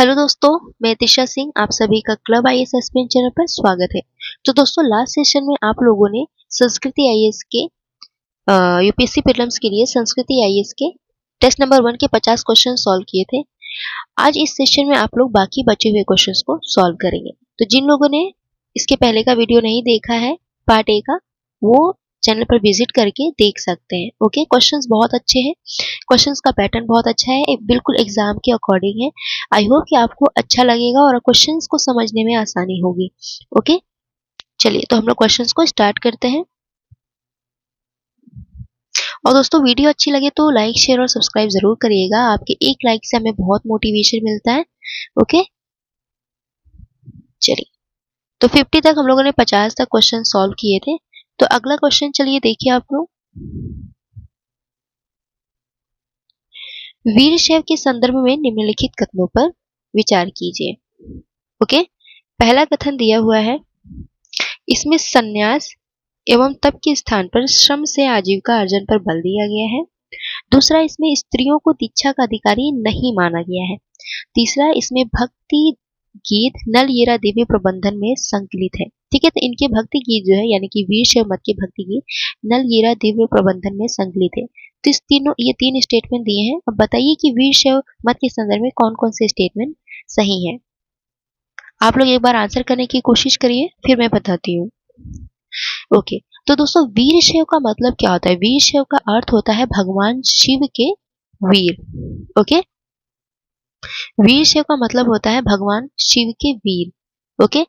Hello दोस्तों, मैं तिशा सिंह आप सभी का क्लब आईएएस एस्पिरेंट चैनल पर स्वागत है। तो दोस्तों लास्ट सेशन में आप लोगों ने संस्कृति आईएएस के यूपीएससी प्रीलिम्स के लिए संस्कृति आईएएस के टेस्ट नंबर 1 के 50 क्वेश्चन सॉल्व किए थे। आज इस सेशन में आप लोग बाकी बचे हुए क्वेश्चंस को सॉल्व करेंगे। तो जिन लोगों ने इसके पहले का वीडियो नहीं देखा है पार्ट ए का, वो चैनल पर विजिट करके देख सकते हैं। ओके, क्वेश्चंस बहुत अच्छे हैं, क्वेश्चंस का पैटर्न बहुत अच्छा है, बिल्कुल एग्जाम के अकॉर्डिंग है। आई होप कि आपको अच्छा लगेगा और क्वेश्चंस को समझने में आसानी होगी। ओके, चलिए तो हम लोग क्वेश्चंस को स्टार्ट करते हैं। और दोस्तों वीडियो अच्छी लगे तो लाइक शेयर और सब्सक्राइब जरूर करिएगा। आपके एक लाइक से हमें बहुत मोटिवेशन मिलता है। ओके, चलिए तो 50 तक हम लोगों ने 50 तक क्वेश्चन सॉल्व किए थे। तो अगला क्वेश्चन चलिए देखिए आप लोग। वीरशैव के संदर्भ में निम्नलिखित कथनों पर विचार कीजिए। ओके, पहला कथन दिया हुआ है, इसमें संन्यास एवं तप के स्थान पर श्रम से आजीविका अर्जन पर बल दिया गया है। दूसरा, इसमें स्त्रियों को दीक्षा का अधिकारी नहीं माना गया है। तीसरा, इसमें भक्ति गीत नल येरा देवी प्रबंधन में संकलित है। ठीक है, तो इनके भक्ति गीत जो है यानी कि वीरशैव मत के भक्ति गीत नल येरा देवी प्रबंधन में संकलित है। तो ये तीन स्टेटमेंट दिए हैं। अब बताइए कि वीरशैव मत के संदर्भ में कौन कौन से स्टेटमेंट सही है। आप लोग एक बार आंसर करने की कोशिश करिए, फिर मैं बताती हूँ। ओके, तो दोस्तों वीरशैव का मतलब क्या होता है? वीरशैव का अर्थ होता है भगवान शिव के वीर। ओके, वीरशैव का मतलब होता है भगवान शिव के वीर। ओके,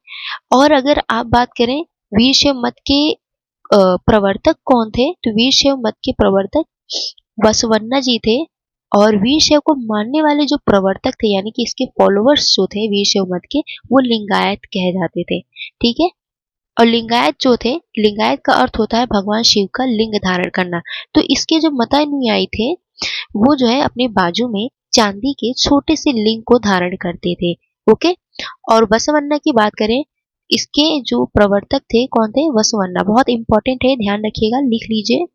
और अगर आप बात करें वीरशैव मत के प्रवर्तक कौन थे, तो वीरशैव मत के प्रवर्तक बसवन्ना जी थे। और वीरशैव को मानने वाले जो प्रवर्तक थे यानी कि इसके फॉलोअर्स जो थे वीरशैव मत के, वो लिंगायत कहे जाते थे। ठीक है, और लिंगायत जो थे, लिंगायत का अर्थ होता है भगवान शिव का लिंग धारण करना। तो इसके जो मतानुयायी थे वो जो है अपने बाजू में चांदी के छोटे से लिंग को धारण करते थे। ओके, और बसवन्ना की बात करें, इसके जो प्रवर्तक थे कौन थे? बसवन्ना। बहुत इंपॉर्टेंट है, ध्यान रखिएगा, लिख लीजिए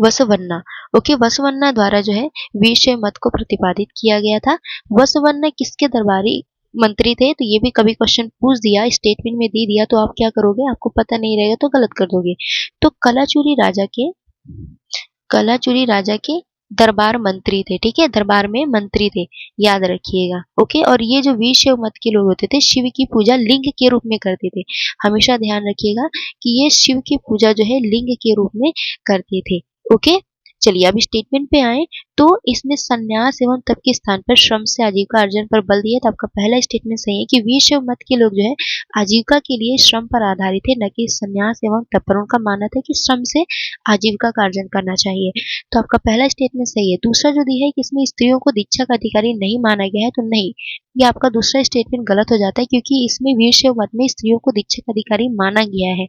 बसवन्ना। ओके, बसवन्ना द्वारा जो है वीरशैव मत को प्रतिपादित किया गया था। बसवन्ना किसके दरबारी मंत्री थे? तो ये भी कभी क्वेश्चन पूछ दिया, स्टेटमेंट में दे दिया, तो आप क्या करोगे? आपको पता नहीं रहेगा तो गलत कर दोगे। तो कलाचुरी राजा के दरबार मंत्री थे। ठीक है, दरबार में मंत्री थे, याद रखिएगा। ओके, और ये जो वीरशैव मत के लोग होते थे शिव की पूजा लिंग के रूप में करते थे। हमेशा ध्यान रखिएगा कि ये शिव की पूजा जो है लिंग के रूप में करते थे। ओके, चलिए अब स्टेटमेंट पे आए। तो इसमें संन्यास एवं तप के स्थान पर श्रम से आजीविका अर्जन पर बल दिया। तो आपका पहला स्टेटमेंट सही है कि वीरशैव मत के लोग जो है आजीविका के लिए श्रम पर आधारित थे, न कि संन्यास एवं तप पर। उनका मानना था कि श्रम से आजीविका का अर्जन करना चाहिए। तो आपका पहला स्टेटमेंट सही है। दूसरा जो दिया है कि इसमें स्त्रियों को दीक्षा का अधिकारी नहीं माना गया है, तो नहीं, ये आपका दूसरा स्टेटमेंट गलत हो जाता है, क्योंकि इसमें वीरशैव मत में स्त्रियों को दीक्षा का अधिकारी माना गया है।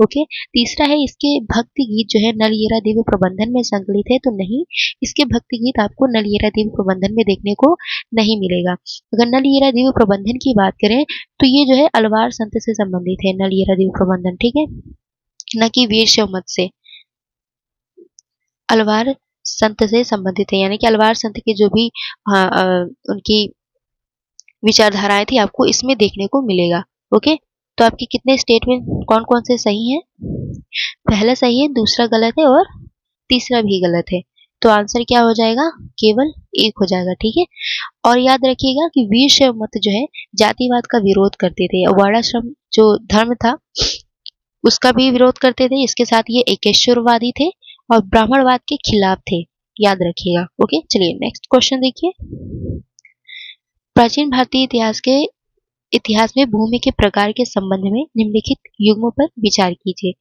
ओके, तीसरा है इसके भक्ति गीत जो है नल येरा देवी प्रबंधन में संकलित है, तो नहीं, इसके भक्ति गीत आपको नल येरा देवी प्रबंधन में देखने को नहीं मिलेगा। अगर नल येरा देवी प्रबंधन की बात करें तो ये जो है अलवार संत से संबंधित है, नल येरा देवी प्रबंधन। ठीक है, न कि वीरशैव मत से। अलवार संत से संबंधित है, यानी कि अलवार संत के जो भी उनकी विचारधाराएं थी आपको इसमें देखने को मिलेगा। ओके, तो आपके कितने स्टेटमेंट कौन कौन से सही हैं? पहला सही है, दूसरा गलत है और तीसरा भी गलत है। तो आंसर क्या हो जाएगा? केवल एक हो जाएगा। ठीक है, और याद रखिएगा कि वीरशैव मत जो है जातिवाद का विरोध करते थे। वर्णाश्रम जो धर्म था उसका भी विरोध करते थे। इसके साथ ये एकेश्वरवादी थे और ब्राह्मणवाद के खिलाफ थे, याद रखिएगा। ओके, चलिए नेक्स्ट क्वेश्चन देखिए। प्राचीन भारतीय इतिहास में भूमि के प्रकार के संबंध में निम्नलिखित युग्मों पर विचार कीजिए।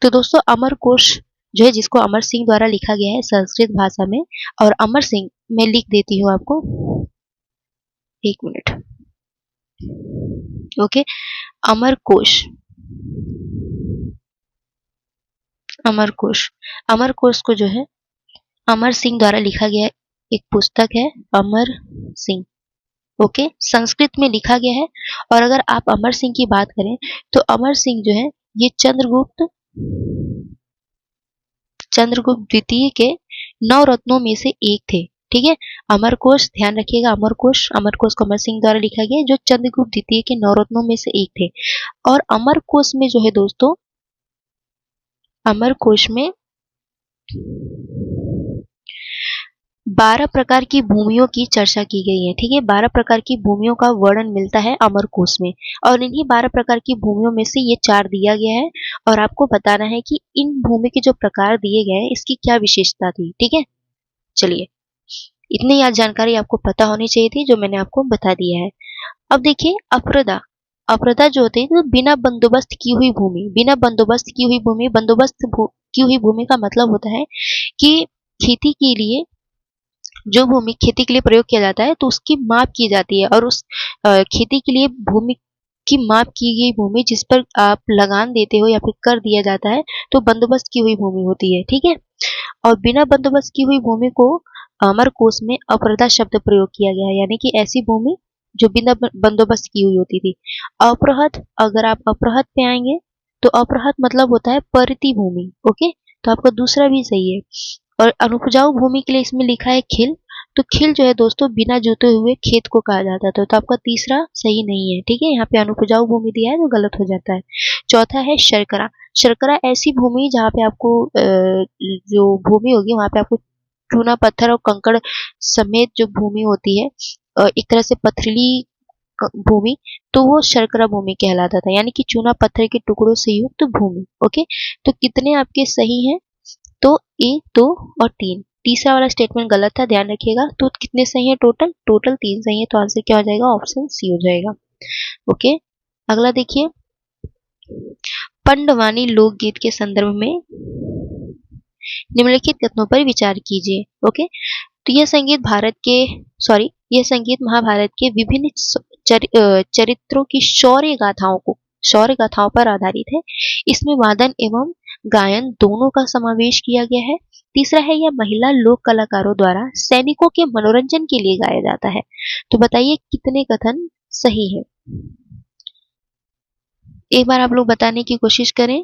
तो दोस्तों अमर कोश जो है, जिसको अमर सिंह द्वारा लिखा गया है संस्कृत भाषा में, और अमर सिंह मैं लिख देती हूँ आपको, एक मिनट। ओके, अमर कोश, अमर कोश को जो है अमर सिंह द्वारा लिखा गया एक पुस्तक है, अमर सिंह। ओके, संस्कृत में लिखा गया है। और अगर आप अमर सिंह की बात करें तो अमर सिंह जो है ये चंद्रगुप्त द्वितीय के 9 रत्नों में से एक थे। ठीक है। अमरकोश ध्यान रखिएगा, अमरकोश को अमर सिंह द्वारा लिखा गया जो चंद्रगुप्त द्वितीय के नवरत्नों में से एक थे। और अमरकोश में जो है दोस्तों, अमरकोश में 12 प्रकार की भूमियों की चर्चा की गई है। ठीक है, 12 प्रकार की भूमियों का वर्णन मिलता है अमरकोश में, और इन्हीं 12 प्रकार की भूमियों में से ये 4 दिया गया है, और आपको बताना है कि इन भूमि के जो प्रकार दिए गए हैं इसकी क्या विशेषता थी। ठीक है, चलिए, इतनी याद जानकारी आपको पता होनी चाहिए थी जो मैंने आपको बता दिया है। अब देखिए अपरदा, अपरदा जो होते हैं तो बिना बंदोबस्त की हुई भूमि, बिना बंदोबस्त की हुई भूमि, की हुई भूमि का मतलब होता है कि खेती के लिए, जो भूमि खेती के लिए प्रयोग किया जाता है तो उसकी माप की जाती है, और उस खेती के लिए भूमि की माप की गई भूमि जिस पर आप लगान देते हो या फिर कर दिया जाता है तो बंदोबस्त की हुई भूमि होती है। ठीक है, और बिना बंदोबस्त की हुई भूमि को अमरकोश में अपरदा शब्द प्रयोग किया गया है, यानी कि ऐसी भूमि जो बिना बंदोबस्त की हुई होती थी। अपरहत, अगर आप अपरहत पे आएंगे तो अपरहत मतलब होता है परती भूमि। ओके, तो आपका दूसरा भी सही है। और अनुपजाऊ भूमि के लिए इसमें लिखा है खिल, तो खिल जो है दोस्तों बिना जोते हुए खेत को कहा जाता था, तो आपका तीसरा सही नहीं है। ठीक है, यहाँ पे अनुपजाऊ भूमि दिया है तो गलत हो जाता है। चौथा है शर्करा, शर्करा ऐसी भूमि जहाँ पे आपको जो भूमि होगी वहां पे आपको चूना पत्थर और कंकड़ समेत जो भूमि होती है, एक तरह से पथरीली भूमि, तो वो शर्करा भूमि कहलाता था, यानी कि चूना पत्थर के टुकड़ों से युक्त भूमि। ओके, तो कितने आपके सही हैं? तो 1, 2 और 3। तीसरा वाला स्टेटमेंट गलत था, ध्यान रखिएगा। तो कितने सही है टोटल? टोटल 3 सही है, तो आंसर क्या हो जाएगा? ऑप्शन सी हो जाएगा। ओके, अगला देखिए, पंडवानी लोकगीत के संदर्भ में निम्नलिखित कथनों पर विचार कीजिए। ओके, तो यह संगीत यह संगीत महाभारत के विभिन्न चरित्रों की शौर्य गाथाओं पर आधारित है। इसमें वादन एवं गायन दोनों का समावेश किया गया है। तीसरा है, यह महिला लोक कलाकारों द्वारा सैनिकों के मनोरंजन के लिए गाया जाता है। तो बताइए कितने कथन सही है? एक बार आप लोग बताने की कोशिश करें।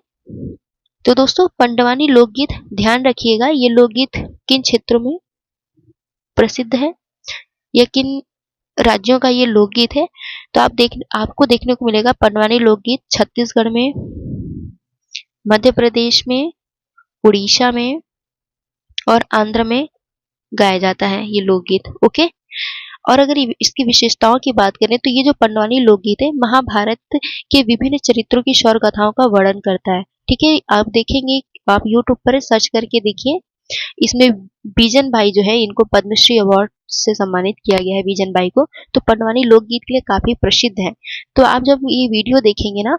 तो दोस्तों, पंडवानी लोकगीत, ध्यान रखिएगा ये लोकगीत किन क्षेत्रों में प्रसिद्ध है या किन राज्यों का ये लोकगीत है? तो आपको देखने को मिलेगा पंडवानी लोकगीत छत्तीसगढ़ में, मध्य प्रदेश में, उड़ीसा में और आंध्र में गाया जाता है ये लोकगीत। ओके, और अगर इसकी विशेषताओं की बात करें तो ये जो पंडवानी लोकगीत है महाभारत के विभिन्न चरित्रों की शौर्य गाथाओं का वर्णन करता है। ठीक है, आप देखेंगे, आप यूट्यूब पर सर्च करके देखिए, इसमें बीजन भाई जो है इनको पद्मश्री अवार्ड से सम्मानित किया गया है, बीजन भाई को। तो पंडवानी लोकगीत के लिए काफी प्रसिद्ध है। तो आप जब ये वीडियो देखेंगे ना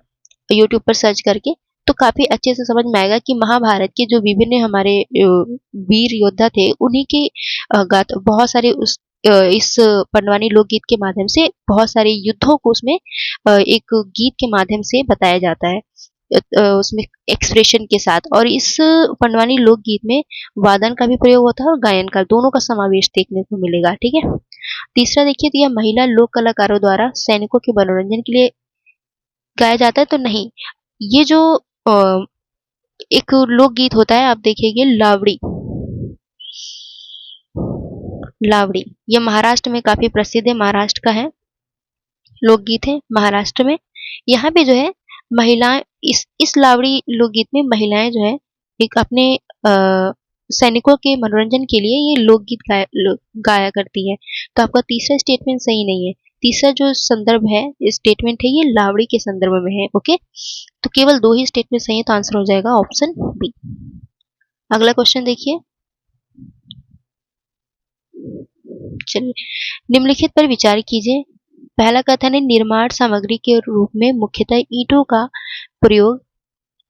यूट्यूब पर सर्च करके, तो काफी अच्छे से समझ में आएगा कि महाभारत के जो विभिन्न हमारे वीर योद्धा थे उन्हीं के बहुत सारे इस पंडवानी लोकगीत के माध्यम से बहुत सारे युद्धों को उसमें एक गीत के माध्यम से बताया जाता है, उसमें एक्सप्रेशन के साथ। और इस पंडवानी लोकगीत में वादन का भी प्रयोग होता है और गायन का, दोनों का समावेश देखने को मिलेगा। ठीक है, तीसरा देखिए, तो यह महिला लोक कलाकारों द्वारा सैनिकों के मनोरंजन के लिए गाया जाता है, तो नहीं। ये जो एक लोकगीत होता है, आप देखिएगा लावड़ी, लावड़ी ये महाराष्ट्र में काफी प्रसिद्ध है, महाराष्ट्र का है, लोकगीत है महाराष्ट्र में। यहाँ पे जो है महिलाएं, इस लावड़ी लोकगीत में महिलाएं जो है एक अपने सैनिकों के मनोरंजन के लिए ये लोकगीत गाया करती है। तो आपका तीसरा स्टेटमेंट सही नहीं है। तीसरा जो संदर्भ है, स्टेटमेंट है, ये लावड़ी के संदर्भ में है। ओके, तो केवल 2 ही स्टेटमेंट सही है, तो आंसर हो जाएगा ऑप्शन बी। अगला क्वेश्चन देखिए, चलिए, निम्नलिखित पर विचार कीजिए। पहला कथन है, निर्माण सामग्री के रूप में मुख्यतः ईंटों का प्रयोग।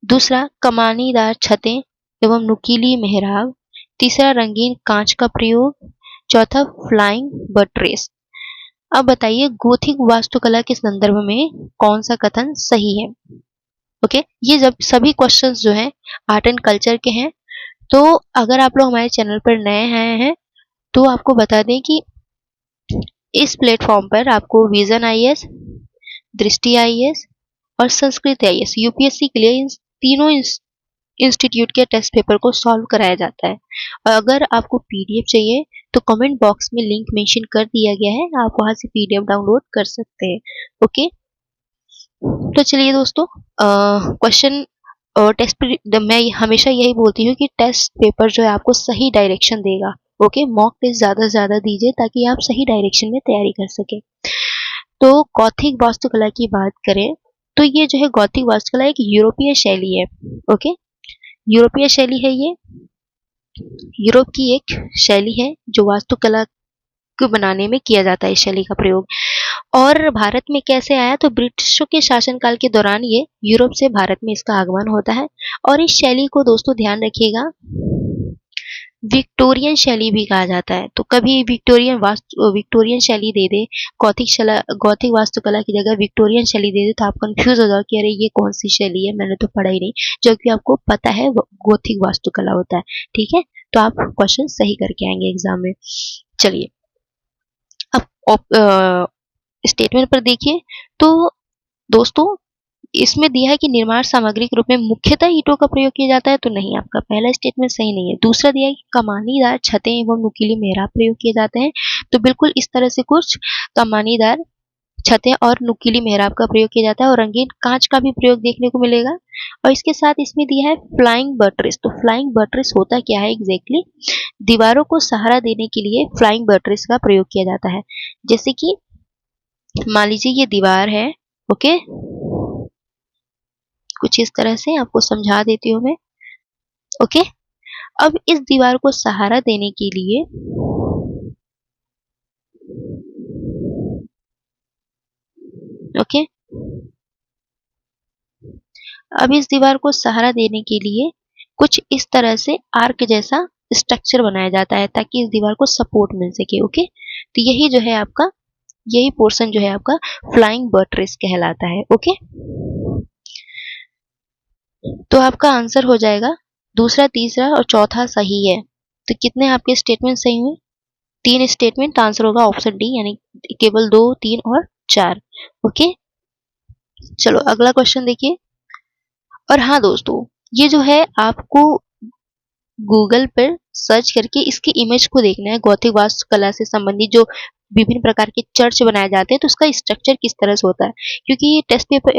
दूसरा, कमानीदार छतें एवं नुकीली मेहराब। तीसरा, रंगीन कांच का प्रयोग। चौथा, फ्लाइंग बट्रेस। अब बताइए गोथिक वास्तुकला के संदर्भ में कौन सा कथन सही है? ओके, ये जब सभी क्वेश्चंस जो हैं आर्ट एंड कल्चर के हैं। तो अगर आप लोग हमारे चैनल पर नए आए हैं तो आपको बता दें कि इस प्लेटफॉर्म पर आपको विजन आईएएस, दृष्टि आईएएस और संस्कृत आईएएस यूपीएससी के लिए इन तीनों इंस्टीट्यूट के टेस्ट पेपर को सॉल्व कराया जाता है। और अगर आपको पीडीएफ चाहिए तो कमेंट बॉक्स में लिंक मेंशन कर दिया गया है, आप वहां से पीडीएफ डाउनलोड कर सकते हैं। ओके, तो चलिए दोस्तों, क्वेश्चन और टेस्ट मैं हमेशा यही बोलती हूँ कि टेस्ट पेपर जो है आपको सही डायरेक्शन देगा। ओके, मॉक टेस्ट ज्यादा से ज्यादा दीजिए ताकि आप सही डायरेक्शन में तैयारी कर सकें। तो गॉथिक वास्तुकला की बात करें तो ये जो है गॉथिक वास्तुकला एक यूरोपीय शैली है। ओके, यूरोपीय शैली है ये, यूरोप की एक शैली है जो वास्तुकला को बनाने में किया जाता है इस शैली का प्रयोग। और भारत में कैसे आया, तो ब्रिटिशों के शासनकाल के दौरान ये यूरोप से भारत में इसका आगमन होता है। और इस शैली को दोस्तों ध्यान रखिएगा विक्टोरियन शैली भी कहा जाता है। तो कभी विक्टोरियन शैली दे दे, गॉथिक वास्तुकला की जगह विक्टोरियन शैली दे दे तो आप कंफ्यूज हो जाओ कि अरे ये कौन सी शैली है, मैंने तो पढ़ा ही नहीं, जबकि आपको पता है गॉथिक वास्तुकला होता है। ठीक है, तो आप क्वेश्चन सही करके आएंगे एग्जाम में। चलिए अब स्टेटमेंट पर देखिए, तो दोस्तों इसमें दिया है कि निर्माण सामग्री के रूप में मुख्यतः ईंटों का प्रयोग किया जाता है, तो नहीं, आपका पहला स्टेटमेंट सही नहीं है। दूसरा दिया है कि कमानीदार छतें एवं नुकीली मेहराब प्रयोग किए जाते हैं, तो बिल्कुल इस तरह से कुछ कमानीदार छतें और नुकीली मेहराब का प्रयोग किया जाता है, और रंगीन कांच का भी प्रयोग देखने को मिलेगा। और इसके साथ इसमें दिया है फ्लाइंग बटरेस, तो फ्लाइंग बटरेस होता क्या है एग्जैक्टली, दीवारों को सहारा देने के लिए फ्लाइंग बटरेस का प्रयोग किया जाता है। जैसे कि मान लीजिए ये दीवार है, ओके, कुछ इस तरह से आपको समझा देती हूँ मैं। ओके, अब इस दीवार को सहारा देने के लिए ओके, अब इस दीवार को सहारा देने के लिए कुछ इस तरह से आर्क जैसा स्ट्रक्चर बनाया जाता है ताकि इस दीवार को सपोर्ट मिल सके। ओके, तो यही जो है आपका, यही पोर्शन जो है आपका फ्लाइंग बटरेस कहलाता है। ओके, तो आपका आंसर हो जाएगा दूसरा, तीसरा और चौथा सही है। तो कितने आपके स्टेटमेंट सही हुए, 3 स्टेटमेंट, आंसर होगा ऑप्शन डी, यानी केवल 2, 3 और 4। ओके, चलो अगला क्वेश्चन देखिए। और हाँ दोस्तों, ये जो है आपको गूगल पर सर्च करके इसकी इमेज को देखना है। गॉथिक वास्तुकला से संबंधित जो विभिन्न प्रकार के चर्च बनाए जाते हैं तो उसका स्ट्रक्चर किस तरह से होता है, क्योंकि ये टेस्ट पेपर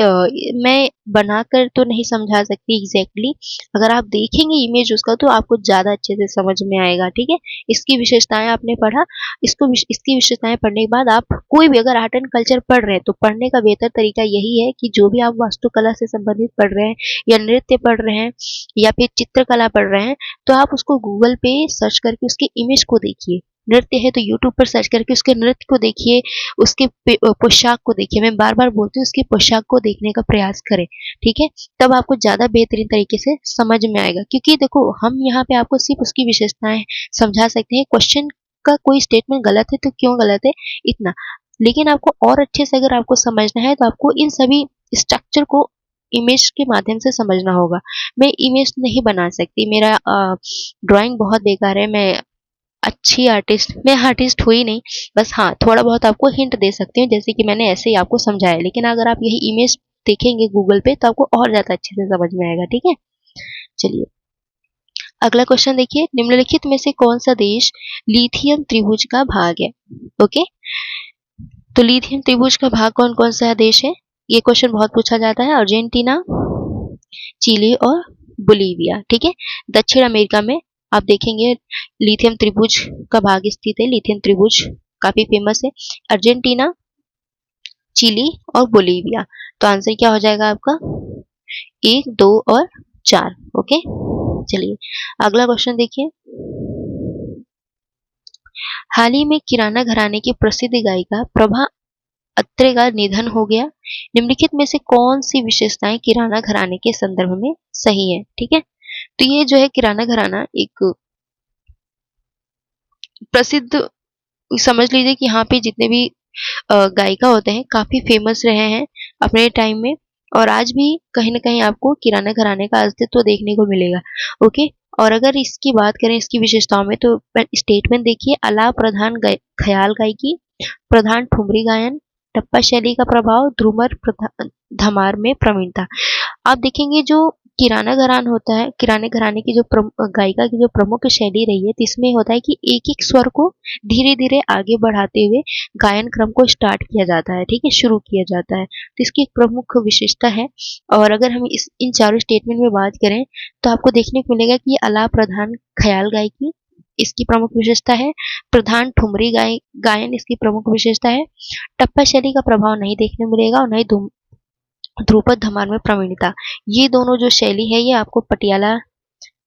मैं बनाकर तो नहीं समझा सकती एग्जैक्टली, अगर आप देखेंगे इमेज उसका तो आपको ज़्यादा अच्छे से समझ में आएगा। ठीक है, इसकी विशेषताएं आपने पढ़ा, इसकी विशेषताएं पढ़ने के बाद आप कोई भी अगर आर्ट एंड कल्चर पढ़ रहे हैं तो पढ़ने का बेहतर तरीका यही है कि जो भी आप वास्तुकला से संबंधित पढ़ रहे हैं या नृत्य पढ़ रहे हैं या फिर चित्रकला पढ़ रहे हैं तो आप उसको गूगल पे सर्च करके उसके इमेज को देखिए। नृत्य है तो यूट्यूब पर सर्च करके उसके नृत्य को देखिए, उसके पोशाक को देखिए, मैं बार बार बोलती हूँ उसकी पोशाक को देखने का प्रयास करें। ठीक है, तब आपको ज्यादा बेहतरीन तरीके से समझ में आएगा, क्योंकि देखो हम यहाँ पे आपको सिर्फ उसकी विशेषताएं समझा सकते हैं, क्वेश्चन का कोई स्टेटमेंट गलत है तो क्यों गलत है इतना, लेकिन आपको और अच्छे से अगर आपको समझना है तो आपको इन सभी स्ट्रक्चर को इमेज के माध्यम से समझना होगा। मैं इमेज नहीं बना सकती, मेरा ड्राइंग बहुत बेकार है, मैं अच्छी आर्टिस्ट, मैं आर्टिस्ट हुई नहीं, बस हाँ थोड़ा बहुत आपको हिंट दे सकती हूँ जैसे कि मैंने ऐसे ही आपको समझाया, लेकिन अगर आप यही इमेज देखेंगे गूगल पे तो आपको और ज्यादा अच्छे से समझ में आएगा। ठीक है, चलिए अगला क्वेश्चन देखिए, निम्नलिखित में से कौन सा देश लिथियम त्रिभुज का भाग है। ओके, तो लिथियम त्रिभुज का भाग कौन कौन सा देश है, ये क्वेश्चन बहुत पूछा जाता है। अर्जेंटीना, चिली और बोलीविया। ठीक है, दक्षिण अमेरिका में आप देखेंगे लिथियम त्रिभुज का भाग स्थित है, लिथियम त्रिभुज काफी फेमस है, अर्जेंटीना, चिली और बोलीविया। तो आंसर क्या हो जाएगा आपका 1, 2 और 4। ओके, चलिए अगला क्वेश्चन देखिए, हाल ही में किराना घराने की प्रसिद्ध गायिका प्रभा अत्रे का निधन हो गया, निम्नलिखित में से कौन सी विशेषताएं किराना घराने के संदर्भ में सही है। ठीक है, तो ये जो है किराना घराना एक प्रसिद्ध, समझ लीजिए कि यहाँ पे जितने भी गायिका होते हैं काफी फेमस रहे हैं अपने टाइम में, और आज भी कहीं ना कहीं आपको किराना घराने का अस्तित्व देखने को मिलेगा। ओके, और अगर इसकी बात करें इसकी विशेषताओं में तो स्टेटमेंट देखिए, अलाव प्रधान ख्याल गायकी, प्रधान ठुमरी गायन, टप्पा शैली का प्रभाव, ध्रुमर धमार में प्रवीणता। आप देखेंगे जो किराना घरान होता है, किराने घराने की जो गायिका की जो प्रमुख शैली रही है, तो इसमें होता है कि एक-एक स्वर को धीरे-धीरे आगे बढ़ाते हुए गायन क्रम को स्टार्ट किया जाता है, ठीक है? शुरू किया जाता है। तो इसकी एक प्रमुख विशेषता है। और अगर हम इस इन चारों स्टेटमेंट में बात करें, तो आपको देखने को मिलेगा कि ये आलाप प्रधान ख़याल गायकी इसकी प्रमुख विशेषता है। प्रधान ठुमरी गायन इसकी प्रमुख विशेषता है। टप्पा शैली का प्रभाव नहीं देखने मिलेगा और न ही ध्रुपद धमार में प्रवीणता। ये दोनों जो शैली है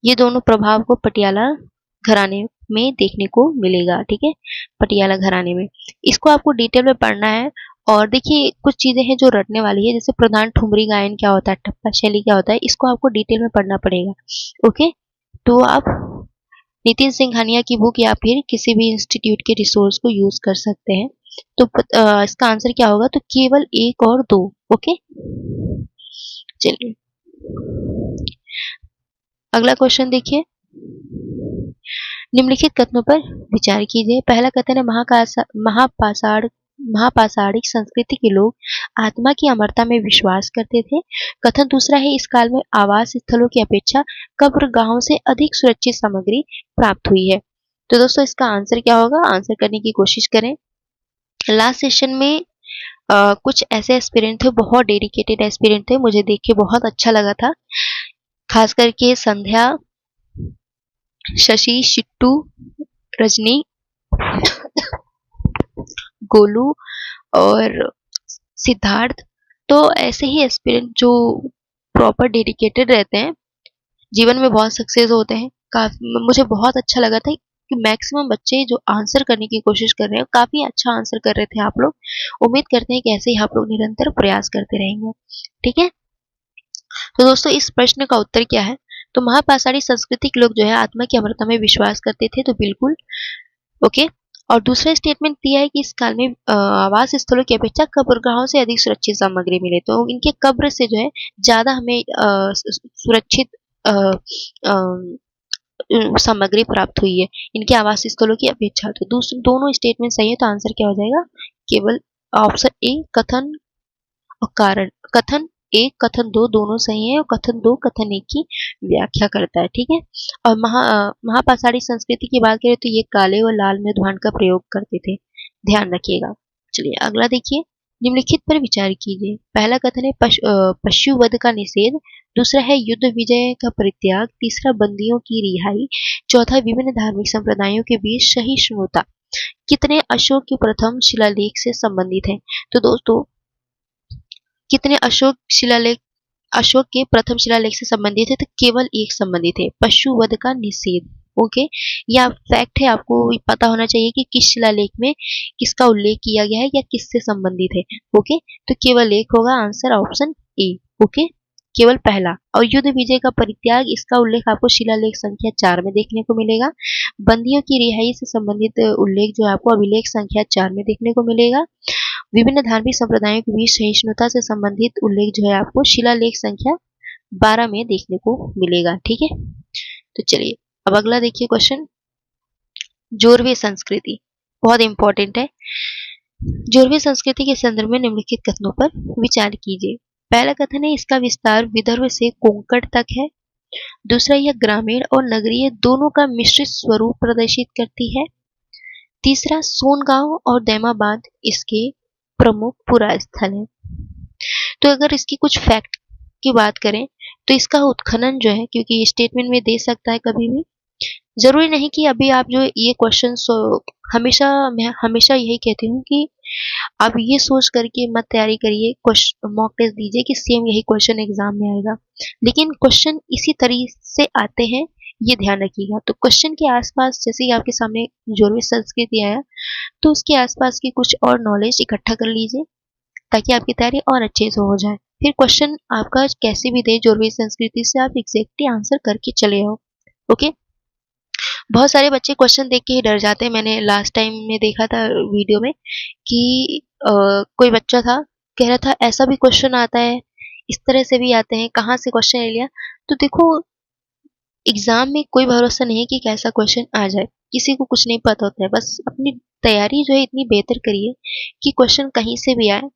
ये दोनों प्रभाव को पटियाला घराने में देखने को मिलेगा, ठीक है? पटियाला घराने में इसको आपको डिटेल में पढ़ना है। और देखिए कुछ चीजें हैं जो रटने वाली है, जैसे प्रधान ठुमरी गायन क्या होता है, टप्पा शैली क्या होता है, इसको आपको डिटेल में पढ़ना पड़ेगा। ओके, तो आप नितिन सिंघानिया की बुक या फिर किसी भी इंस्टीट्यूट के रिसोर्स को यूज कर सकते हैं। तो इसका आंसर क्या होगा, तो केवल 1 और 2। ओके, चलिए अगला क्वेश्चन देखिए। निम्नलिखित कथनों पर विचार कीजिए। पहला कथन है महापाषाणिक संस्कृति के लोग आत्मा की अमरता में विश्वास करते थे। कथन दूसरा है, इस काल में आवास स्थलों की अपेक्षा कब्रगाहों से अधिक सुरक्षित सामग्री प्राप्त हुई है। तो दोस्तों इसका आंसर क्या होगा, आंसर करने की कोशिश करें। लास्ट सेशन में कुछ ऐसे एस्पिरेंट थे, बहुत डेडिकेटेड एस्पिरेंट थे, मुझे देख के बहुत अच्छा लगा था। खास करके संध्या, शशि, शिट्टू, रजनी, गोलू और सिद्धार्थ। तो ऐसे ही एस्पिरेंट जो प्रॉपर डेडिकेटेड रहते हैं, जीवन में बहुत सक्सेस होते हैं। काफी मुझे बहुत अच्छा लगा था कि मैक्सिमम बच्चे जो आंसर करने की कोशिश कर रहे हैं, काफी अच्छा आंसर कर रहे थे आप लोग। उम्मीद करते हैं कि ऐसे ही आप लोग निरंतर प्रयास करते रहेंगे, ठीक है? तो दोस्तों इस प्रश्न का उत्तर क्या है, तो महापाषाणी संस्कृति के लोग जो है आत्मा की अमरता में विश्वास करते थे, तो बिल्कुल ओके। और दूसरा स्टेटमेंट दिया है कि इस काल में आवास स्थलों की अपेक्षा कब्रगाहों से अधिक सुरक्षित सामग्री मिले, तो इनके कब्र से जो है ज्यादा हमें सुरक्षित सामग्री प्राप्त हुई है इनके आवास स्थलों की अपेक्षा। तो दोनों स्टेटमेंट सही है, तो आंसर क्या हो जाएगा, केवल ऑप्शन ए कथन और कारण। कथन 1 कथन 2 दोनों सही है, और कथन 2 कथन 1 की व्याख्या करता है, ठीक है? और महापाषाणी संस्कृति की बात करें तो ये काले और लाल मृदुभान का प्रयोग करते थे, ध्यान रखिएगा। चलिए अगला देखिए। निम्नलिखित पर विचार कीजिए। पहला कथन है पशु वध का निषेध, दूसरा है युद्ध विजय का परित्याग, तीसरा बंदियों की रिहाई, चौथा विभिन्न धार्मिक संप्रदायों के बीच सहिष्णुता कितने अशोक के प्रथम शिलालेख से संबंधित है। तो दोस्तों कितने अशोक के प्रथम शिलालेख से संबंधित है, तो केवल एक संबंधित है, पशु वध का निषेध। ओके, यह फैक्ट है, आपको पता होना चाहिए कि किस शिलालेख में किसका उल्लेख किया गया है या किससे संबंधित है। ओके, तो केवल एक होगा आंसर ऑप्शन ए। ओके, केवल पहला। और युद्ध विजय का परित्याग, इसका उल्लेख आपको शिलालेख संख्या 4 में देखने को मिलेगा। बंदियों की रिहाई से संबंधित उल्लेख जो है आपको अभिलेख संख्या 4 में देखने को मिलेगा। विभिन्न धार्मिक संप्रदायों के बीच सहिष्णुता से संबंधित उल्लेख जो है आपको शिलालेख संख्या 12 में देखने को मिलेगा, ठीक है? तो चलिए अब अगला देखिए क्वेश्चन। जोरवे संस्कृति बहुत इंपॉर्टेंट है। जोरवे संस्कृति के संदर्भ में निम्नलिखित कथनों पर विचार कीजिए। पहला कथन है, इसका विस्तार विदर्भ से कोंकण तक है। दूसरा, यह ग्रामीण और नगरीय दोनों का मिश्रित स्वरूप प्रदर्शित करती है। तीसरा, सोनगांव और दैमाबाद इसके प्रमुख पुरा स्थल है। तो अगर इसकी कुछ फैक्ट की बात करें, तो इसका उत्खनन जो है, क्योंकि ये स्टेटमेंट में दे सकता है कभी भी, जरूरी नहीं कि अभी आप जो ये क्वेश्चन मैं हमेशा यही कहती हूँ कि आप ये सोच करके मत तैयारी करिए, मॉक टेस्ट दीजिए कि सेम यही क्वेश्चन एग्जाम में आएगा, लेकिन क्वेश्चन इसी तरीके से आते हैं, ये ध्यान रखिएगा। तो क्वेश्चन के आसपास, जैसे कि आपके सामने जोरवे संस्कृति आया, तो उसके आसपास की कुछ और नॉलेज इकट्ठा कर लीजिए ताकि आपकी तैयारी और अच्छे से हो जाए। फिर क्वेश्चन आपका कैसे भी दे जोरवे संस्कृति से, आप एग्जैक्टली आंसर करके चले आओ। ओके, बहुत सारे बच्चे क्वेश्चन देख के ही डर जाते हैं। मैंने लास्ट टाइम में देखा था वीडियो में कि कोई बच्चा था, कह रहा था ऐसा भी क्वेश्चन आता है, इस तरह से भी आते हैं, कहाँ से क्वेश्चन ले लिया। तो देखो, एग्जाम में कोई भरोसा नहीं है कि कैसा क्वेश्चन आ जाए, किसी को कुछ नहीं पता होता है। बस अपनी तैयारी जो है इतनी बेहतर करिए कि क्वेश्चन कहीं से भी आए,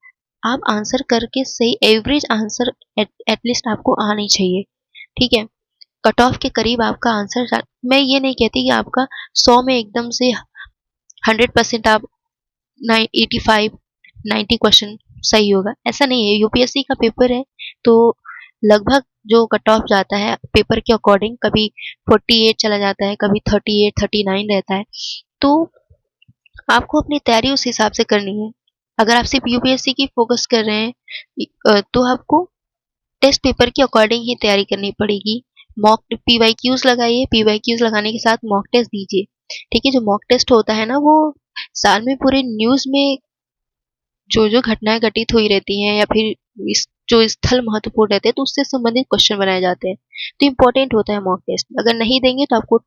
आप आंसर करके सही एवरेज आंसर एटलीस्ट आपको आनी चाहिए। ठीक है, कट ऑफ के करीब आपका आंसर, मैं ये नहीं कहती कि आपका 100 में एकदम से 100% आप 85 90 क्वेश्चन सही होगा, ऐसा नहीं है। यूपीएससी का पेपर है तो लगभग जो कट ऑफ जाता है पेपर के अकॉर्डिंग, कभी 48 चला जाता है, कभी 38 39 रहता है। तो आपको अपनी तैयारी उस हिसाब से करनी है। अगर आप सिर्फ यूपीएससी की फोकस कर रहे हैं तो आपको टेस्ट पेपर के अकॉर्डिंग ही तैयारी करनी पड़ेगी। मॉक पीवाईक्यूज लगाइए, पीवाईक्यूज लगाने के साथ मॉक टेस्ट दीजिए। ठीक है, जो मॉक टेस्ट होता है ना, वो साल में पूरे न्यूज में जो जो घटनाएं घटित हुई रहती हैं या फिर जो स्थल महत्वपूर्ण रहते हैं तो उससे संबंधित क्वेश्चन बनाए जाते हैं, तो इम्पोर्टेंट होता है मॉक टेस्ट। अगर नहीं देंगे तो आपको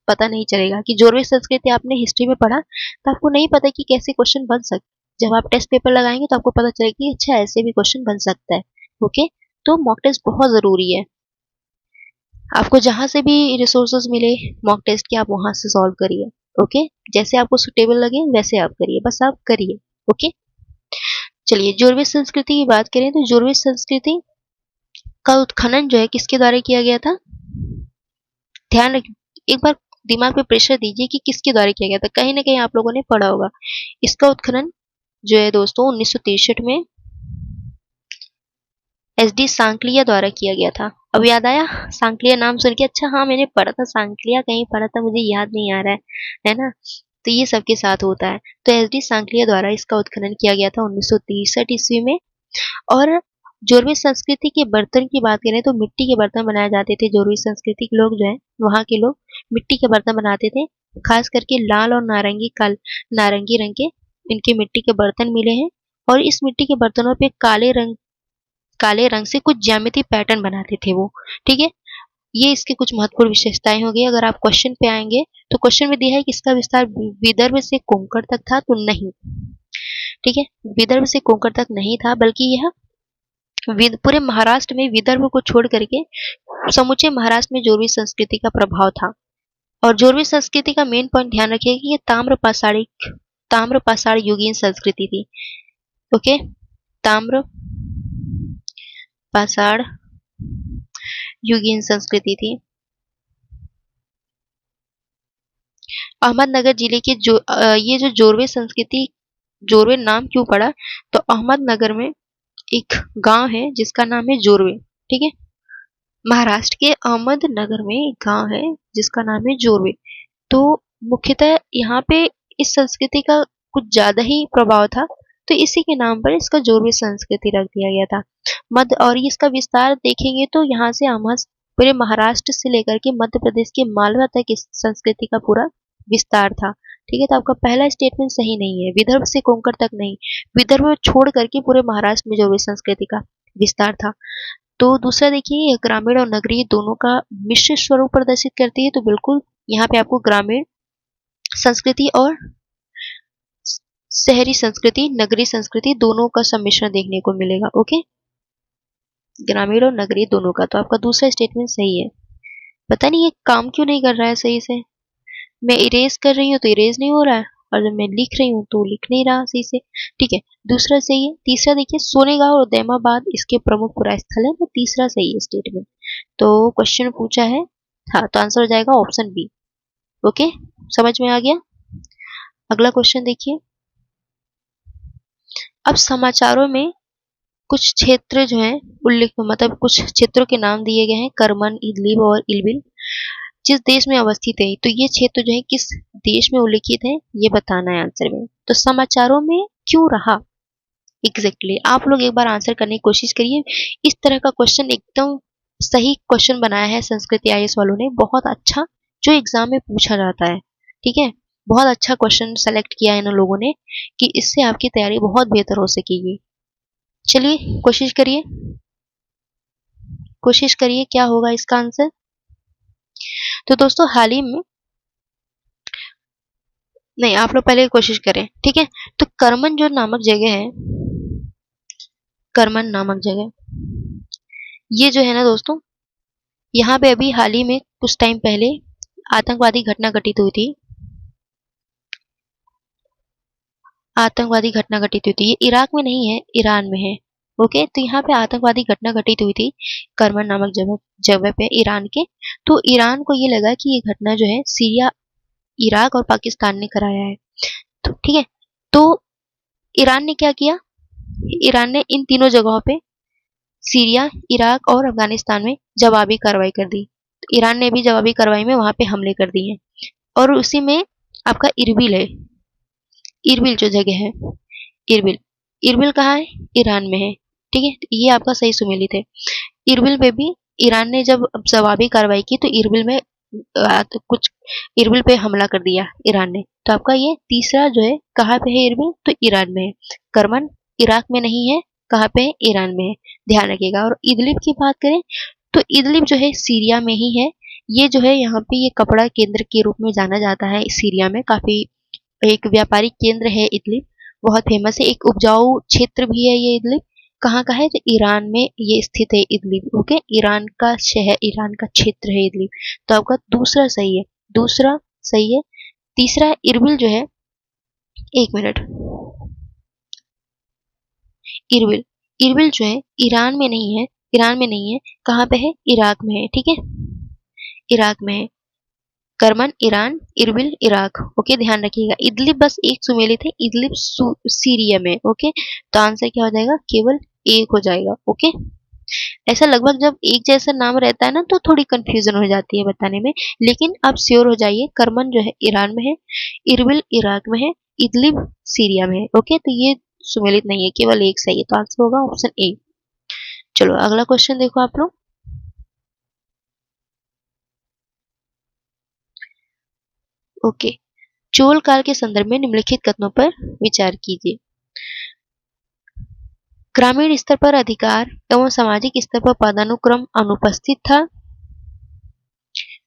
पता नहीं चलेगा कि जोरवे संस्कृति आपने हिस्ट्री में पढ़ा तो आपको नहीं पता कि कैसे क्वेश्चन बन सकते। जब आप टेस्ट पेपर लगाएंगे तो आपको पता चलेगा कि अच्छा ऐसे भी क्वेश्चन बन सकता है। ओके, तो मॉक टेस्ट बहुत जरूरी है। आपको जहां से भी रिसोर्सेज मिले मॉक टेस्ट के, आप वहां से सॉल्व करिए। ओके, जैसे आपको सुटेबल लगे वैसे आप करिए, बस आप करिए। ओके, चलिए जोरवे संस्कृति की बात करें तो जोरवे संस्कृति का उत्खनन जो है किसके द्वारा किया गया था? ध्यान रख, एक बार दिमाग पे प्रेशर दीजिए कि किसके द्वारा किया गया था। कहीं ना कहीं आप लोगों ने पढ़ा होगा। इसका उत्खनन जो है दोस्तों 1963 में एसडी सांकलिया द्वारा किया गया था। अब याद आया सांकलिया नाम सुन के? अच्छा हाँ, मैंने पढ़ा था सांकलिया, कहीं पढ़ा था, मुझे याद नहीं आ रहा है ना? तो ये सबके साथ होता है। तो एसडी सांकलिया द्वारा इसका उत्खनन किया गया था 1963 ईस्वी में। और जोरवे संस्कृति के बर्तन की बात करें तो मिट्टी के बर्तन बनाए जाते थे। जोरवे संस्कृति के लोग जो है, वहाँ के लोग मिट्टी के बर्तन बनाते थे। खास करके लाल और नारंगी रंग के इनके मिट्टी के बर्तन मिले हैं। और इस मिट्टी के बर्तनों पे काले रंग से कुछ ज्यामिति पैटर्न बनाते थे वो। ठीक है, ये इसकी कुछ महत्वपूर्ण विशेषताएं होगी। अगर आप क्वेश्चन पे आएंगे तो क्वेश्चन में दिया है कि इसका विस्तार विदर्भ से कोंकण तक था, तो नहीं। ठीक है, विदर्भ से कोंकण तक नहीं था, बल्कि यह पूरे महाराष्ट्र में विदर्भ को छोड़ करके समूचे महाराष्ट्र में जोरवी संस्कृति का प्रभाव था। और जोरवी संस्कृति का मेन पॉइंट ध्यान रखिए कि ये ताम्र पाषाण युगीन संस्कृति थी। ओके, ताम्र पाषाण युगीन संस्कृति थी। अहमदनगर जिले के ये जो जोरवे संस्कृति, जोरवे नाम क्यों पड़ा? तो अहमदनगर में एक गांव है जिसका नाम है जोरवे। ठीक है, महाराष्ट्र के अहमदनगर में एक गांव है जिसका नाम है जोरवे। तो मुख्यतः यहाँ पे इस संस्कृति का कुछ ज्यादा ही प्रभाव था, तो इसी के नाम पर इसका जोरवे संस्कृति रख दिया गया था। मध्य और इसका विस्तार देखेंगे तो यहाँ से पूरे महाराष्ट्र से लेकर के मध्य प्रदेश के मालवा तक इस संस्कृति का पूरा विस्तार था। ठीक है, तो आपका पहला स्टेटमेंट सही नहीं है, विदर्भ से कोंकण तक नहीं, विदर्भ छोड़ करके पूरे महाराष्ट्र में जोरवे संस्कृति का विस्तार था। तो दूसरा देखिए, ग्रामीण और नगरीय दोनों का मिश्र स्वरूप प्रदर्शित करती है। तो बिल्कुल यहाँ पे आपको ग्रामीण संस्कृति और शहरी संस्कृति, नगरीय संस्कृति दोनों का सम्मिश्रण देखने को मिलेगा। ओके, ग्रामीण और नगरीय दोनों का। तो आपका दूसरा स्टेटमेंट सही है। पता नहीं ये काम क्यों नहीं कर रहा है सही से। मैं इरेज कर रही हूँ तो इरेज नहीं हो रहा है, और जब मैं लिख रही हूँ तो लिख नहीं रहा सही से। ठीक है, दूसरा सही है। तीसरा देखिए, सोनेगांव और दैमाबाद इसके प्रमुख पुरा स्थल है, तो तीसरा सही है स्टेटमेंट। तो क्वेश्चन पूछा है, हाँ, तो आंसर हो जाएगा ऑप्शन बी। ओके, समझ में आ गया? अगला क्वेश्चन देखिए। अब समाचारों में कुछ क्षेत्र जो है मतलब कुछ क्षेत्रों के नाम दिए गए हैं, करमन, इदलिब और इलबिल, जिस देश में अवस्थित है। तो ये क्षेत्र जो है किस देश में उल्लिखित है, ये बताना है आंसर में। तो समाचारों में क्यों रहा एग्जैक्टली आप लोग एक बार आंसर करने की कोशिश करिए। इस तरह का क्वेश्चन एकदम सही क्वेश्चन बनाया है संस्कृत आईएएस वालों ने, बहुत अच्छा, जो एग्जाम में पूछा जाता है। ठीक है, बहुत अच्छा क्वेश्चन सेलेक्ट किया है इन लोगों ने कि इससे आपकी तैयारी बहुत बेहतर हो सकेगी। चलिए कोशिश करिए क्या होगा इसका आंसर। तो दोस्तों हाल ही में, नहीं, आप लोग पहले कोशिश करें। ठीक है, तो करमन जो नामक जगह है, करमन नामक जगह, ये जो है ना दोस्तों, यहाँ पे अभी हाल ही में कुछ टाइम पहले आतंकवादी घटना घटित हुई थी। ये इराक में नहीं है, ईरान में है। ओके, तो यहाँ पे आतंकवादी घटना घटित हुई थी करमन नामक जगह पे ईरान के। तो ईरान को ये लगा कि ये घटना जो है सीरिया, इराक और पाकिस्तान ने कराया है। तो ठीक है, तो ईरान ने क्या किया, ईरान ने इन तीनों जगहों पे सीरिया, इराक और अफगानिस्तान में जवाबी कार्रवाई कर दी। तो ईरान ने भी जवाबी कार्रवाई में वहां पे हमले कर दिए। और उसी में आपका इरबिल है, इरबिल जो जगह है, इरबिल, इरबिल कहाँ है, ईरान में है। ठीक है, ये आपका सही सुमेलित है। इरबिल पे भी ईरान ने जब जवाबी कार्रवाई की तो इरबिल में तो कुछ इरबिल पे हमला कर दिया ईरान ने। तो आपका ये तीसरा जो है कहाँ पे है इरबिल, तो ईरान में है। करमन इराक में नहीं है, कहाँ पे है, ईरान में है, ध्यान रखिएगा। और इदलिब की बात करें तो इदलिब जो है सीरिया में ही है। ये जो है यहाँ पे ये कपड़ा केंद्र के रूप में जाना जाता है सीरिया में, काफी एक व्यापारिक केंद्र है इदलिब, बहुत फेमस है, एक उपजाऊ क्षेत्र भी है ये इदलिब। कहाँ का है, तो ईरान में ये स्थित है इदलिब। ओके, ईरान का शहर, ईरान का क्षेत्र है इदलिब। तो आपका दूसरा सही है, दूसरा सही है। तीसरा इरबिल जो है, एक मिनट, इरबिल, इरबिल जो है ईरान में नहीं है, ईरान में नहीं है, कहाँ पे है, इराक में है। ठीक है, इराक में है। Karman Iran, Erbil Iraq. Okay, ध्यान रखिएगा। इदलिब बस एक सुमेलित है, इदलिब सीरिया में। ओके, तो आंसर क्या हो जाएगा, केवल एक हो जाएगा। ओके, ऐसा लगभग जब एक जैसा नाम रहता है ना तो थोड़ी कंफ्यूजन हो जाती है बताने में, लेकिन आप श्योर हो जाइए, करमन जो है ईरान में है, इरबिल इराक में है, इदलिब सीरिया में है। ओके, तो ये सुमेलित नहीं है, केवल एक सही है, तो आंसर होगा ऑप्शन ए। चलो अगला क्वेश्चन देखो आप लोग। ओके, चोल काल के संदर्भ में निम्नलिखित कथनों पर विचार कीजिए। ग्रामीण स्तर पर अधिकार एवं सामाजिक स्तर पर पदानुक्रम अनुपस्थित था।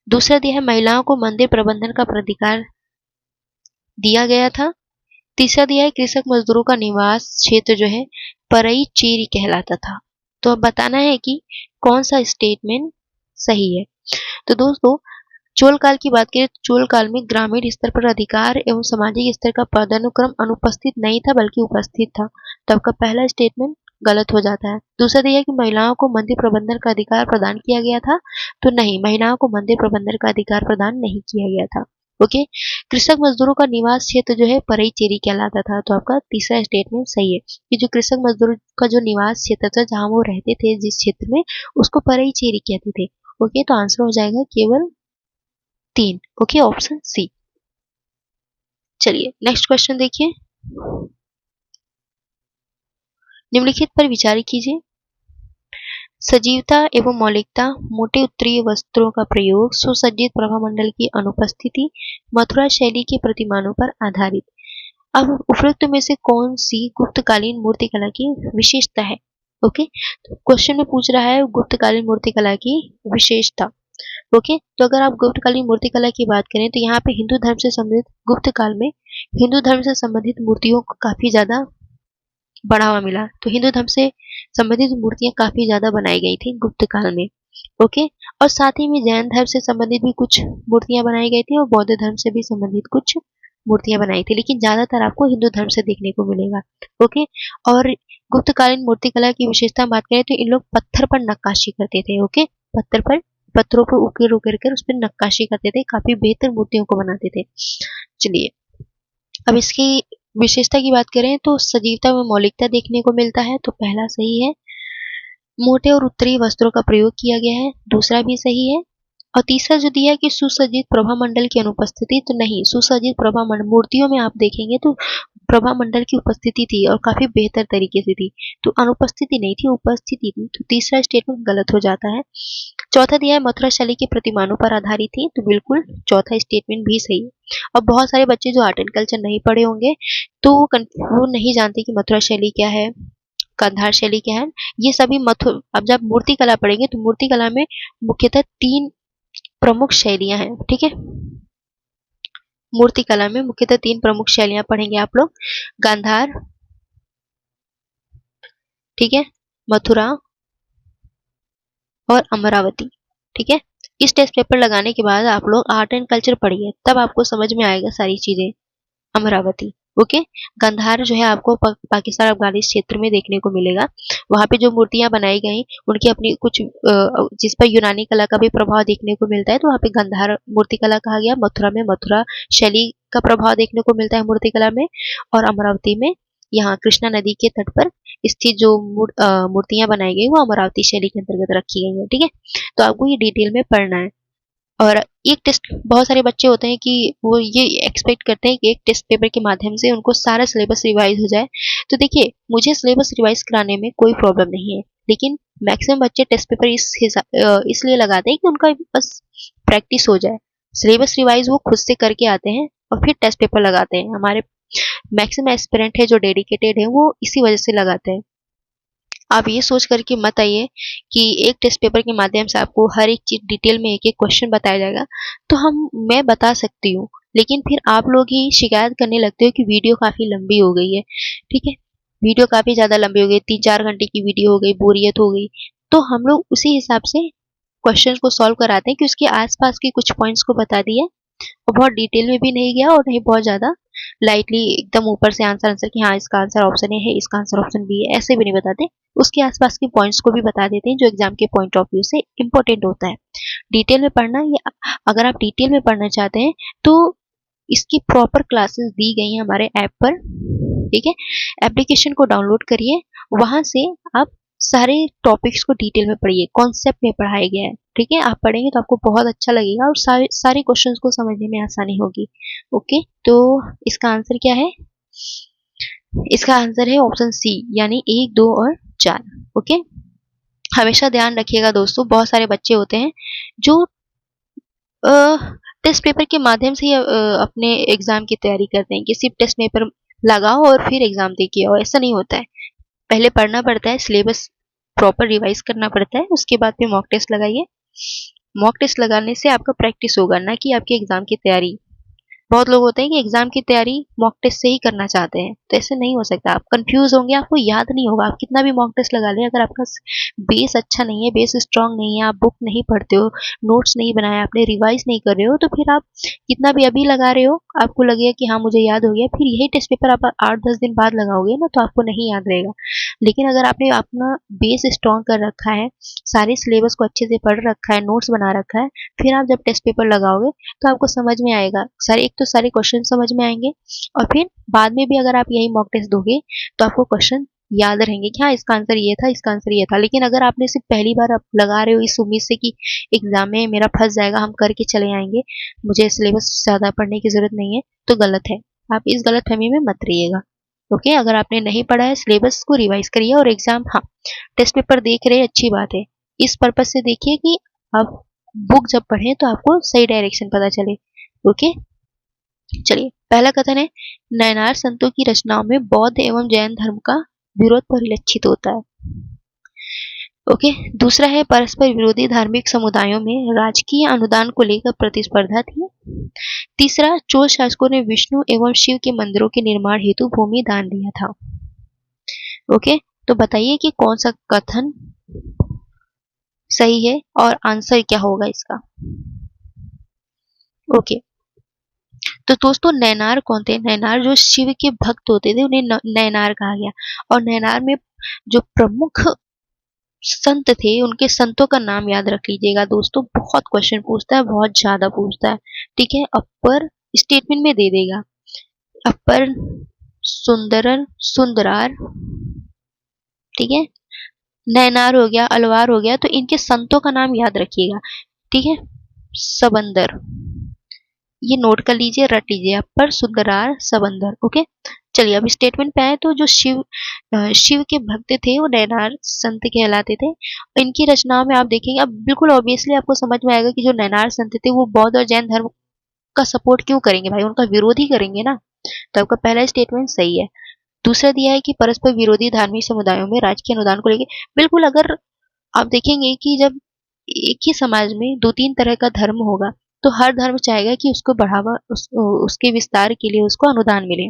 दूसरा दिया है महिलाओं को मंदिर प्रबंधन का प्राधिकार दिया गया था। तीसरा दिया है कृषक मजदूरों का निवास क्षेत्र जो है परई चेरी कहलाता था। तो अब बताना है कि कौन सा स्टेटमेंट सही है। तो दोस्तों, चोल काल की बात करें तो चोल काल में ग्रामीण स्तर पर अधिकार एवं सामाजिक स्तर का पदानुक्रम अनुपस्थित नहीं था बल्कि उपस्थित था। तो आपका पहला स्टेटमेंट गलत हो जाता है। दूसरा दिया कि महिलाओं को मंदिर प्रबंधन का अधिकार प्रदान किया गया था, तो नहीं, महिलाओं को मंदिर प्रबंधन का अधिकार प्रदान नहीं किया गया था। ओके, कृषक मजदूरों का निवास क्षेत्र जो है परई चेरी कहलाता था। तो आपका तीसरा स्टेटमेंट सही है कि जो कृषक मजदूर का जो निवास क्षेत्र था जहां वो रहते थे जिस क्षेत्र में, उसको परई चेरी कहते थे। ओके, तो आंसर हो जाएगा केवल 3। Okay, option C. चलिए नेक्स्ट क्वेश्चन देखिए। निम्नलिखित पर विचार कीजिए। सजीवता एवं मौलिकता, मोटे उत्तरीय वस्त्रों का प्रयोग, सुसज्जित प्रभामंडल की अनुपस्थिति, मथुरा शैली के प्रतिमानों पर आधारित। अब उपरोक्त में से कौन सी गुप्तकालीन मूर्तिकला की विशेषता है। ओके, तो क्वेश्चन में पूछ रहा है गुप्तकालीन मूर्तिकला की विशेषता। ओके, तो अगर आप गुप्तकालीन मूर्तिकला की बात करें तो यहाँ पे हिंदू धर्म से संबंधित, गुप्त काल में हिंदू धर्म से संबंधित मूर्तियों को काफी ज्यादा बढ़ावा मिला। तो हिंदू धर्म से संबंधित मूर्तियां काफी ज्यादा बनाई गई थी गुप्त काल में। ओके, और साथ ही में जैन धर्म से संबंधित भी कुछ मूर्तियां बनाई गई थी और बौद्ध धर्म से भी संबंधित कुछ मूर्तियां बनाई थी, लेकिन ज्यादातर आपको हिंदू धर्म से देखने को मिलेगा। ओके, और गुप्तकालीन मूर्तिकला की विशेषता बात करें तो इन लोग पत्थर पर नक्काशी करते थे। ओके, पत्थरों पर उकेर उकेर कर उस पर नक्काशी करते थे, काफी बेहतर मूर्तियों को बनाते थे। चलिए अब इसकी विशेषता की बात करें तो सजीवता में मौलिकता देखने को मिलता है, तो पहला सही है। मोटे और उत्तरी वस्त्रों का प्रयोग किया गया है, दूसरा भी सही है। और तीसरा जो दिया है कि सुसज्जित प्रभामंडल की अनुपस्थिति, तो नहीं, सुसज्जित प्रभामंडल मूर्तियों में आप देखेंगे तो प्रभामंडल की उपस्थिति थी और काफी बेहतर तरीके से थी, तो अनुपस्थिति नहीं थी, उपस्थिति थी। तो तीसरा स्टेटमेंट गलत हो जाता है। चौथा दिया है मथुरा शैली के प्रतिमानों पर आधारित थी, तो बिल्कुल चौथा स्टेटमेंट भी सही है। और बहुत सारे बच्चे जो आर्ट एंड कल्चर नहीं पढ़े होंगे तो वो नहीं जानते कि मथुरा शैली क्या है, गांधार शैली क्या है। ये सभी अब जब मूर्ति कला पढ़ेंगे तो मूर्ति कला में मुख्यतः 3 प्रमुख शैलियां हैं। ठीक है, मूर्ति कला में मुख्यतः 3 प्रमुख शैलियां पढ़ेंगे आप लोग, गांधार, ठीक है, मथुरा और अमरावती। ठीक है, इस टेस्ट पेपर लगाने के बाद आप लोग आर्ट एंड कल्चर पढ़िए, तब आपको समझ में आएगा सारी चीजें। अमरावती, ओके। गंधार जो है आपको पाकिस्तान अफगानिस्तान क्षेत्र में देखने को मिलेगा। वहाँ पे जो मूर्तियां बनाई गई उनकी अपनी कुछ जिस पर यूनानी कला का भी प्रभाव देखने को मिलता है, तो वहाँ पे गंधार मूर्ति कला कहा गया। मथुरा में मथुरा शैली का प्रभाव देखने को मिलता है मूर्ति कला में। और अमरावती में यहाँ कृष्णा नदी के तट पर स्थित जो मूर्तियां बनाई गई वो अमरावती शैली के अंतर्गत रखी गई है। ठीक है, तो आपको ये डिटेल में पढ़ना है। और एक टेस्ट, बहुत सारे बच्चे होते हैं कि वो ये एक्सपेक्ट करते हैं कि एक टेस्ट पेपर के माध्यम से उनको सारा सिलेबस रिवाइज हो जाए। तो देखिए, मुझे सिलेबस रिवाइज कराने में कोई प्रॉब्लम नहीं है, लेकिन मैक्सिमम बच्चे टेस्ट पेपर इसलिए लगाते हैं कि उनका बस प्रैक्टिस हो जाए। सिलेबस रिवाइज वो खुद से करके आते हैं और फिर टेस्ट पेपर लगाते हैं। हमारे मैक्सिमम एस्पिरेंट है जो डेडिकेटेड है वो इसी वजह से लगाते हैं। आप ये सोच करके मत आइए कि एक टेस्ट पेपर के माध्यम से आपको हर एक चीज डिटेल में एक एक क्वेश्चन बताया जाएगा। तो मैं बता सकती हूँ, लेकिन फिर आप लोग ही शिकायत करने लगते हो कि वीडियो काफी लंबी हो गई है। ठीक है, वीडियो काफी ज्यादा लंबी हो गई, 3-4 घंटे की वीडियो हो गई, बोरियत हो गई। तो हम लोग उसी हिसाब से क्वेश्चन को सॉल्व कराते हैं कि उसके आसपास के कुछ पॉइंट्स को बता दिया, और बहुत डिटेल में भी नहीं गया और नहीं बहुत ज्यादा लाइटली एकदम ऊपर से आंसर आंसर कि हाँ इसका आंसर ऑप्शन ए है, इसका आंसर ऑप्शन बी है, ऐसे भी नहीं बताते। उसके आसपास के पॉइंट्स को भी बता देते हैं जो एग्जाम के पॉइंट ऑफ व्यू से इंपॉर्टेंट होता है। डिटेल में पढ़ना, या अगर आप डिटेल में पढ़ना चाहते हैं तो इसकी प्रॉपर क्लासेस दी गई हैं हमारे ऐप पर। ठीक है, एप्लीकेशन को डाउनलोड करिए, वहां से आप सारे टॉपिक्स को डिटेल में पढ़िए, कॉन्सेप्ट में पढ़ाया गया है। ठीक है, आप पढ़ेंगे तो आपको बहुत अच्छा लगेगा और सारे क्वेश्चंस को समझने में आसानी होगी। ओके, तो इसका आंसर क्या है? इसका आंसर है ऑप्शन सी, यानी 1, 2 और 4। ओके, हमेशा ध्यान रखिएगा दोस्तों, बहुत सारे बच्चे होते हैं जो टेस्ट पेपर के माध्यम से ही अपने एग्जाम की तैयारी करते हैं कि सिर्फ टेस्ट पेपर लगाओ और फिर एग्जाम दे के आओ। ऐसा नहीं होता है, पहले पढ़ना पड़ता है, सिलेबस प्रॉपर रिवाइज करना पड़ता है, उसके बाद फिर मॉक टेस्ट लगाइए। मॉक टेस्ट लगाने से आपका प्रैक्टिस होगा, ना कि आपके एग्जाम की तैयारी। बहुत लोग होते हैं कि एग्जाम की तैयारी मॉक टेस्ट से ही करना चाहते हैं, तो ऐसे नहीं हो सकता। आप कंफ्यूज होंगे, आपको याद नहीं होगा, आप कितना भी मॉक टेस्ट लगा लें, अगर आपका बेस अच्छा नहीं है, बेस स्ट्रांग नहीं है, आप बुक नहीं पढ़ते हो, नोट्स नहीं बनाया, आपने रिवाइज नहीं कर रहे हो, तो फिर आप कितना भी अभी लगा रहे हो, आपको लगेगा कि हाँ मुझे याद हो गया, फिर यही टेस्ट पेपर आप 8-10 दिन बाद लगाओगे ना, तो आपको नहीं याद रहेगा। लेकिन अगर आपने अपना बेस स्ट्रांग कर रखा है, सारे सिलेबस को अच्छे से पढ़ रखा है, नोट्स बना रखा है, फिर आप जब टेस्ट पेपर लगाओगे तो आपको समझ में आएगा। एक तो सारे क्वेश्चन समझ में आएंगे, और फिर बाद में भी अगर आप यही मॉक टेस्ट दोगे तो आपको क्वेश्चन याद रहेंगे कि हाँ इसका आंसर ये था, इसका आंसर ये था। लेकिन अगर आपने सिर्फ पहली बार आप लगा रहे हो इस उम्मीद से कि एग्जाम में मेरा फंस जाएगा, हम करके चले आएंगे, मुझे सिलेबस ज्यादा पढ़ने की जरूरत नहीं है, तो गलत है। आप इस गलतफहमी में मत रहिएगा। ओके, अगर आपने नहीं पढ़ा है, सिलेबस को रिवाइज करिए, और एग्जाम, हाँ टेस्ट पेपर देख रहे हैं अच्छी बात है, इस पर्पज से देखिए कि आप बुक जब पढ़ें तो आपको सही डायरेक्शन पता चले। ओके, चलिए पहला कथन है, नयनार संतों की रचनाओं में बौद्ध एवं जैन धर्म का विरोध परिलक्षित होता है। ओके, दूसरा है, परस्पर विरोधी धार्मिक समुदायों में राजकीय अनुदान को लेकर प्रतिस्पर्धा थी। तीसरा, चोल शासकों ने विष्णु एवं शिव के मंदिरों के निर्माण हेतु भूमि दान दिया था। ओके, तो बताइए कि कौन सा कथन सही है और आंसर क्या होगा इसका। ओके, तो दोस्तों नैनार कौन थे? नैनार जो शिव के भक्त होते थे उन्हें नैनार कहा गया। और नैनार में जो प्रमुख संत थे, उनके संतों का नाम याद रख लीजिएगा दोस्तों, बहुत क्वेश्चन पूछता है, बहुत ज्यादा पूछता है। ठीक है, अपर स्टेटमेंट में दे देगा, अपर सुंदरर सुंदरार, ठीक है, नैनार हो गया, अलवार हो गया, तो इनके संतों का नाम याद रखिएगा। ठीक है, सबंदर, ये नोट कर लीजिए, रट लीजिए, अपर सुंदरार सबंदर। ओके, चलिए अब स्टेटमेंट पे आए, तो जो शिव के भक्त थे वो नैनार संत कहलाते थे। इनकी रचनाओं में आप देखेंगे, अब बिल्कुल ऑब्वियसली आपको समझ में आएगा कि जो नैनार संत थे वो बौद्ध और जैन धर्म का सपोर्ट क्यों करेंगे भाई, उनका विरोध ही करेंगे ना। तो आपका पहला स्टेटमेंट सही है। दूसरा दिया है कि परस्पर विरोधी धार्मिक समुदायों में राजकीय अनुदान को लेकर, बिल्कुल, अगर आप देखेंगे कि जब एक ही समाज में 2-3 तरह का धर्म होगा तो हर धर्म चाहेगा कि उसको बढ़ावा, उसके विस्तार के लिए उसको अनुदान मिले।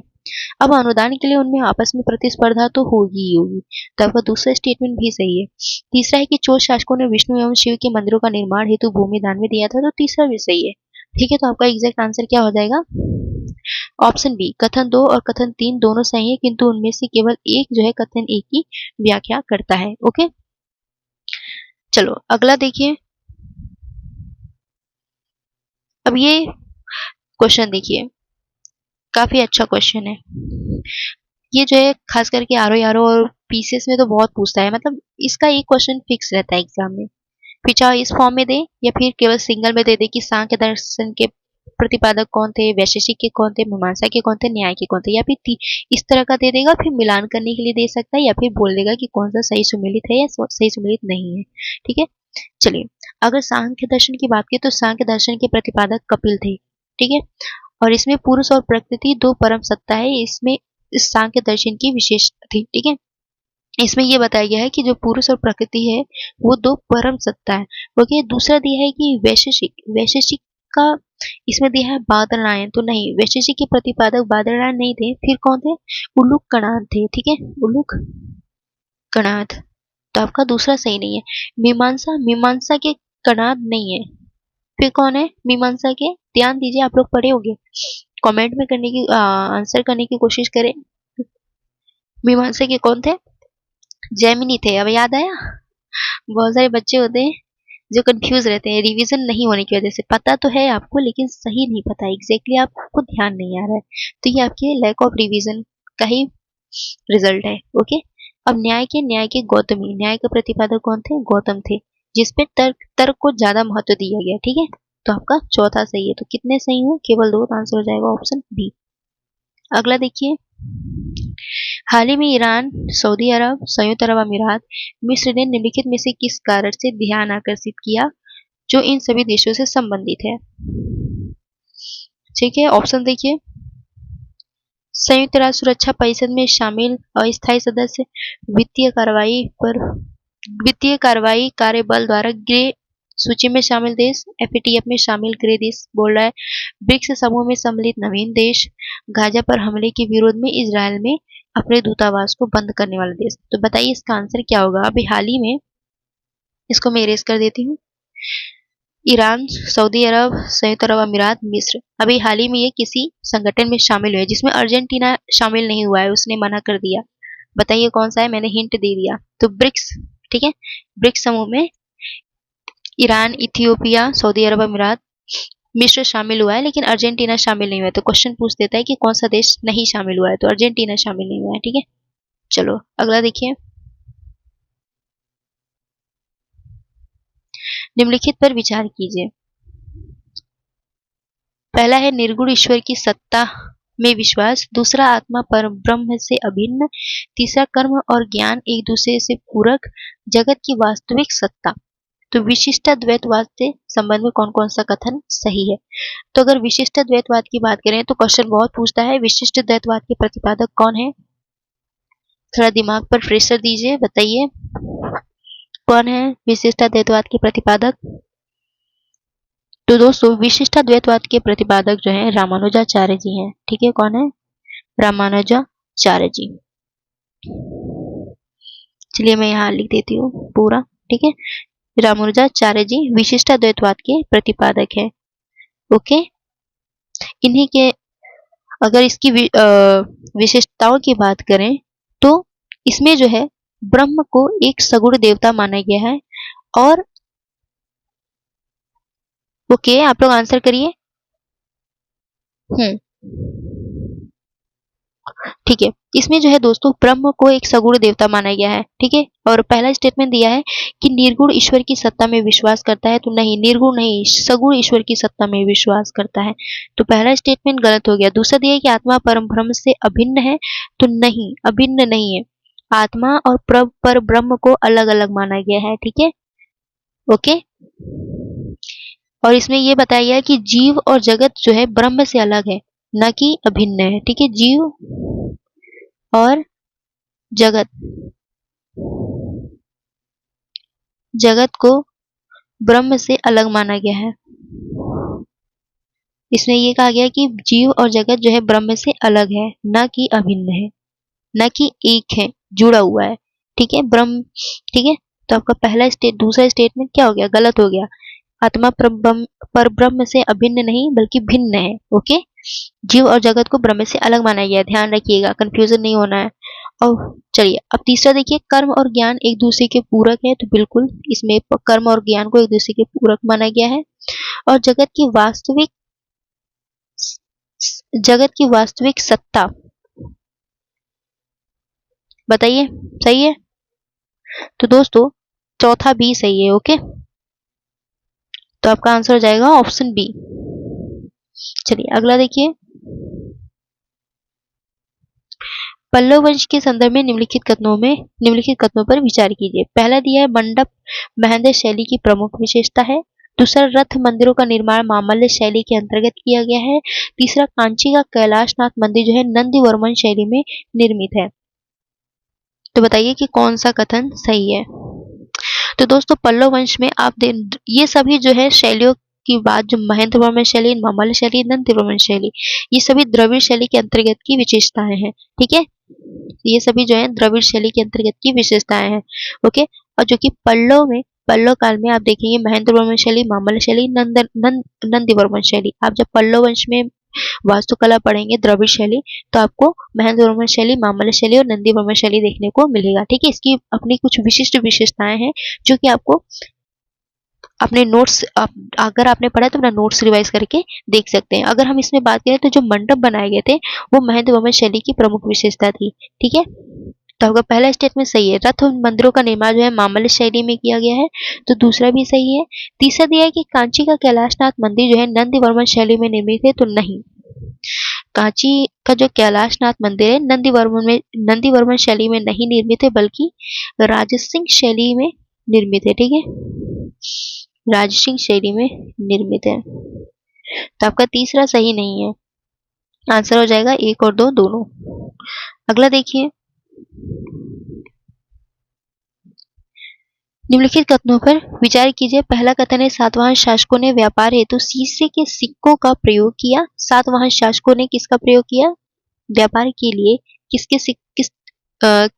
अब अनुदान के लिए उनमें आपस में प्रतिस्पर्धा तो होगी ही होगी, तो आपका दूसरा स्टेटमेंट भी सही है। तीसरा है कि चोल शासकों ने विष्णु एवं शिव के मंदिरों का निर्माण हेतु भूमि दान में दिया था, तो तीसरा भी सही है। ठीक है, तो आपका एग्जैक्ट आंसर क्या हो जाएगा? ऑप्शन बी, कथन 2 और कथन 3 दोनों सही है, किंतु उनमें से केवल एक जो है कथन 1 की व्याख्या करता है। ओके, चलो अगला देखिए। अब ये क्वेश्चन देखिए, काफी अच्छा क्वेश्चन है। ये जो है खास करके आरो और पीसीएस में तो बहुत पूछता है, मतलब इसका एक क्वेश्चन फिक्स रहता है एग्जाम में। फिर चाहे इस फॉर्म में दे या फिर केवल सिंगल में दे कि सांख्य दर्शन के प्रतिपादक कौन थे, वैशेषिक के कौन थे, मीमांसा के कौन थे, न्याय के कौन थे, या फिर इस तरह का दे देगा, फिर मिलान करने के लिए दे सकता है, या फिर बोल देगा कि कौन सा सही सुमेलित है या सही सुमेलित नहीं है। ठीक है, चलिए अगर सांख्य दर्शन की बात की तो सांख्य दर्शन के प्रतिपादक कपिल थे। ठीक है, और इसमें पुरुष और प्रकृति दो परम सत्ता है, इसमें इस सांख्य दर्शन की विशेषता थी। ठीक है, इसमें यह बताया गया है कि जो पुरुष और प्रकृति है वो दो परम सत्ता है। ओके, दूसरा दिया है कि वैशेषिक, वैशेषिक का इसमें दिया है बादलनायन, तो नहीं, वैशेषिक के प्रतिपादक बादलनायन नहीं थे, फिर कौन थे, उल्लूक कणाद थे। ठीक है, उल्लूक कणाद, तो आपका दूसरा सही नहीं है। मीमांसा, मीमांसा के कणाद नहीं है, फिर कौन है मीमांसा के, ध्यान दीजिए, आप लोग पढ़े होंगे, कमेंट में करने की आंसर करने की कोशिश करें। मीमांसा के कौन थे, जैमिनी थे। अब याद आया, बहुत सारे बच्चे होते हैं जो कंफ्यूज रहते हैं रिवीजन नहीं होने की वजह से, पता तो है आपको लेकिन सही नहीं पता एग्जैक्टली, आपको ध्यान नहीं आ रहा है, तो ये आपके लैक ऑफ रिवीजन का ही रिजल्ट है। ओके, अब न्याय के गौतमी, न्याय के प्रतिपादक कौन थे, गौतम थे, जिसपे तर्क को ज्यादा महत्व दिया गया। ठीक है, तो आपका चौथा सही है, तो कितने सही हुए, केवल 2, तो आंसर हो जाएगा ऑप्शन बी। अगला देखिए, हाल ही में ईरान, सऊदी अरब, संयुक्त अरब अमीरात, मिस्र ने निम्नलिखित में से किस कारण से ध्यान आकर्षित किया जो इन सभी देशों से संबंधित है। ठीक है, ऑप्शन देखिए, संयुक्त राष्ट्र सुरक्षा परिषद में शामिल अस्थायी सदस्य, वित्तीय कार्रवाई कार्य बल द्वारा ग्रे सूची में शामिल देश, एफएटीएफ में शामिल ग्रे देश बोल रहा है, ब्रिक्स समूह में सम्मिलित नवीन देश, गाजा पर हमले के विरोध में इजरायल में अपने दूतावास को बंद करने वाला देश। तो बताइए इसका आंसर क्या होगा। अभी हाल ही में, इसको मैं इरेज कर देती हूँ, ईरान, सऊदी अरब, संयुक्त अरब अमीरात, मिस्र, अभी हाल ही में ये किसी संगठन में शामिल हुए जिसमें अर्जेंटीना शामिल नहीं हुआ है, उसने मना कर दिया। बताइए कौन सा है, मैंने हिंट दे दिया, तो ब्रिक्स। ठीक है, ब्रिक्स समूह में ईरान, इथियोपिया, सऊदी अरब अमीरात, मिस्र शामिल हुआ है, लेकिन अर्जेंटीना शामिल नहीं हुआ है। तो क्वेश्चन पूछ देता है कि कौन सा देश नहीं शामिल हुआ है, तो अर्जेंटीना शामिल नहीं हुआ है। ठीक है, चलो अगला देखिए, निम्नलिखित पर विचार कीजिए। पहला है निर्गुण ईश्वर की सत्ता में विश्वास, दूसरा आत्मा पर ब्रह्म से अभिन्न, तीसरा कर्म और ज्ञान एक दूसरे से पूरक, जगत की वास्तविक सत्ता। तो विशिष्टाद्वैतवाद से संबंध में कौन कौन सा कथन सही है। तो अगर विशिष्टाद्वैतवाद की बात करें तो क्वेश्चन बहुत पूछता है, विशिष्टाद्वैतवाद के प्रतिपादक कौन है, थोड़ा दिमाग पर प्रेशर दीजिए, बताइए कौन है विशिष्टाद्वैतवाद के प्रतिपादक। तो दोस्तों विशिष्टाद्वैतवाद के प्रतिपादक जो है रामानुजाचार्य जी हैं। ठीक है, कौन है, रामानुजाचार्य जी। चलिए मैं यहाँ लिख देती हूँ पूरा। ठीक है, रामानुजाचार्य जी विशिष्टाद्वैतवाद के प्रतिपादक है। ओके, इन्हीं के अगर इसकी विशेषताओं की बात करें तो इसमें जो है ब्रह्म को एक सगुण देवता माना गया है। और ओके, आप लोग आंसर करिए। ठीक है, इसमें जो है दोस्तों ब्रह्म को एक सगुण देवता माना गया है। ठीक है, और पहला स्टेटमेंट दिया है कि निर्गुण ईश्वर की सत्ता में विश्वास करता है, तो नहीं, निर्गुण नहीं, सगुण ईश्वर की सत्ता में विश्वास करता है, तो पहला स्टेटमेंट गलत हो गया। दूसरा दिया है कि आत्मा परम ब्रह्म से अभिन्न है, तो नहीं, अभिन्न नहीं है, आत्मा और पर ब्रह्म को अलग अलग माना गया है। ठीक है, ओके, और इसमें यह बताया गया है कि जीव और जगत जो है ब्रह्म से अलग है, न कि अभिन्न है। ठीक है, जीव और जगत को ब्रह्म से अलग माना गया है। इसमें यह कहा गया कि जीव और जगत जो है ब्रह्म से अलग है, न कि अभिन्न है, न कि एक है, जुड़ा हुआ है। ठीक है, ब्रह्म। ठीक है, तो आपका दूसरा स्टेटमेंट क्या हो गया, गलत हो गया। आत्मा पर ब्रह्म से अभिन्न नहीं बल्कि भिन्न है। ओके, जीव और जगत को ब्रह्म से अलग माना गया है, ध्यान रखिएगा, कंफ्यूजन नहीं होना है। और चलिए अब तीसरा देखिए, कर्म और ज्ञान एक दूसरे के पूरक है, तो बिल्कुल इसमें कर्म और ज्ञान को एक दूसरे के पूरक माना गया है। और जगत की वास्तविक सत्ता बताइए, सही है? तो दोस्तों चौथा बी सही है। ओके, तो आपका आंसर हो जाएगा ऑप्शन बी। चलिए अगला देखिए, पल्लव वंश के संदर्भ में निम्नलिखित कथनों पर विचार कीजिए। पहला दिया है, मंडप महेंद्र शैली की प्रमुख विशेषता है। दूसरा, रथ मंदिरों का निर्माण मामल्य शैली के अंतर्गत किया गया है। तीसरा, कांची का कैलाशनाथ मंदिर जो है नंदीवर्मन शैली में निर्मित है। तो बताइए कि कौन सा कथन सही है। तो दोस्तों पल्लव वंश में ये सभी जो है शैलियों की बात, जो महेंद्र वर्मन शैली, मामल्य शैली, नंदीवर्मन शैली, ये सभी द्रविड़ शैली के अंतर्गत की विशेषताएं हैं। ठीक है, ये सभी जो है द्रविड़ शैली के अंतर्गत की विशेषताएं हैं। ओके, और जो कि पल्लव काल में आप देखेंगे महेंद्र वर्मन शैली, मामल्य शैली, नंदीवर्मन शैली। आप जब पल्लव वंश में वास्तुकला पढ़ेंगे द्रविड़ शैली, तो आपको महेंद्र वर्मन शैली, मामल्य शैली और नंदीवर्मन शैली देखने को मिलेगा। ठीक है, इसकी अपनी कुछ विशिष्ट विशेषताएं हैं जो कि आपको अपने नोट्स, अगर आपने पढ़ा तो अपना नोट्स रिवाइज करके देख सकते हैं। अगर हम इसमें बात करें तो जो मंडप बनाए गए थे वो महेंद्र वर्मन शैली की प्रमुख विशेषता थी। ठीक है, तो आपका पहला स्टेटमेंट सही है। रथ मंदिरों का निर्माण जो है मामल्य शैली में किया गया है, तो दूसरा भी सही है। तीसरा दिया है कि कांची का कैलाशनाथ मंदिर जो है नंदीवर्मन शैली में निर्मित है, तो नहीं, कांची का जो कैलाशनाथ मंदिर है नंदीवर्मन शैली में नहीं निर्मित है, बल्कि राजसिंह शैली में निर्मित है। ठीक है, राजसिंह शैली में निर्मित है, तो आपका तीसरा सही नहीं है। आंसर हो जाएगा 1 और 2 दोनों। अगला देखिए, निम्नलिखित कथनों पर विचार कीजिए। पहला कथन है, सातवाहन शासकों ने व्यापार हेतु शीशे के सिक्कों का प्रयोग किया। सातवाहन शासकों ने किसका प्रयोग किया? व्यापार के लिए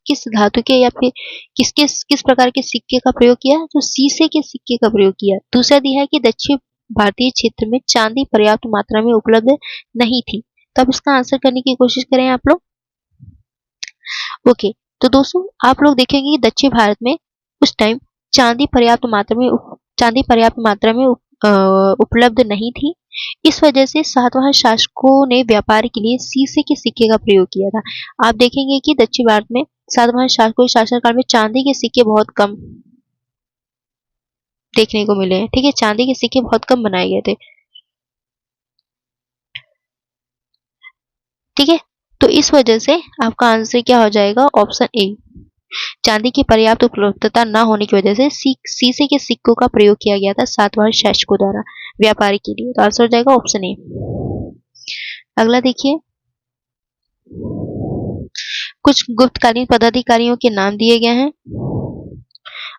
किस धातु के या फिर किस प्रकार के सिक्के का प्रयोग किया? तो शीशे के सिक्के का प्रयोग किया। दूसरा दिया है कि दक्षिण भारतीय क्षेत्र में चांदी पर्याप्त मात्रा में उपलब्ध नहीं थी। तो अब इसका आंसर करने की कोशिश करें आप लोग। ओके, तो दोस्तों आप लोग देखेंगे कि दक्षिण भारत में उस टाइम चांदी पर्याप्त मात्रा में उपलब्ध नहीं थी। इस वजह से सातवाहन शासकों ने व्यापार के लिए शीशे के सिक्के का प्रयोग किया था। आप देखेंगे कि दक्षिण भारत में सातवाहन शासकों के शासनकाल में चांदी के सिक्के बहुत कम देखने को मिले हैं। ठीक है, चांदी के सिक्के बहुत कम बनाए गए थे। ठीक है, तो इस वजह से आपका आंसर क्या हो जाएगा? ऑप्शन ए, चांदी की पर्याप्त उपलब्धता न होने की वजह से शीशे के सिक्कों का प्रयोग किया गया था सातवाहन शासकों द्वारा व्यापार के लिए। तो आंसर हो जाएगा ऑप्शन ए। अगला देखिए, कुछ गुप्तकालीन पदाधिकारियों के नाम दिए गए हैं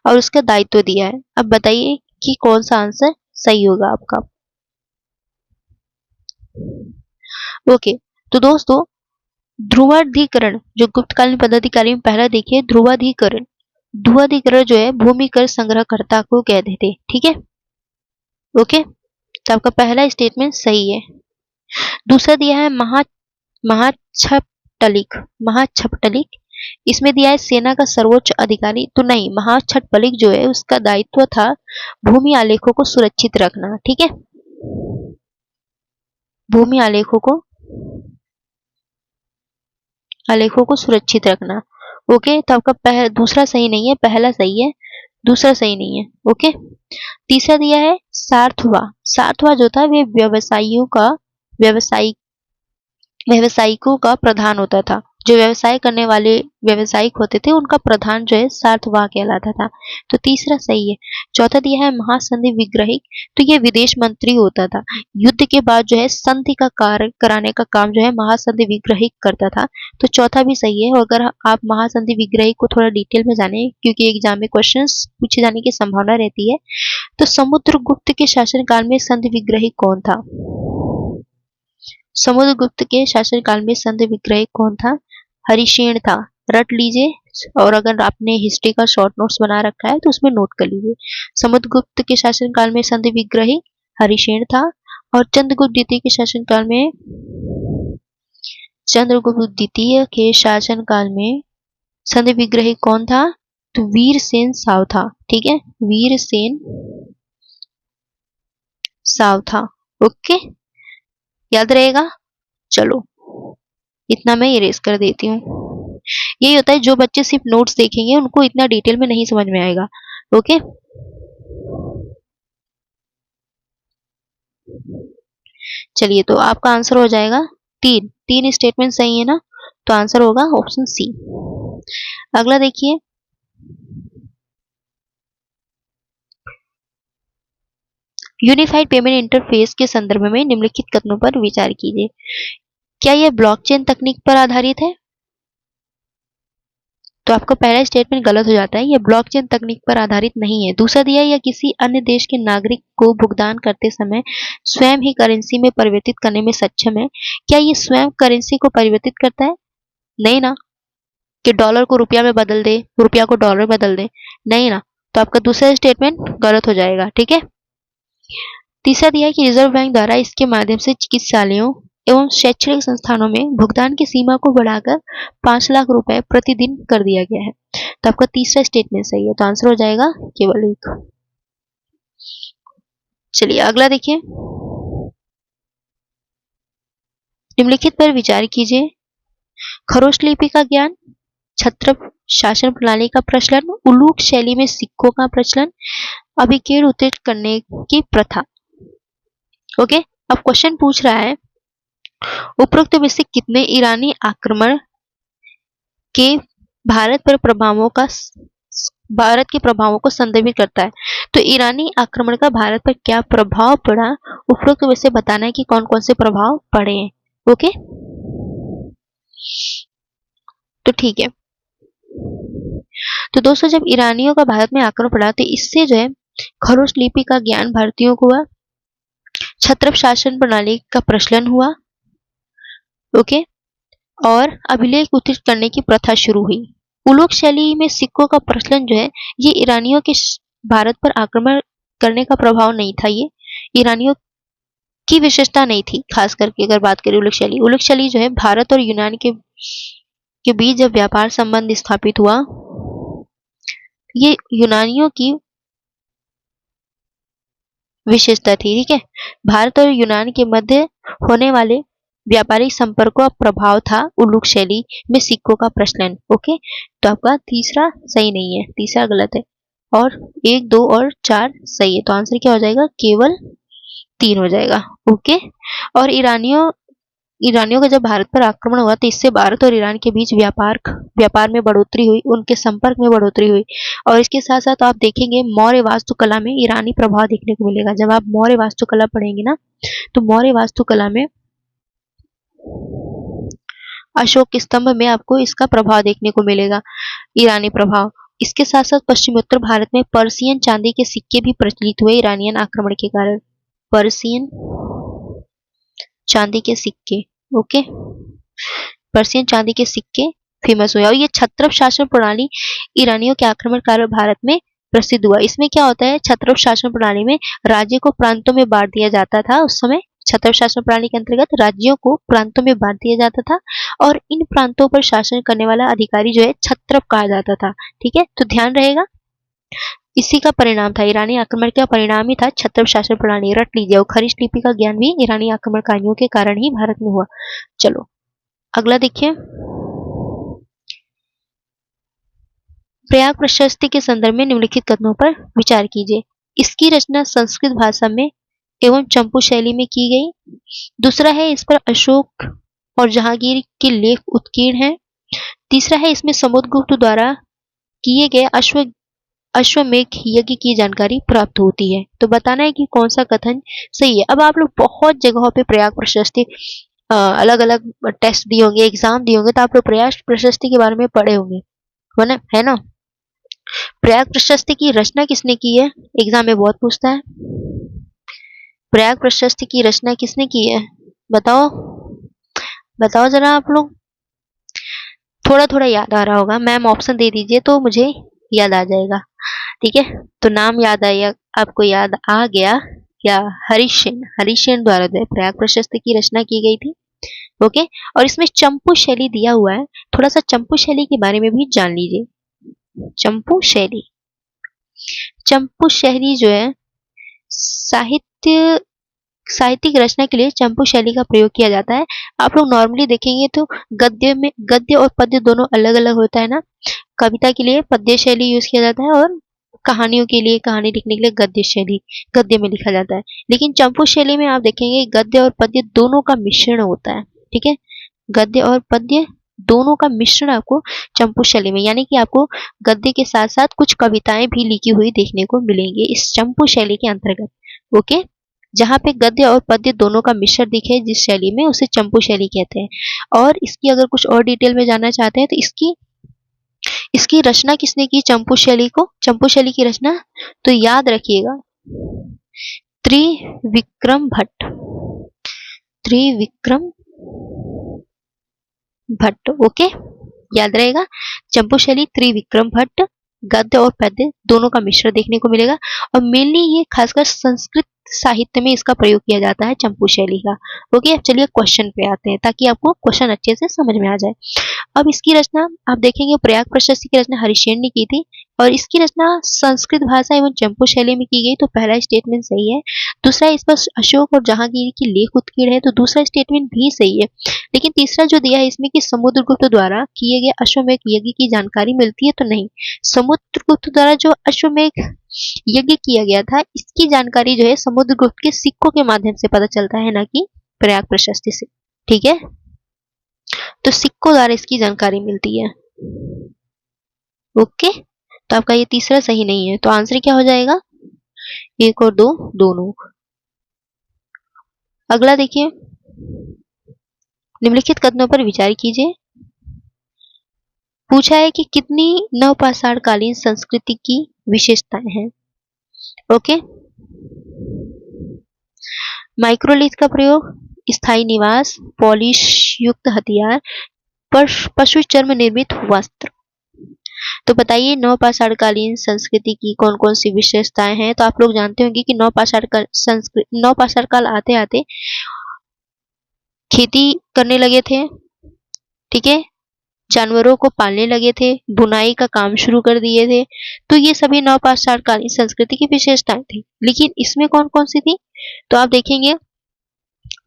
और उसका दायित्व दिया है। अब बताइए कि कौन सा आंसर सही होगा आपका। ओके, तो दोस्तों ध्रुवाधिकरण, जो गुप्तकालीन पदाधिकारी में पहला देखिए, ध्रुवाधिकरण जो है भूमि कर संग्रहकर्ता को कहते थे। ठीक है, ओके, तो आपका पहला स्टेटमेंट सही है। दूसरा दिया है महाछपटलिक, इसमें दिया है सेना का सर्वोच्च अधिकारी। तो नहीं, महाछटपलिक जो है उसका दायित्व था भूमि आलेखों को सुरक्षित रखना। ठीक है, भूमि आलेखों को सुरक्षित रखना। ओके, तो आपका दूसरा सही नहीं है, पहला सही है, दूसरा सही नहीं है। ओके, तीसरा दिया है सार्थवा जो था वे व्यवसायिकों का प्रधान होता था। जो व्यवसाय करने वाले व्यवसायिक होते थे उनका प्रधान जो है सार्थवा कहलाता था। तो तीसरा सही है। चौथा दिया है महासंधि विग्रहिक, तो ये विदेश मंत्री होता था। युद्ध के बाद जो है संधि का कार्य कराने का काम जो है महासंधि विग्रहिक करता था। तो चौथा भी सही है। और अगर आप महासंधि विग्रहिक को थोड़ा डिटेल में जाने, क्योंकि एग्जाम में क्वेश्चंस पूछे जाने की संभावना रहती है, तो समुद्रगुप्त के शासनकाल में संधि विग्रहिक कौन था? समुद्रगुप्त के शासनकाल में संधि विग्रहिक कौन था? हरिसेन था। रट लीजिए, और अगर आपने हिस्ट्री का शॉर्ट नोट्स बना रखा है तो उसमें नोट कर लीजिए। समुद्रगुप्त के शासनकाल में संधि विग्रहिक हरिसेन था, और चंद्रगुप्त द्वितीय के शासनकाल में, चंद्रगुप्त द्वितीय के शासनकाल में संधि विग्रही कौन था? तो वीरसेन साव था। ठीक है, वीरसेन साव था। ओके, याद रहेगा। चलो, इतना मैं इरेज कर देती हूँ। यही होता है, जो बच्चे सिर्फ नोट्स देखेंगे उनको इतना डिटेल में नहीं समझ में आएगा। ओके, चलिए, तो आपका आंसर हो जाएगा तीन स्टेटमेंट सही है ना, तो आंसर होगा ऑप्शन सी। अगला देखिए, यूनिफाइड पेमेंट इंटरफेस के संदर्भ में निम्नलिखित कथनों पर विचार कीजिए। क्या यह ब्लॉकचेन तकनीक पर आधारित है? तो आपका पहला स्टेटमेंट गलत हो जाता है, यह ब्लॉकचेन तकनीक पर आधारित नहीं है। दूसरा दिया, यह किसी अन्य देश के नागरिक को भुगतान करते समय स्वयं ही करेंसी में परिवर्तित करने में सक्षम है। क्या ये स्वयं करेंसी को परिवर्तित करता है? नहीं ना, कि डॉलर को रुपया में बदल दे, रुपया को डॉलर में बदल दे, नहीं ना, तो आपका दूसरा स्टेटमेंट गलत हो जाएगा। ठीक है। तीसरा दिया है कि रिजर्व बैंक द्वारा इसके माध्यम से चिकित्सालयों एवं शैक्षणिक संस्थानों में भुगतान की सीमा को बढ़ाकर 5 लाख रुपए प्रतिदिन कर दिया गया है। तो आपका तीसरा स्टेटमेंट सही है, तो आंसर हो जाएगा केवल एक। चलिए अगला देखिए, निम्नलिखित पर विचार कीजिए। खरोष्ट लिपि का ज्ञान, छत्रप शासन प्रणाली का प्रचलन, उलूक शैली में सिक्कों का प्रचलन, अभिकेर उत्तीर्ण करने की प्रथा। ओके, अब क्वेश्चन पूछ रहा है, उपरोक्त में से कितने ईरानी आक्रमण के भारत के प्रभावों को संदर्भित करता है? तो ईरानी आक्रमण का भारत पर क्या प्रभाव पड़ा, उपरोक्त में से बताना है कि कौन कौन से प्रभाव पड़े हैं। ओके, तो ठीक है। तो दोस्तों, जब ईरानियों का भारत में आक्रमण पड़ा तो इससे जो है खरोष्ट लिपि का ज्ञान भारतीयों को हुआ, छत्रप शासन प्रणाली का प्रचलन हुआ। ओके, और अभिलेख उत्तीर्ण करने की प्रथा शुरू हुई। उलूक शैली में सिक्कों का प्रचलन जो है, ये ईरानियों के भारत पर आक्रमण करने का प्रभाव नहीं था, ये ईरानियों की विशेषता नहीं थी। खास करके अगर बात करें उलूक शैली जो है भारत और यूनान के बीच जब व्यापार संबंध स्थापित हुआ, ये यूनानियों की विशेषता थी। ठीक है, भारत और यूनान के मध्य होने वाले व्यापारिक संपर्कों का प्रभाव था उलूक शैली में सिक्कों का प्रचलन। ओके, तो आपका तीसरा सही नहीं है, तीसरा गलत है, और 1, 2 और 4 सही है, तो आंसर क्या हो जाएगा, केवल 3 हो जाएगा। ओके, और ईरानियों का जब भारत पर आक्रमण हुआ तो इससे भारत और ईरान के बीच व्यापार में बढ़ोतरी हुई, उनके संपर्क में बढ़ोतरी हुई। और इसके साथ साथ आप देखेंगे मौर्य वास्तुकला में ईरानी प्रभाव देखने को मिलेगा। जब आप मौर्य वास्तुकला पढ़ेंगे ना, तो मौर्य वास्तुकला में अशोक स्तंभ में आपको इसका प्रभाव देखने को मिलेगा, ईरानी प्रभाव। इसके साथ साथ पश्चिमोत्तर भारत में पर्सियन चांदी के सिक्के भी प्रचलित हुए ईरानियन आक्रमण के कारण। पर्सियन चांदी के सिक्के, ओके, पर्सियन चांदी के सिक्के फेमस हुए। और ये छत्रप शासन प्रणाली ईरानियों के आक्रमण कारण भारत में प्रसिद्ध हुआ। इसमें क्या होता है, छत्रप शासन प्रणाली में राज्य को प्रांतों में बांट दिया जाता था। उस समय छत्रप शासन प्रणाली के अंतर्गत राज्यों को प्रांतों में बांट दिया जाता था, और इन प्रांतों पर शासन करने वाला अधिकारी जो है छत्रप कहा जाता था। ठीक है, तो ध्यान रहेगा, इसी का परिणाम था, ईरानी आक्रमण का परिणाम ही था छत्रप शासन प्रणाली। रट लीजिए, और खरोष्ट लिपि का ज्ञान भी ईरानी आक्रमणकारियों के कारण ही भारत में हुआ। चलो अगला देखिए, प्रयाग प्रशस्ति के संदर्भ में निम्नलिखित कथनों पर विचार कीजिए। इसकी रचना संस्कृत भाषा में एवं चंपू शैली में की गई। दूसरा है, इस पर अशोक और जहांगीर के लेख उत्कीर्ण हैं। तीसरा है, इसमें समुद्रगुप्त द्वारा किए गए अश्वमेध यज्ञ की जानकारी प्राप्त होती है। तो बताना है कि कौन सा कथन सही है। अब आप लोग बहुत जगहों पे प्रयाग प्रशस्ति अलग अलग टेस्ट दिए होंगे, एग्जाम दिए होंगे, तो आप लोग प्रयाग प्रशस्ति के बारे में पढ़े होंगे, है ना। प्रयाग प्रशस्ति की रचना किसने की है, एग्जाम में बहुत पूछता है। प्रयाग प्रशस्ति की रचना किसने की है, बताओ बताओ जरा आप लोग। थोड़ा थोड़ा याद आ रहा होगा, मैम ऑप्शन दे दीजिए तो मुझे याद आ जाएगा। ठीक है, तो नाम याद आया, आपको याद आ गया या हरिसेन द्वारा जो है प्रयाग प्रशस्त की रचना की गई थी। ओके, और इसमें चंपू शैली दिया हुआ है, थोड़ा सा चंपू शैली के बारे में भी जान लीजिए। चंपू शैली जो है साहित्यिक रचना के लिए चंपू शैली का प्रयोग किया जाता है। आप लोग नॉर्मली देखेंगे तो गद्य और पद्य दोनों अलग अलग होता है ना। कविता के लिए पद्य शैली यूज किया जाता है और कहानियों के लिए, कहानी लिखने के लिए गद्य में लिखा जाता है। लेकिन चंपू शैली में आप देखेंगे गद्य और पद्य दोनों का मिश्रण होता है। ठीक है, गद्य और पद्य दोनों का मिश्रण आपको चंपू शैली में, यानी कि आपको गद्य के साथ साथ कुछ कविताएं भी लिखी हुई देखने को मिलेंगी इस चंपू शैली के अंतर्गत। ओके, जहाँ पे गद्य और पद्य दोनों का मिश्रण दिखे जिस शैली में, उसे चंपू शैली कहते हैं। और इसकी अगर कुछ और डिटेल में जानना चाहते हैं तो इसकी रचना किसने की, चंपू शैली की रचना, तो याद रखिएगा त्रिविक्रम भट्ट। ओके, याद रहेगा, चंपू शैली त्रिविक्रम भट्ट, गद्य और पद्य दोनों का मिश्रण देखने को मिलेगा। और मेनली ये खासकर संस्कृत साहित्य में इसका प्रयोग किया जाता है चंपू शैली का। ओके, अब चलिए क्वेश्चन पे आते हैं ताकि आपको क्वेश्चन अच्छे से समझ में आ जाए। अब इसकी रचना आप देखेंगे प्रयाग प्रशस्त की रचना हरिसेन ने की थी और इसकी रचना संस्कृत भाषा एवं चंपू शैली में की गई, तो पहला स्टेटमेंट सही है। दूसरा, इस पर अशोक और जहांगीर की लेख उत्कीर्ण है, तो दूसरा स्टेटमेंट भी सही है। लेकिन तीसरा जो दिया है इसमें कि समुद्रगुप्त द्वारा किए गए अश्वमेध यज्ञ की जानकारी मिलती है, तो नहीं। समुद्रगुप्त द्वारा जो अश्वमेध यज्ञ किया गया था इसकी जानकारी जो है समुद्रगुप्त के सिक्कों के माध्यम से पता चलता है, ना कि प्रयाग प्रशस्ति से। ठीक है, तो सिक्कों द्वारा इसकी जानकारी मिलती है। ओके, तो आपका ये तीसरा सही नहीं है, तो आंसर क्या हो जाएगा, 1 और 2 दोनों। अगला देखिए, निम्नलिखित कथनों पर विचार कीजिए। पूछा है कि कितनी नवपाषाण कालीन संस्कृति की विशेषताएं हैं। ओके, माइक्रोलिथ का प्रयोग, स्थायी निवास, पॉलिश युक्त हथियार, पशु चर्म निर्मित वस्त्र। तो बताइए नवपाषाणकालीन संस्कृति की कौन कौन सी विशेषताएं हैं। तो आप लोग जानते होंगे कि नवपाषाण काल आते आते खेती करने लगे थे। ठीक है, जानवरों को पालने लगे थे, बुनाई का काम शुरू कर दिए थे। तो ये सभी नवपाषाणकालीन संस्कृति की विशेषताएं थी। लेकिन इसमें कौन कौन सी थी, तो आप देखेंगे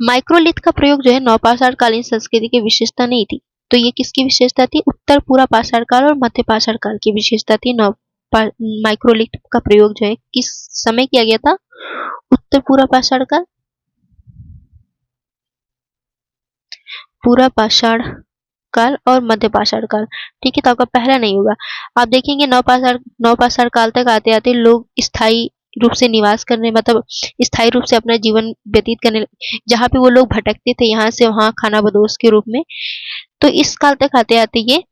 माइक्रोलिथ का प्रयोग जो है नवपाषाणकालीन संस्कृति की विशेषता नहीं थी। तो ये किसकी विशेषता थी, उत्तर पूर्व पाषाण काल और मध्य पाषाण काल की विशेषता थी। माइक्रोलिथ का प्रयोग जो है किस समय किया गया था, उत्तर पूर्व पाषाण काल, पूरा पाषाण काल और मध्य पाषाण काल। ठीक है, तो आपका पहला नहीं होगा। आप देखेंगे नवपाषाण काल तक आते आते लोग स्थायी रूप से निवास करने, मतलब स्थायी रूप से अपना जीवन व्यतीत करने, जहाँ पे वो लोग भटकते थे यहाँ से वहाँ खानाबदोश के रूप में, तो इस काल तक आते आते ये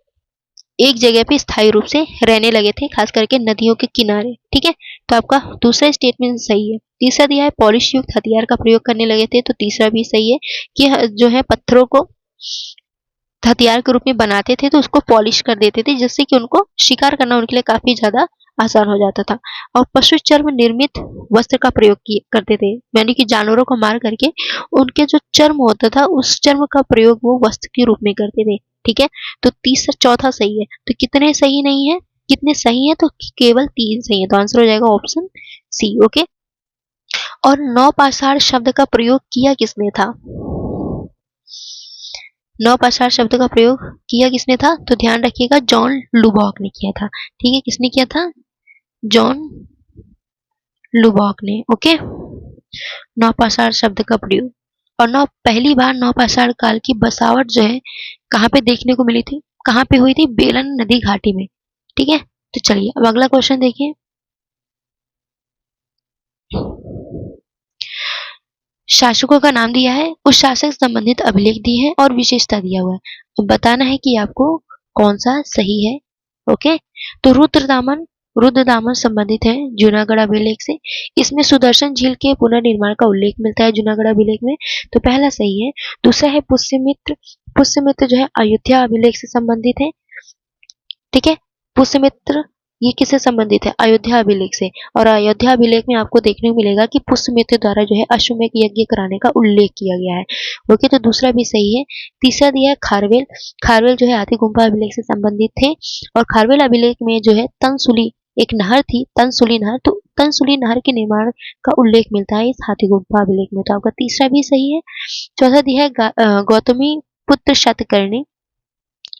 एक जगह पे स्थायी रूप से रहने लगे थे, खास करके नदियों के किनारे। ठीक है, तो आपका दूसरा स्टेटमेंट सही है। तीसरा दिया है पॉलिश युक्त हथियार का प्रयोग करने लगे थे, तो तीसरा भी सही है कि जो है पत्थरों को हथियार के रूप में बनाते थे तो उसको पॉलिश कर देते थे, जिससे कि उनको शिकार करना उनके लिए काफी ज्यादा आसान हो जाता था। और पशु चर्म निर्मित वस्त्र का प्रयोग करते थे, यानी कि जानवरों को मार करके उनके जो चर्म होता था उस चर्म का प्रयोग वो वस्त्र के रूप में करते थे। ठीक है, तो तीसरा चौथा सही है। तो कितने सही नहीं है, कितने सही है, तो केवल 3 सही है। तो आंसर हो जाएगा ऑप्शन सी। ओके, और नवपाषाण शब्द का प्रयोग किया किसने था, नवपाषाण शब्द का प्रयोग किया किसने था, तो ध्यान रखिएगा जॉन लुबॉक ने किया था। ठीक है, किसने किया था, जॉन लुबॉक ने। ओके, नवपाषाण शब्द का प्रयोग। और पहली बार नवपाषाण काल की बसावट जो है कहाँ पे देखने को मिली थी, कहाँ पे हुई थी, बेलन नदी घाटी में। ठीक है, तो चलिए अब अगला क्वेश्चन देखिए। शासकों का नाम दिया है, उस शासक संबंधित अभिलेख दिए हैं और विशेषता दिया हुआ है। तो बताना है कि आपको कौन सा सही है। ओके, तो रुद्रदामन संबंधित है जूनागढ़ अभिलेख से। इसमें सुदर्शन झील के पुनर्निर्माण का उल्लेख मिलता है जूनागढ़ अभिलेख में, तो पहला सही है। दूसरा है पुष्यमित्र जो है अयोध्या अभिलेख से संबंधित है। ठीक है, पुष्यमित्र ये किससे संबंधित है? अयोध्या अभिलेख से। और अयोध्या अभिलेख में आपको देखने को मिलेगा कि पुष्यमित्र द्वारा जो है अश्वमेध यज्ञ कराने का उल्लेख किया गया है। ओके, तो दूसरा भी सही है। तीसरा दिया है खारवेल। खारवेल जो है हाथी गुम्फा अभिलेख से संबंधित थे और खारवेल अभिलेख में जो है तनसुली एक नहर थी, तनसुली नहर, तो तनसुली नहर के निर्माण का उल्लेख मिलता है इस हाथी गुम्फा अभिलेख में। तो आपका तीसरा भी सही है। चौथा दिया है गौतमी पुत्र शतकर्णी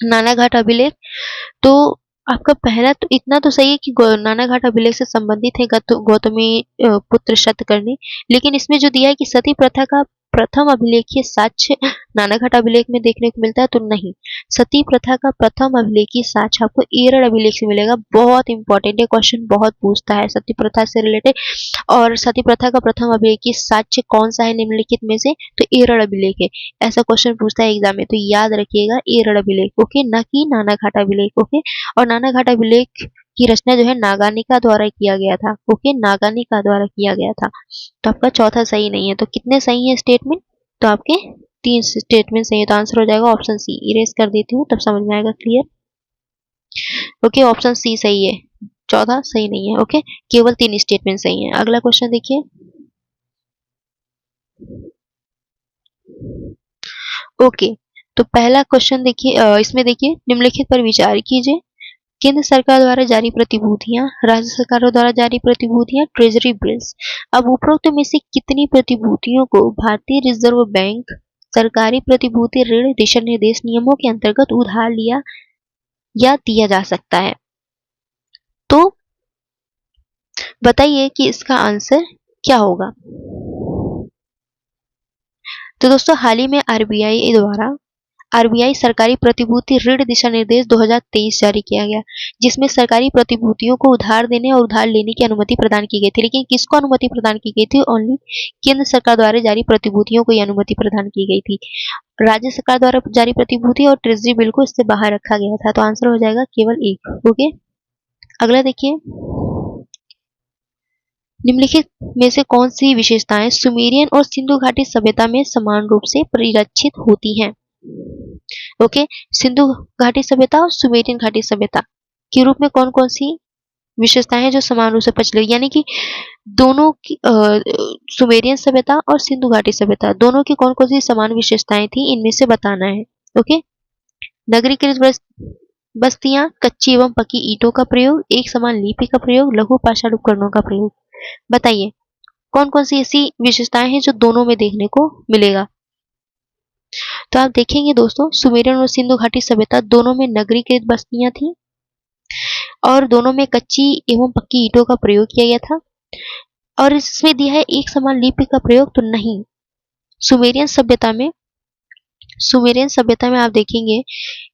नानाघाट अभिलेख। तो आपका पहला तो इतना तो सही है कि नानाघाट अभिलेख से संबंधित है गौतमी पुत्र शतकर्णी, लेकिन इसमें जो दिया है कि सती प्रथा का प्रथम अभिलेखीय साक्ष्य नानाघाट अभिलेख में देखने को मिलता है, तो नहीं। सती प्रथा का प्रथम अभिलेखीय साक्ष्य आपको एरड़ अभिलेख से मिलेगा। बहुत इंपॉर्टेंट है, क्वेश्चन बहुत पूछता है सती प्रथा से रिलेटेड। और सती प्रथा का प्रथम अभिलेखीय साक्ष्य कौन सा है निम्नलिखित में से? तो एरड़ अभिलेख है। ऐसा क्वेश्चन पूछता है एग्जाम में, तो याद रखिएगा एरड़ अभिलेख, ओके, न कि नानाघाट अभिलेख, ओके। और नानाघाट अभिलेख की रचना जो है नागानिका द्वारा किया गया था, ओके, नागानिका द्वारा किया गया था। तो आपका चौथा सही नहीं है। तो कितने सही है स्टेटमेंट? तो आपके 3 स्टेटमेंट सही है। तो आंसर हो जाएगा ऑप्शन सी। इरेज कर देती हूँ तब समझ में आएगा क्लियर। ओके, ऑप्शन सी सही है, चौथा सही नहीं है। ओके, केवल 3 स्टेटमेंट सही है। अगला क्वेश्चन देखिए। ओके, तो पहला क्वेश्चन देखिए, इसमें देखिए निम्नलिखित पर विचार कीजिए। केंद्र सरकार द्वारा जारी प्रतिभूतियां, राज्य सरकारों द्वारा जारी प्रतिभूतियां, ट्रेजरी बिल्स। अब उपरोक्त में से कितनी प्रतिभूतियों को भारतीय रिजर्व बैंक सरकारी प्रतिभूति ऋण दिशा निर्देश नियमों के अंतर्गत उधार लिया या दिया जा सकता है? तो बताइए कि इसका आंसर क्या होगा। तो दोस्तों हाल ही में आरबीआई सरकारी प्रतिभूति ऋण दिशा निर्देश 2023 जारी किया गया, जिसमें सरकारी प्रतिभूतियों को उधार देने और उधार लेने की अनुमति प्रदान की गई थी। लेकिन किसको अनुमति प्रदान की गई थी? ओनली केंद्र सरकार द्वारा जारी प्रतिभूतियों को यह अनुमति प्रदान की गई थी। राज्य सरकार द्वारा जारी प्रतिभूति और ट्रेजरी बिल को इससे बाहर रखा गया था। तो आंसर हो जाएगा केवल एक। ओके, अगला देखिए। निम्नलिखित में से कौन सी विशेषताएं सुमेरियन और सिंधु घाटी सभ्यता में समान रूप से परिलक्षित होती हैं? ओके, सिंधु घाटी सभ्यता और सुमेरियन घाटी सभ्यता के रूप में कौन कौन सी विशेषताएं हैं जो समान रूप से प्रचलित, यानी कि दोनों की सुमेरियन सभ्यता और सिंधु घाटी सभ्यता दोनों की कौन कौन सी समान विशेषताएं थी, इनमें से बताना है। ओके, नगरीकृत बस्तियां, कच्ची एवं पक्की ईंटों का प्रयोग, एक समान लिपि का प्रयोग, लघु पाषाण उपकरणों का प्रयोग। बताइए कौन कौन सी ऐसी विशेषताएं हैं जो दोनों में देखने को मिलेगा। तो आप देखेंगे दोस्तों, सुमेरियन और सिंधु घाटी सभ्यता दोनों में नगरीकृत बस्तियां थी और दोनों में कच्ची एवं पक्की ईंटों का प्रयोग किया गया था। और इसमें दिया है एक समान लिपि का प्रयोग, तो नहीं। सुमेरियन सभ्यता में आप देखेंगे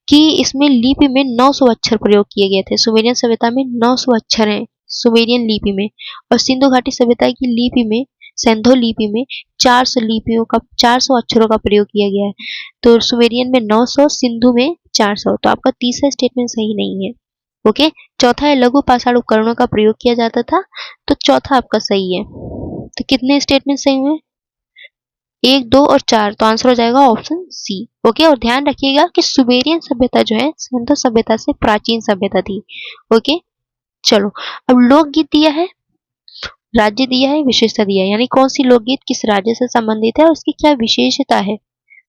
कि इसमें लिपि में 900 अक्षर प्रयोग किए गए थे। सुमेरियन सभ्यता में 900 अक्षर हैं सुमेरियन लिपि में, और सिंधु घाटी सभ्यता की लिपि में, सिंधु लिपि में 400 अक्षरों का प्रयोग किया गया है। तो सुमेरियन में 900, सिंधु में 400। तो आपका तीसरा स्टेटमेंट सही नहीं है। ओके, चौथा है लघु पाषाण उपकरणों का प्रयोग किया जाता था, तो चौथा आपका सही है। तो कितने स्टेटमेंट सही हुए? 1, 2 और 4। तो आंसर हो जाएगा ऑप्शन सी। ओके, और ध्यान रखिएगा कि सुमेरियन सभ्यता जो है सिंधु सभ्यता से प्राचीन सभ्यता थी। ओके, चलो अब लोकगीत दिया है, राज्य दिया है, विशेषता दिया है, यानी कौन सी लोकगीत किस राज्य से संबंधित है और उसकी क्या विशेषता है।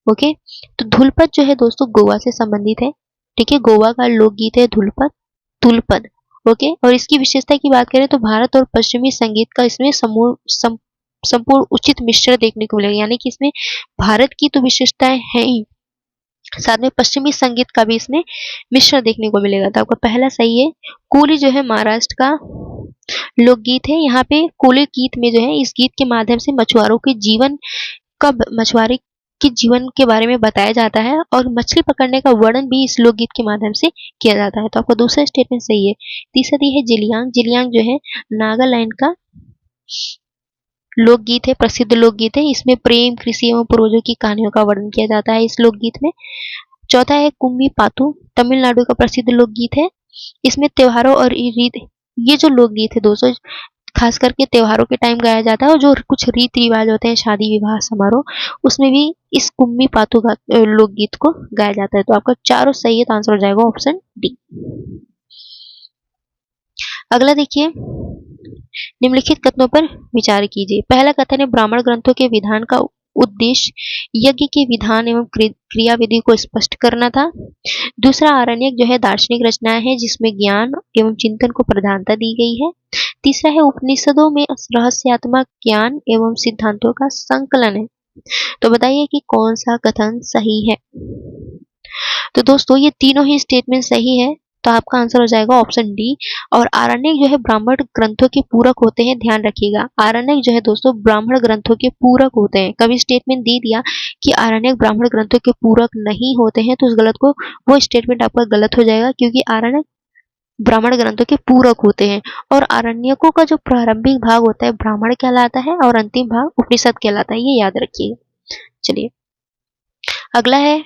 ओके, तो धुलपद जो है दोस्तों गोवा से संबंधित है। ठीक है, गोवा का लोकगीत है धुलपद। ओके, और इसकी विशेषता की बात करें तो भारत और पश्चिमी संगीत का इसमें संपूर्ण उचित मिश्रण देखने को मिलेगा, यानी कि इसमें भारत की तो विशेषताएं हैं ही, साथ में पश्चिमी संगीत का भी इसमें मिश्रण देखने को मिलेगा। तो आपका पहला सही है। कोली जो है महाराष्ट्र का लोकगीत है। यहाँ पे कोली गीत में जो है, इस गीत के माध्यम से मछुआरे के जीवन के बारे में बताया जाता है और मछली पकड़ने का वर्णन भी इस लोकगीत के माध्यम से किया जाता है। तो आपका दूसरा स्टेटमेंट सही है। तीसरा दी है जिलियांग जो है नागालैंड का लोकगीत है, प्रसिद्ध लोकगीत है। इसमें प्रेम, कृषि एवं पूर्वजों की कहानियों का वर्णन किया जाता है इस लोकगीत में। चौथा है कुम्मी पातू, तमिलनाडु का प्रसिद्ध लोकगीत है। इसमें त्योहारों और ये जो लोकगीत है दोस्तों खास करके त्योहारों के टाइम गाया जाता है, और जो कुछ रीति रिवाज होते हैं शादी विवाह समारोह, उसमें भी इस कुम्मी पातू लोकगीत को गाया जाता है। तो आपका चारों सही है, तो आंसर हो जाएगा ऑप्शन डी। अगला देखिए, निम्नलिखित कथनों पर विचार कीजिए। पहला कथन है ब्राह्मण ग्रंथों के विधान का उद्देश्य यज्ञ के विधान एवं क्रियाविधि को स्पष्ट करना था। दूसरा, आरण्यक जो है दार्शनिक रचनाएं हैं जिसमें ज्ञान एवं चिंतन को प्रधानता दी गई है। तीसरा है उपनिषदों में रहस्यात्मक ज्ञान एवं सिद्धांतों का संकलन है। तो बताइए कि कौन सा कथन सही है। तो दोस्तों ये तीनों ही स्टेटमेंट सही है, तो आपका आंसर हो जाएगा ऑप्शन डी। और आरण्यक जो है ब्राह्मण ग्रंथों के पूरक होते हैं, ध्यान रखिएगा। आरण्यक जो है दोस्तों ब्राह्मण ग्रंथों के पूरक होते हैं। कभी स्टेटमेंट दे दिया कि आरण्यक ब्राह्मण ग्रंथों के पूरक नहीं होते हैं तो उस गलत को वो स्टेटमेंट आपका गलत हो जाएगा, क्योंकि आरण्यक ब्राह्मण ग्रंथों के पूरक होते हैं। और आरण्यकों का जो प्रारंभिक भाग होता है ब्राह्मण कहलाता है और अंतिम भाग उपनिषद कहलाता है, ये याद रखिएगा। चलिए अगला है,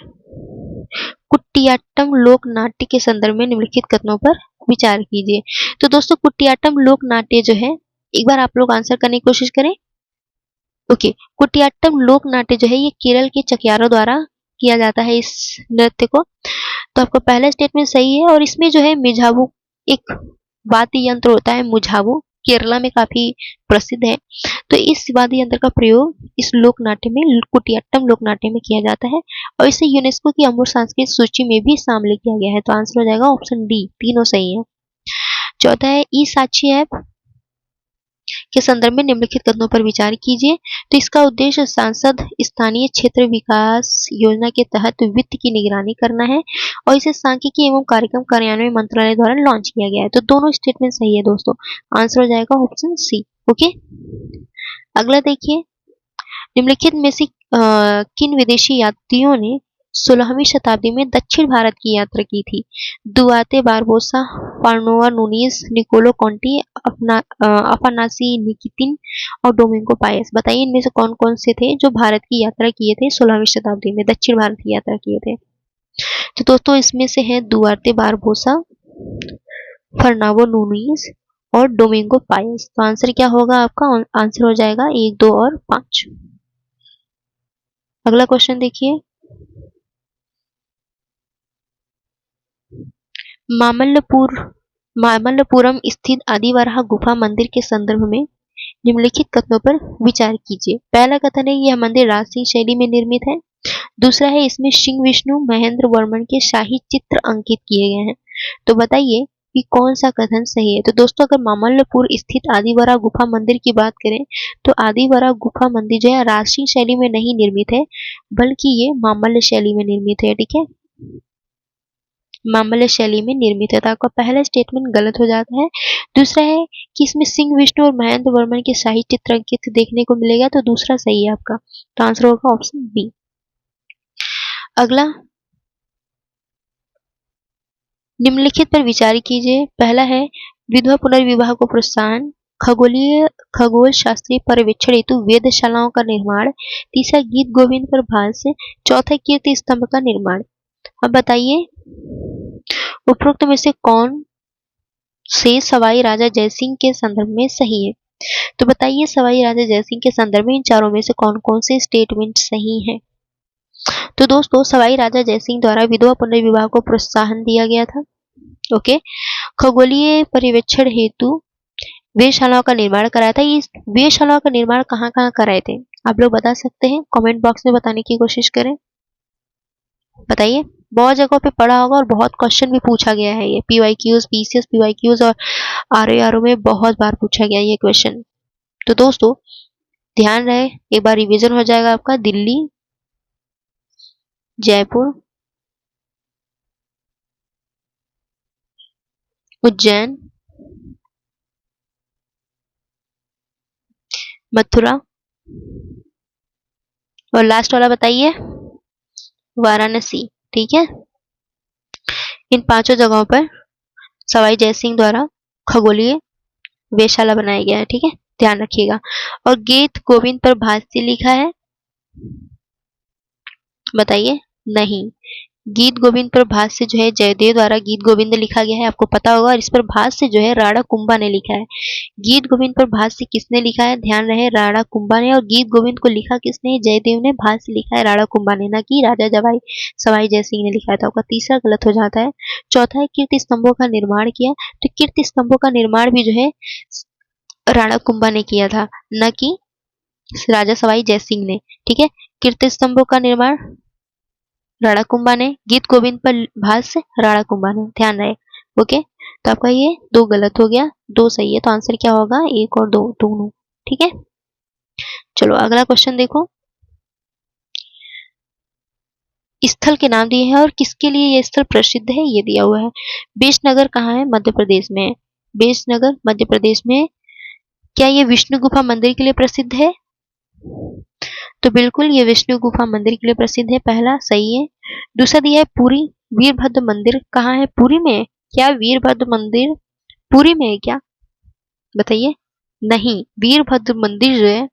कुटियाट्टम लोक नाट्य के संदर्भ में निम्नलिखित कथनों पर विचार कीजिए। तो दोस्तों कुटियाट्टम लोक नाट्य जो है, एक बार आप लोग आंसर करने की कोशिश करें। ओके, कुटियाट्टम लोक नाट्य जो है ये केरल के चकयारों द्वारा किया जाता है इस नृत्य को। तो आपका पहला स्टेटमेंट सही है। और इसमें जो है मिझावू एक वाद्य यंत्र होता है, मुझावू केरला में काफी प्रसिद्ध है। तो इस वाद्य यंत्र का प्रयोग इस लोक नाट्य में, कुटियाट्टम लोक नाट्य में किया जाता है और इसे यूनेस्को की अमूर्त सांस्कृतिक सूची में भी शामिल किया गया है। तो आंसर हो जाएगा ऑप्शन डी, तीनों सही है। चौथा है, ई साक्षी ऐप के संदर्भ में निम्नलिखित कथनों पर विचार कीजिए। तो इसका उद्देश्य सांसद स्थानीय क्षेत्र विकास योजना के तहत वित्त की निगरानी करना है और इसे सांख्यिकी एवं कार्यक्रम कार्यान्वयन मंत्रालय द्वारा लॉन्च किया गया है। तो दोनों स्टेटमेंट सही है दोस्तों, आंसर हो जाएगा ऑप्शन सी। ओके, अगला देखिए, निम्नलिखित में से किन विदेशी यात्रियों ने 16वीं शताब्दी में दक्षिण भारत की यात्रा की थी? दुआते Barbosa, Fernao Nunes, Niccolo Conti, Afanasy Nikitin और डोमिंगो पायस। बताइए इनमें से कौन कौन से थे जो भारत की यात्रा किए थे 16वीं शताब्दी में, दक्षिण भारत की यात्रा किए थे। तो दोस्तों इसमें से है दुआते बारबोसा, फर्नावो नूनीज और डोमिंगो पायस। तो आंसर क्या होगा आपका? आंसर हो जाएगा 1, 2 और 5। अगला क्वेश्चन देखिए, मामल्लपुरम स्थित आदिवराह गुफा मंदिर के संदर्भ में निम्नलिखित कथनों पर विचार कीजिए। पहला कथन है यह मंदिर राजसिंह शैली में निर्मित है। दूसरा है इसमें सिंह विष्णु महेंद्र वर्मन के शाही चित्र अंकित किए गए हैं। तो बताइए कि कौन सा कथन सही है। तो दोस्तों अगर मामल्लपुर स्थित आदिवरा गुफा मंदिर की बात करें तो आदिवरा गुफा मंदिर जो है राजसिंह शैली में नहीं निर्मित है, बल्कि ये मामल्य शैली में निर्मित है। ठीक है, मामल्य शैली में निर्मित है। तो आपका पहला स्टेटमेंट गलत हो जाता है। दूसरा है कि इसमें सिंह विष्णु और महेंद्र वर्मन के शाही चित्र अंकित देखने को मिलेगा, तो दूसरा सही है आपका। तो आंसर होगा ऑप्शन बी। अगला, निम्नलिखित पर विचार कीजिए। पहला है विधवा पुनर्विवाह को प्रोत्साहन, खगोल शास्त्रीय पर्यवेक्षण हेतु वेधशालाओं का निर्माण, तीसरा गीत गोविंद पर भाष्य, चौथा कीर्ति स्तंभ का निर्माण। अब बताइए उपरोक्त में से कौन से सवाई राजा जयसिंह के संदर्भ में सही है। तो बताइए सवाई राजा जयसिंह के संदर्भ में इन चारों में से कौन कौन से स्टेटमेंट सही हैं। तो दोस्तों सवाई राजा जयसिंह द्वारा विधवा पुनर्विवाह को प्रोत्साहन दिया गया था। ओके, खगोलीय पर्यवेक्षण हेतु वेधशालाओं का निर्माण कराया था। इस वेधशालाओं का निर्माण कहाँ कहाँ कराए थे आप लोग बता सकते हैं, कमेंट बॉक्स में बताने की कोशिश करें। बताइए, बहुत जगहों पे पढ़ा होगा और बहुत क्वेश्चन भी पूछा गया है। ये PYQs, PCS PYQs और RARO में बहुत बार पूछा गया ये क्वेश्चन। तो दोस्तों ध्यान रहे, एक बार रिवीजन हो जाएगा आपका। दिल्ली, जयपुर, उज्जैन, मथुरा और लास्ट वाला बताइए वाराणसी। ठीक है, इन पांचों जगहों पर सवाई जयसिंह द्वारा खगोलीय वेधशाला बनाया गया है। ठीक है, ध्यान रखिएगा। और गीत गोविंद पर भाष्य लिखा है, बताइए नहीं। गीत गोविंद पर भाष्य जो है जयदेव द्वारा गीत गोविंद लिखा गया है, आपको पता होगा, और इस पर भाष्य जो है राणा कुंभा ने लिखा है। गीत गोविंद पर भाष्य किसने लिखा है, ध्यान रहे राणा कुंभा ने, और गीत गोविंद को लिखा किसने, जयदेव ने, भाष्य लिखा है राणा कुंभा ने, ना कि राजा सवाई जयसिंह ने लिखा था। आपका तीसरा गलत हो जाता है। चौथा है कीर्ति स्तंभों का निर्माण किया, तो कीर्ति स्तंभों का निर्माण भी जो है राणा कुंभा ने किया था, न कि राजा सवाई जयसिंह ने। ठीक है, कीर्ति स्तंभों का निर्माण राणा कुंभा ने, गीत गोविंद पर भाष्य राणा कुंभा ने, ध्यान रहे। ओके, तो आपका ये 2 गलत हो गया, 2 सही है, तो आंसर क्या होगा, 1 और 2 दोनों। ठीक है, चलो अगला क्वेश्चन देखो। स्थल के नाम दिए हैं और किसके लिए ये स्थल प्रसिद्ध है ये दिया हुआ है। बेशनगर कहाँ है, मध्य प्रदेश में है। बेशनगर मध्य प्रदेश में। क्या ये विष्णु गुफा मंदिर के लिए प्रसिद्ध है, तो बिल्कुल ये विष्णु गुफा मंदिर के लिए प्रसिद्ध है, पहला सही है। दूसरा दिया है पुरी वीरभद्र मंदिर कहाँ है, पुरी में। क्या वीरभद्र मंदिर पुरी में है क्या, बताइए। नहीं, वीरभद्र मंदिर जो है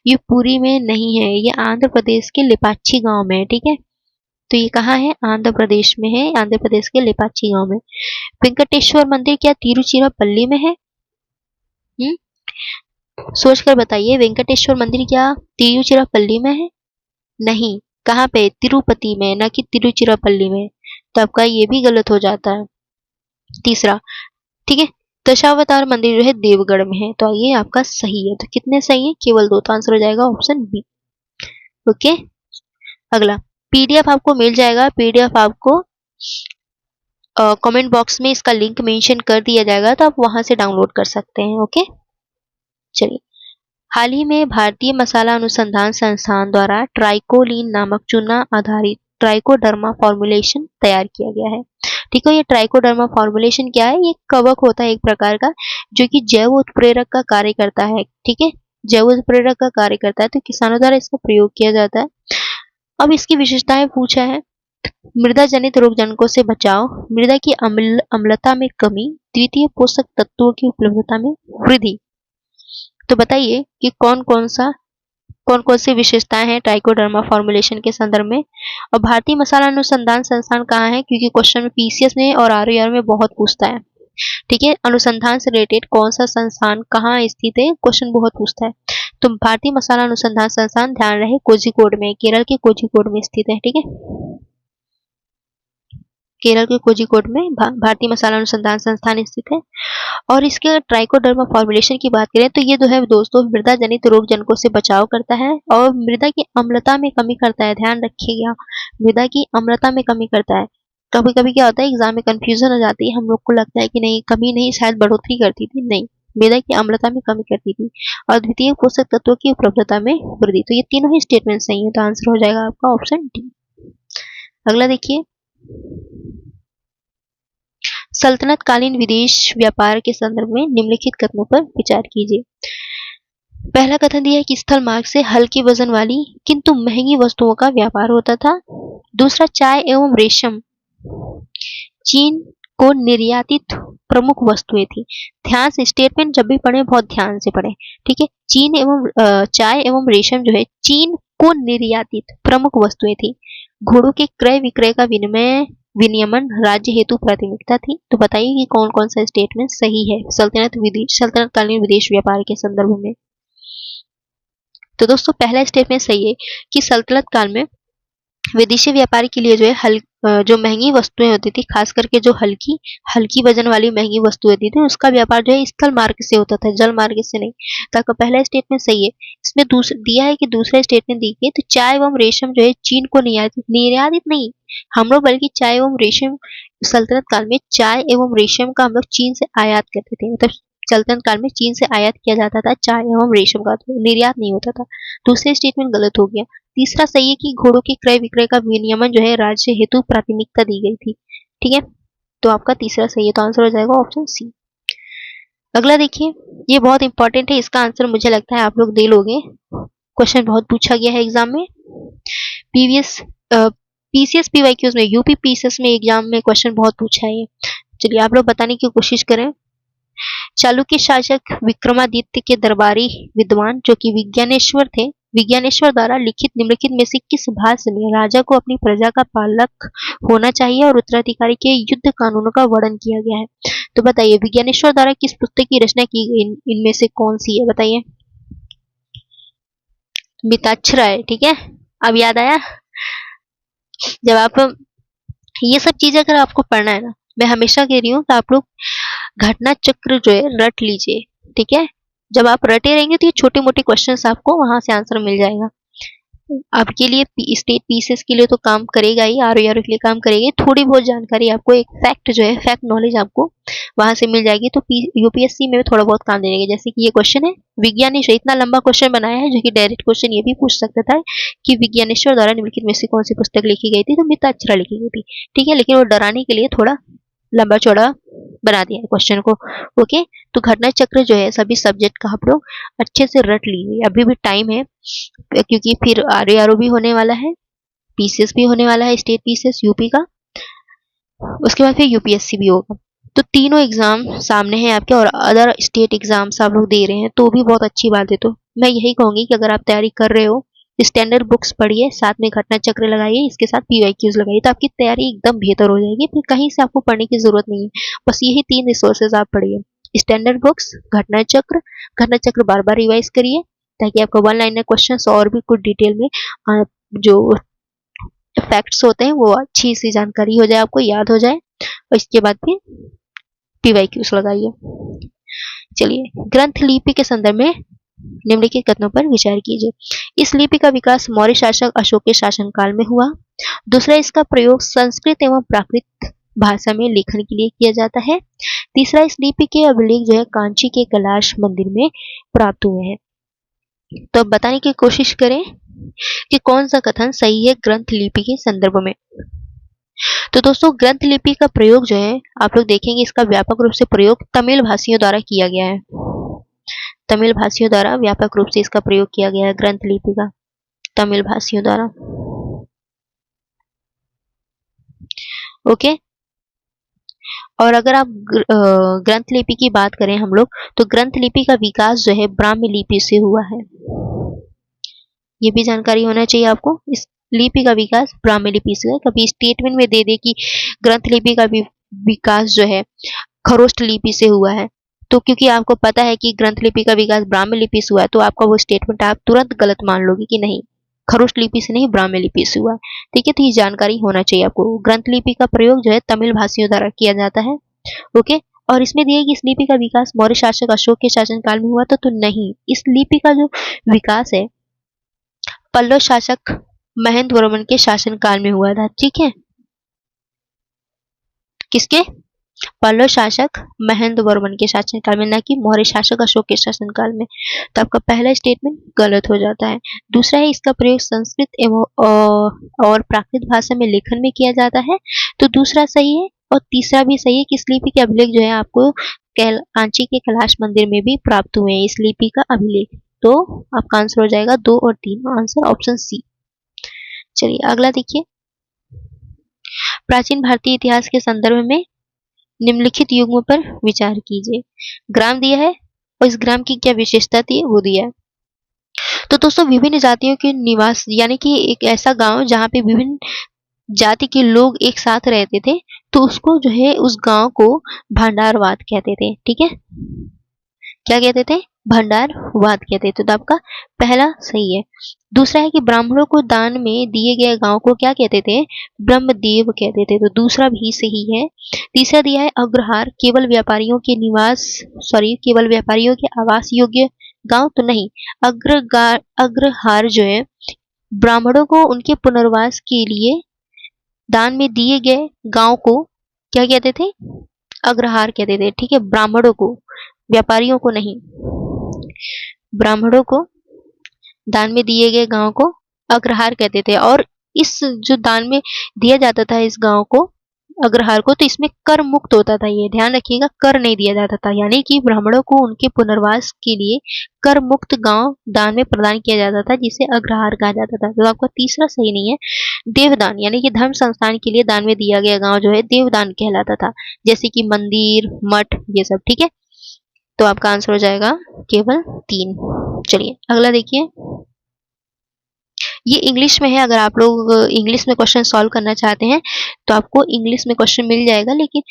ये पुरी में नहीं है, ये आंध्र प्रदेश के लिपाची गांव में है। ठीक है, तो ये कहाँ है, आंध्र प्रदेश में है, आंध्र प्रदेश के लिपाची गांव में। वेंकटेश्वर मंदिर क्या तिरुचिरापल्ली में है, सोच कर बताइए, वेंकटेश्वर मंदिर क्या तिरुचिरापल्ली में है, नहीं, कहाँ पे, तिरुपति में, ना कि तिरुचिरापल्ली में, तो आपका ये भी गलत हो जाता है। तीसरा, ठीक है, दशावतार मंदिर जो है देवगढ़ में है, तो ये आपका सही है। तो कितने सही है, केवल 2, तो आंसर हो जाएगा ऑप्शन बी। ओके, अगला पीडीएफ आपको मिल जाएगा, पीडीएफ आपको कमेंट बॉक्स में इसका लिंक मेंशन कर दिया जाएगा, तो आप वहां से डाउनलोड कर सकते हैं। ओके, चलिए, हाल ही में भारतीय मसाला अनुसंधान संस्थान द्वारा ट्राइकोलिन नामक चूना आधारित ट्राइकोडर्मा फॉर्मुलेशन तैयार किया गया है। ठीक है, ये ट्राइकोडर्मा फॉर्मुलेशन क्या है, ये कवक होता है एक प्रकार का, जो कि जैव उत्प्रेरक का कार्य करता है। ठीक है, जैव उत्प्रेरक का कार्य करता है, तो किसानों द्वारा इसका प्रयोग किया जाता है। अब इसकी विशेषताएं पूछा है। मृदा जनित रोग जनकों से बचाव, मृदा की अम्लता में कमी, द्वितीय पोषक तत्वों की उपलब्धता में वृद्धि। तो बताइए कि कौन कौन सी विशेषताएं हैं ट्राइकोडर्मा फॉर्मुलेशन के संदर्भ में। और भारतीय मसाला अनुसंधान संस्थान कहाँ है, क्योंकि क्वेश्चन में पीसीएस में और आरओआर में बहुत पूछता है। ठीक है, अनुसंधान से रिलेटेड कौन सा संस्थान कहाँ स्थित है, क्वेश्चन बहुत पूछता है। तो भारतीय मसाला अनुसंधान संस्थान, ध्यान रहे, कोझिकोड में, केरल के कोझिकोड में स्थित है। ठीक है, केरल के कोझिकोड में भारतीय मसाला अनुसंधान संस्थान स्थित है। और इसके ट्राइकोडर्मा फॉर्मुलेशन की बात करें तो ये जो है दोस्तों मृदा जनित रोग जनकों से बचाव करता है और मृदा की अम्लता में कमी करता है। ध्यान रखिएगा, मृदा की अम्लता में कमी करता है। कभी कभी क्या होता है, एग्जाम में कंफ्यूजन हो जाती है, हम लोग को लगता है कि नहीं कमी नहीं, शायद बढ़ोतरी करती थी, नहीं, मृदा की अम्लता में कमी करती थी। और द्वितीय पोषक तत्वों की उपलब्धता में वृद्धि। तो ये तीनों ही स्टेटमेंट सही है, तो आंसर हो जाएगा आपका ऑप्शन डी। अगला देखिए, सल्तनत कालीन विदेश व्यापार के संदर्भ में निम्नलिखित कथनों पर विचार कीजिए। पहला कथन दिया है कि स्थल मार्ग से हल्की वजन वाली किंतु महंगी वस्तुओं का व्यापार होता था। दूसरा, चाय एवं रेशम चीन को निर्यातित प्रमुख वस्तुएं थी। ध्यान से स्टेटमेंट जब भी पढ़े बहुत ध्यान से पढ़े। ठीक है, चीन एवं चाय एवं रेशम जो है चीन को निर्यातित प्रमुख वस्तुएं थी। घोड़ों के क्रय विक्रय का विनियमन राज्य हेतु प्राथमिकता थी। तो बताइए कि कौन कौन सा स्टेटमेंट सही है सल्तनत कालीन विदेश व्यापार के संदर्भ में। तो दोस्तों पहला स्टेटमेंट सही है कि सल्तनत काल में विदेशी व्यापार के लिए जो है जो महंगी वस्तुएं होती थी, खास करके जो हल्की वजन वाली महंगी वस्तुएं होती थी, उसका व्यापार जो है स्थल मार्ग से होता था, जल मार्ग से नहीं। तो आपका पहला स्टेटमेंट सही है। इसमें दिया है कि दूसरा स्टेटमेंट देखिए, तो चाय एवं रेशम जो है चीन को निर्यातित नहीं, हम लोग बल्कि चाय एवं रेशम सल्तनत काल में चाय एवं रेशम का हम लोग चीन से आयात करते थे। मतलब सल्तनत काल में चीन से आयात किया जाता था चाय एवं रेशम का, तो निर्यात नहीं होता था। दूसरे स्टेटमेंट गलत हो गया। तीसरा सही है कि घोड़ों के क्रय विक्रय का विनियमन जो है राज्य हेतु प्राथमिकता दी गई थी। ठीक है, तो आपका तीसरा सही है, तो आंसर हो जाएगा ऑप्शन सी। अगला देखिए, ये बहुत इंपॉर्टेंट है, इसका आंसर मुझे लगता है आप लोग दे लोगे, क्वेश्चन बहुत पूछा गया है एग्जाम में। पीसीएस पीवाईक्यूज में, यूपी पीसीएस में एग्जाम में क्वेश्चन बहुत पूछा है। चलिए आप लोग बताने की कोशिश करें। चालुक्य शासक विक्रमादित्य के दरबारी विद्वान जो कि विज्ञानेश्वर थे, विज्ञानेश्वर द्वारा लिखित निम्नलिखित में से किस भाष्य में राजा को अपनी प्रजा का पालक होना चाहिए और उत्तराधिकारी के युद्ध कानूनों का वर्णन किया गया है? तो बताइए विज्ञानेश्वर द्वारा किस पुस्तक की रचना की गई, इनमें से कौन सी है बताइए? मिताक्षरा है, ठीक है। अब याद आया? जब आप ये सब चीजें अगर आपको पढ़ना है ना, मैं हमेशा कह रही हूँ कि आप लोग घटना चक्र जो है रट लीजिए, ठीक है। जब आप रटे रहेंगे तो ये छोटे मोटे क्वेश्चंस आपको वहां से आंसर मिल जाएगा। आपके लिए स्टेट पीसीएस के लिए तो काम करेगा ही, आरओ के लिए काम करेगी। थोड़ी बहुत जानकारी आपको, एक फैक्ट जो है, फैक्ट नॉलेज आपको वहां से मिल जाएगी, तो यूपीएससी में थोड़ा बहुत काम देगा। जैसे कि ये क्वेश्चन है, विज्ञानेश्वर, इतना लंबा क्वेश्चन बनाया है जो कि डायरेक्ट क्वेश्चन ये भी पूछ सकता था कि विज्ञानेश्वर द्वारा निम्नलिखित में से कौन सी पुस्तक लिखी गई थी, तो मिताक्षरा लिखी गई थी, ठीक है। लेकिन वो डराने के लिए थोड़ा लंबा चौड़ा बना दिया है क्वेश्चन को। ओके, तो घटना चक्र जो है सभी सब्जेक्ट का आप लोग अच्छे से रट लीजिए, अभी भी टाइम है, क्योंकि फिर आरओ भी होने वाला है, पीसीएस भी होने वाला है, स्टेट पीसीएस यूपी का, उसके बाद फिर यूपीएससी भी होगा। तो तीनों एग्जाम सामने हैं आपके, और अदर स्टेट एग्जाम्स आप लोग दे रहे हैं तो भी बहुत अच्छी बात है। तो मैं यही कहूंगी कि अगर आप तैयारी कर रहे हो, स्टैंडर्ड बुक्स पढ़िए, साथ में घटना चक्र लगाइए, इसके साथ पीवाईक्यूज लगाइए, तो आपकी तैयारी एकदम बेहतर हो जाएगी। फिर कहीं से आपको पढ़ने की जरूरत नहीं है, बस यही 3 रिसोर्सेज आप पढ़िए, स्टैंडर्ड बुक्स, घटना चक्र बार बार रिवाइज करिए, ताकि आपको वन लाइनर क्वेश्चन और भी कुछ डिटेल में जो फैक्ट्स होते हैं वो अच्छी सी जानकारी हो जाए, आपको याद हो जाए, और इसके बाद फिर पीवाईक्यूज लगाइए। चलिए, ग्रंथ लिपि के संदर्भ में निम्नलिखित कथनों पर विचार कीजिए। इस लिपि का विकास मौर्य शासक अशोक के शासनकाल में हुआ। दूसरा, इसका प्रयोग संस्कृत एवं प्राकृत भाषा में लेखन के लिए किया जाता है। तीसरा, इस लिपि के अभिलेख जो है कांची के कैलाश मंदिर में प्राप्त हुए हैं। तो अब बताने की कोशिश करें कि कौन सा कथन सही है ग्रंथ लिपि के संदर्भ में। तो दोस्तों, ग्रंथ लिपि का प्रयोग जो है आप लोग देखेंगे, इसका व्यापक रूप से प्रयोग तमिल भाषियों द्वारा किया गया है। तमिल भाषियों द्वारा व्यापक रूप से इसका प्रयोग किया गया है, ग्रंथ लिपि का, तमिल भाषियों द्वारा। ओके, और अगर आप ग्रंथ लिपि की बात करें हम लोग, तो ग्रंथ लिपि का विकास जो है ब्राह्मी लिपि से हुआ है। ये भी जानकारी होना चाहिए आपको, इस लिपि का विकास ब्राह्मी लिपि से है। कभी स्टेटमेंट में दे दे कि ग्रंथ लिपि का विकास जो है खरोष्ट लिपि से हुआ है, तो क्योंकि आपको पता है कि ग्रंथ लिपि का विकास ब्राह्मी लिपि से हुआ है, तो आपका वो स्टेटमेंट आप तुरंत गलत मान लोगे कि नहीं, खरोष्ट लिपि से नहीं, ब्राह्मी लिपि से हुआ है, ठीक है। तो ये जानकारी होना चाहिए आपको। ग्रंथ लिपि का प्रयोग जो है तमिल भाषियों द्वारा किया जाता है। ओके, और इसमें दिए कि इस लिपि का विकास मौर्य शासक अशोक के शासनकाल में हुआ था, तो नहीं, इस लिपि का जो विकास है पल्लव शासक महेंद्र वर्मन के शासनकाल में हुआ था, ठीक है। किसके? पल्लव शासक महेंद्र वर्मन के शासनकाल में, न कि मौर्य शासक अशोक के शासनकाल में। तो आपका पहला स्टेटमेंट गलत हो जाता है। दूसरा है, इसका प्रयोग संस्कृत एवं और प्राकृत भाषा में लेखन में किया जाता है, तो दूसरा सही है। और तीसरा भी सही है कि इस लिपि के अभिलेख जो है आपको कांची के कैलाश मंदिर में भी प्राप्त हुए हैं, इस लिपि का अभिलेख। तो आपका आंसर हो जाएगा 2 और 3, आंसर ऑप्शन सी। चलिए अगला देखिए, प्राचीन भारतीय इतिहास के संदर्भ में निम्नलिखित युग्मों पर विचार कीजिए। ग्राम दिया है और इस ग्राम की क्या विशेषता थी वो दिया है। तो दोस्तों, विभिन्न जातियों के निवास, यानी कि एक ऐसा गांव जहां पे विभिन्न जाति के लोग एक साथ रहते थे, तो उसको जो है उस गांव को भंडारवाद कहते थे, ठीक है। क्या कहते थे? भंडारवाद कहते थे। तो आपका पहला सही है। दूसरा है कि ब्राह्मणों को दान में दिए गए गांव को क्या कहते थे? ब्रह्मदेव कहते थे, तो दूसरा भी सही है। तीसरा दिया है अग्रहार, केवल व्यापारियों के निवास, केवल व्यापारियों के आवास योग्य गांव, तो नहीं, अग्रहार जो है ब्राह्मणों को उनके पुनर्वास के लिए दान में दिए गए गांव को क्या कहते थे? अग्रहार कहते थे, ठीक है। ब्राह्मणों को, व्यापारियों को नहीं, ब्राह्मणों को दान में दिए गए गांव को अग्रहार कहते थे। और इस जो दान में दिया जाता था इस गांव को, अग्रहार को, तो इसमें कर मुक्त होता था, ये ध्यान रखिएगा, कर नहीं दिया जाता था, यानी कि ब्राह्मणों को उनके पुनर्वास के लिए कर मुक्त गांव दान में प्रदान किया जाता था, जिसे अग्रहार कहा जाता था। तो आपका तीसरा सही नहीं है। देवदान, यानी कि धर्म संस्थान के लिए दान में दिया गया गांव जो है देवदान कहलाता था, जैसे कि मंदिर, मठ, ये सब, ठीक है। तो आपका आंसर हो जाएगा केवल 3। चलिए अगला देखिए, ये इंग्लिश में है, अगर आप लोग इंग्लिश में क्वेश्चन सॉल्व करना चाहते हैं तो आपको इंग्लिश में क्वेश्चन मिल जाएगा, लेकिन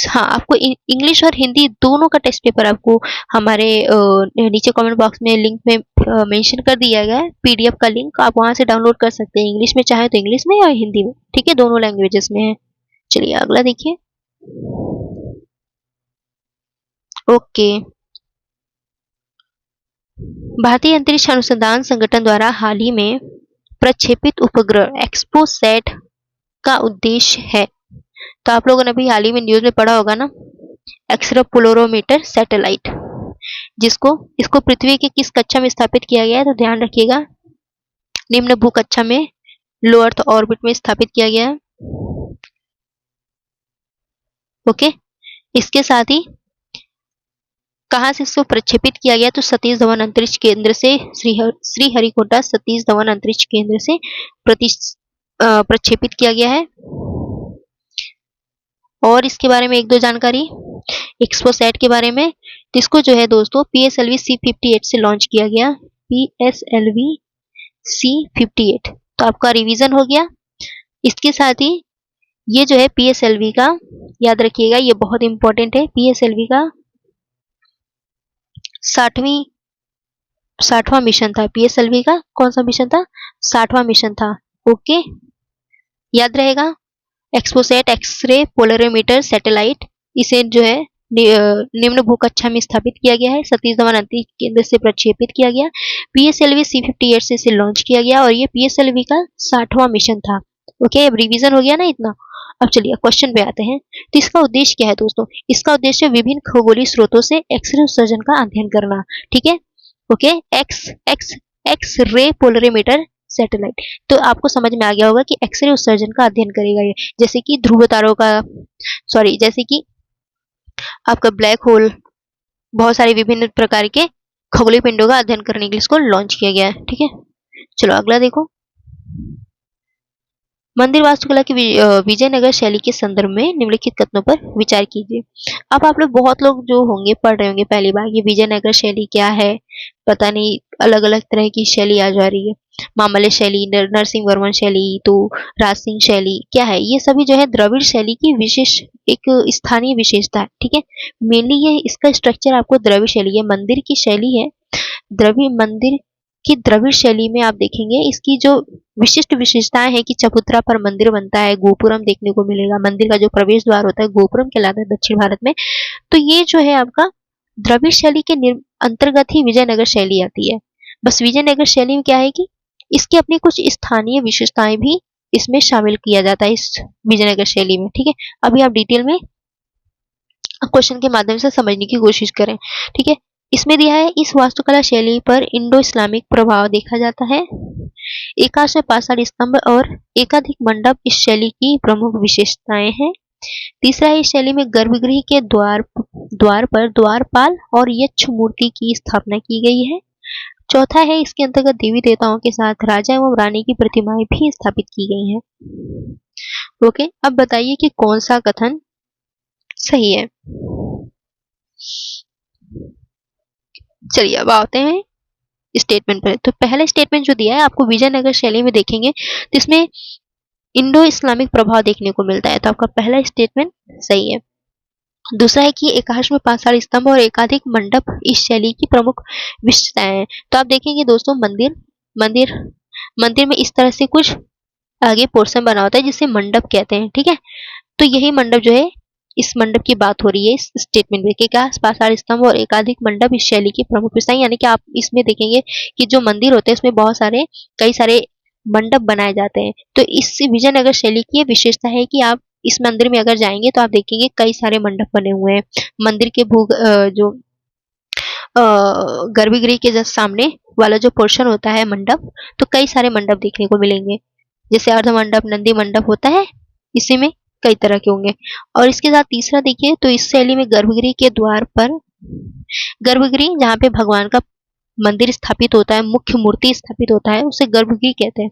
हाँ, आपको इंग्लिश और हिंदी दोनों का टेस्ट पेपर आपको हमारे नीचे कमेंट बॉक्स में लिंक में मेंशन कर दिया गया है, पीडीएफ का लिंक, आप वहां से डाउनलोड कर सकते हैं। इंग्लिश में चाहे तो इंग्लिश में या हिंदी में, ठीक है, दोनों लैंग्वेजेस में है। चलिए अगला देखिए। ओके, भारतीय अंतरिक्ष अनुसंधान संगठन द्वारा हाल ही में प्रक्षेपित उपग्रह एक्सपोसैट का उद्देश्य है, तो आप लोगों ने अभी हाल ही में न्यूज में पढ़ा होगा ना, एक्सट्रापोलरोमीटर सैटेलाइट, इसको पृथ्वी के किस कक्षा में स्थापित किया गया है, तो ध्यान रखिएगा, निम्न भू कक्षा में, लो अर्थ ऑर्बिट में स्थापित किया गया है। ओके, इसके साथ ही कहां से इसको प्रक्षेपित किया गया, तो सतीश धवन अंतरिक्ष केंद्र से, श्रीहरिकोटा सतीश धवन अंतरिक्ष केंद्र से प्रक्षेपित किया गया है। और इसके बारे में एक दो जानकारी एक्सपोसैट के बारे में, इसको जो है दोस्तों PSLV C58 से लॉन्च किया गया, PSLV C58, तो आपका रिवीजन हो गया। इसके साथ ही ये जो है PSLV का, याद रखिएगा ये बहुत इंपॉर्टेंट है, PSLV का 60वां मिशन था। PSLV का कौन सा मिशन था, 60वां मिशन था। ओके, याद रहेगा। एक्सपोसैट एक्सरे पोलरोमीटर सैटेलाइट, इसे जो है निम्न भूकक्षा में स्थापित किया गया है, सतीश धवन अंतरिक्ष केंद्र से प्रक्षेपित किया गया, PSLV C58 से इसे लॉन्च किया गया, और ये PSLV का 60वां मिशन था। ओके, अब रिवीजन हो गया ना इतना। अब चलिए क्वेश्चन पे आते हैं। तो इसका उद्देश्य क्या है दोस्तों, इसका उद्देश्य विभिन्न खगोलीय स्रोतों से एक्सरे उत्सर्जन का अध्ययन करना, ठीक है। ओके, एक्स रे पोलरोमीटर सैटेलाइट, तो आपको समझ में आ गया होगा कि एक्सरे उत्सर्जन का अध्ययन करेगा ये, जैसे कि ध्रुव तारों का, जैसे कि आपका ब्लैक होल, बहुत सारे विभिन्न प्रकार के खगोलीय पिंडों का अध्ययन करने के लिए इसको लॉन्च किया गया है, ठीक है। चलो अगला देखो। मंदिर वास्तुकला की विजयनगर शैली के संदर्भ में निम्नलिखित कथनों पर विचार कीजिए। अब आप लोग बहुत लोग जो होंगे पढ़ रहे होंगे पहली बार, ये विजयनगर शैली क्या है, पता नहीं, अलग अलग तरह की शैली आ जा रही है, मामल्य शैली, नरसिंह वर्मन शैली, तो राज सिंह शैली, क्या है ये सभी जो है द्रविड़ शैली की विशेष एक स्थानीय विशेषता है, ठीक है। मेनली ये इसका स्ट्रक्चर आपको द्रविड़ शैली है, मंदिर की शैली है द्रविड़, मंदिर की द्रविड़ शैली में आप देखेंगे इसकी जो विशिष्ट विशेषताएं हैं कि चबूतरा पर मंदिर बनता है, गोपुरम देखने को मिलेगा, मंदिर का जो प्रवेश द्वार होता है गोपुरम कहलाता है दक्षिण भारत में, तो ये जो है आपका द्रविड़ शैली के अंतर्गत ही विजयनगर शैली आती है। बस विजयनगर शैली में क्या है कि इसकी अपनी कुछ स्थानीय विशेषताएं भी इसमें शामिल किया जाता है इस विजयनगर शैली में, ठीक है। अभी आप डिटेल में क्वेश्चन के माध्यम से समझने की कोशिश करें, ठीक है। इसमें दिया है, इस वास्तुकला शैली पर इंडो इस्लामिक प्रभाव देखा जाता है, एकाश में पाषाण स्तंभ और एकाधिक मंडप इस शैली की प्रमुख विशेषताएं हैं। तीसरा है, इस शैली में गर्भगृह के द्वार पर द्वारपाल और यक्ष मूर्ति की स्थापना की गई है। चौथा है, इसके अंतर्गत देवी देवताओं के साथ राजा एवं रानी की प्रतिमाएं भी स्थापित की गई हैं। ओके, अब बताइए कि कौन सा कथन सही है। चलिए अब आते हैं स्टेटमेंट पर। तो पहला स्टेटमेंट जो दिया है आपको विजयनगर शैली में देखेंगे तो इसमें इंडो इस्लामिक प्रभाव देखने को मिलता है, तो आपका पहला स्टेटमेंट सही है। दूसरा है कि एकाश में पाषाण स्तंभ और एकाधिक मंडप इस शैली की प्रमुख विशेषताएं हैं। तो आप देखेंगे दोस्तों मंदिर में इस तरह से कुछ आगे पोर्शन बना होता है जिसे मंडप कहते हैं, ठीक है। तो यही मंडप जो है, इस मंडप की बात हो रही है इस स्टेटमेंट में कि क्या पाषाण स्तंभ और एकाधिक मंडप इस शैली की प्रमुख विशेषताएं, यानी कि आप इसमें देखेंगे कि जो मंदिर होते हैं उसमें बहुत सारे कई सारे मंडप बनाए जाते हैं। तो इस विजयनगर शैली की विशेषता है कि आप इस मंदिर में अगर जाएंगे तो आप देखेंगे कई सारे मंडप बने हुए हैं। मंदिर के जो गर्भगृह के जस्ट सामने वाला जो पोर्शन होता है मंडप, तो कई सारे मंडप देखने को मिलेंगे, जैसे अर्ध मंडप, नंदी मंडप होता है, इसी में कई तरह के होंगे। और इसके साथ तीसरा देखिए, तो इस शैली में गर्भगृह के द्वार पर, गर्भगृह जहाँ पे भगवान का मंदिर स्थापित होता है, मुख्य मूर्ति स्थापित होता है, उसे गर्भगृह कहते हैं,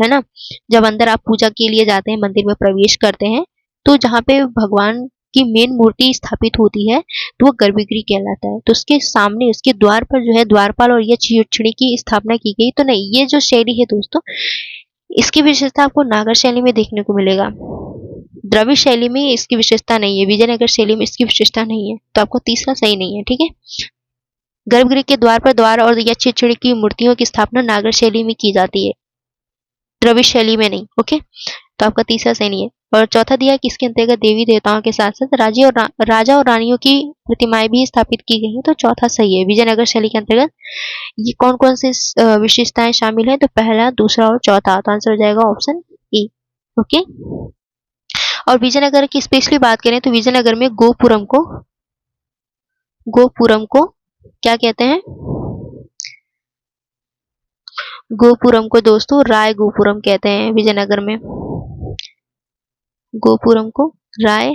है ना। जब अंदर आप पूजा के लिए जाते हैं, मंदिर में प्रवेश करते हैं, तो जहाँ पे भगवान की मेन मूर्ति स्थापित होती है तो वो गर्भगृह कहलाता है। तो उसके सामने उसके द्वार पर जो है द्वारपाल और यक्ष यक्षिणी की स्थापना की गई। तो नहीं, ये जो शैली है दोस्तों, इसकी विशेषता आपको नागर शैली में देखने को मिलेगा। द्रविड़ शैली में इसकी विशेषता नहीं है, विजयनगर शैली में इसकी विशेषता नहीं है। तो आपको तीसरा सही नहीं है, ठीक है। गर्भगृह के द्वार पर द्वार और यक्ष यक्षिणी की मूर्तियों की स्थापना नागर शैली में की जाती है, द्रविड़ शैली में नहीं। ओके, तो आपका तीसरा सही नहीं है। और चौथा दिया कि इसके अंतर्गत देवी देवताओं के साथ साथ राजा और रानियों की प्रतिमाएं भी स्थापित की गई हैं। तो चौथा सही है। विजयनगर शैली के अंतर्गत ये कौन कौन से विशेषताएं शामिल है? तो पहला, दूसरा और चौथा। तो आंसर हो जाएगा ऑप्शन ए। ओके, और विजयनगर की स्पेशली बात करें तो विजयनगर में गोपुरम को क्या कहते हैं? गोपुरम को दोस्तों राय गोपुरम कहते हैं विजयनगर में। गोपुरम को राय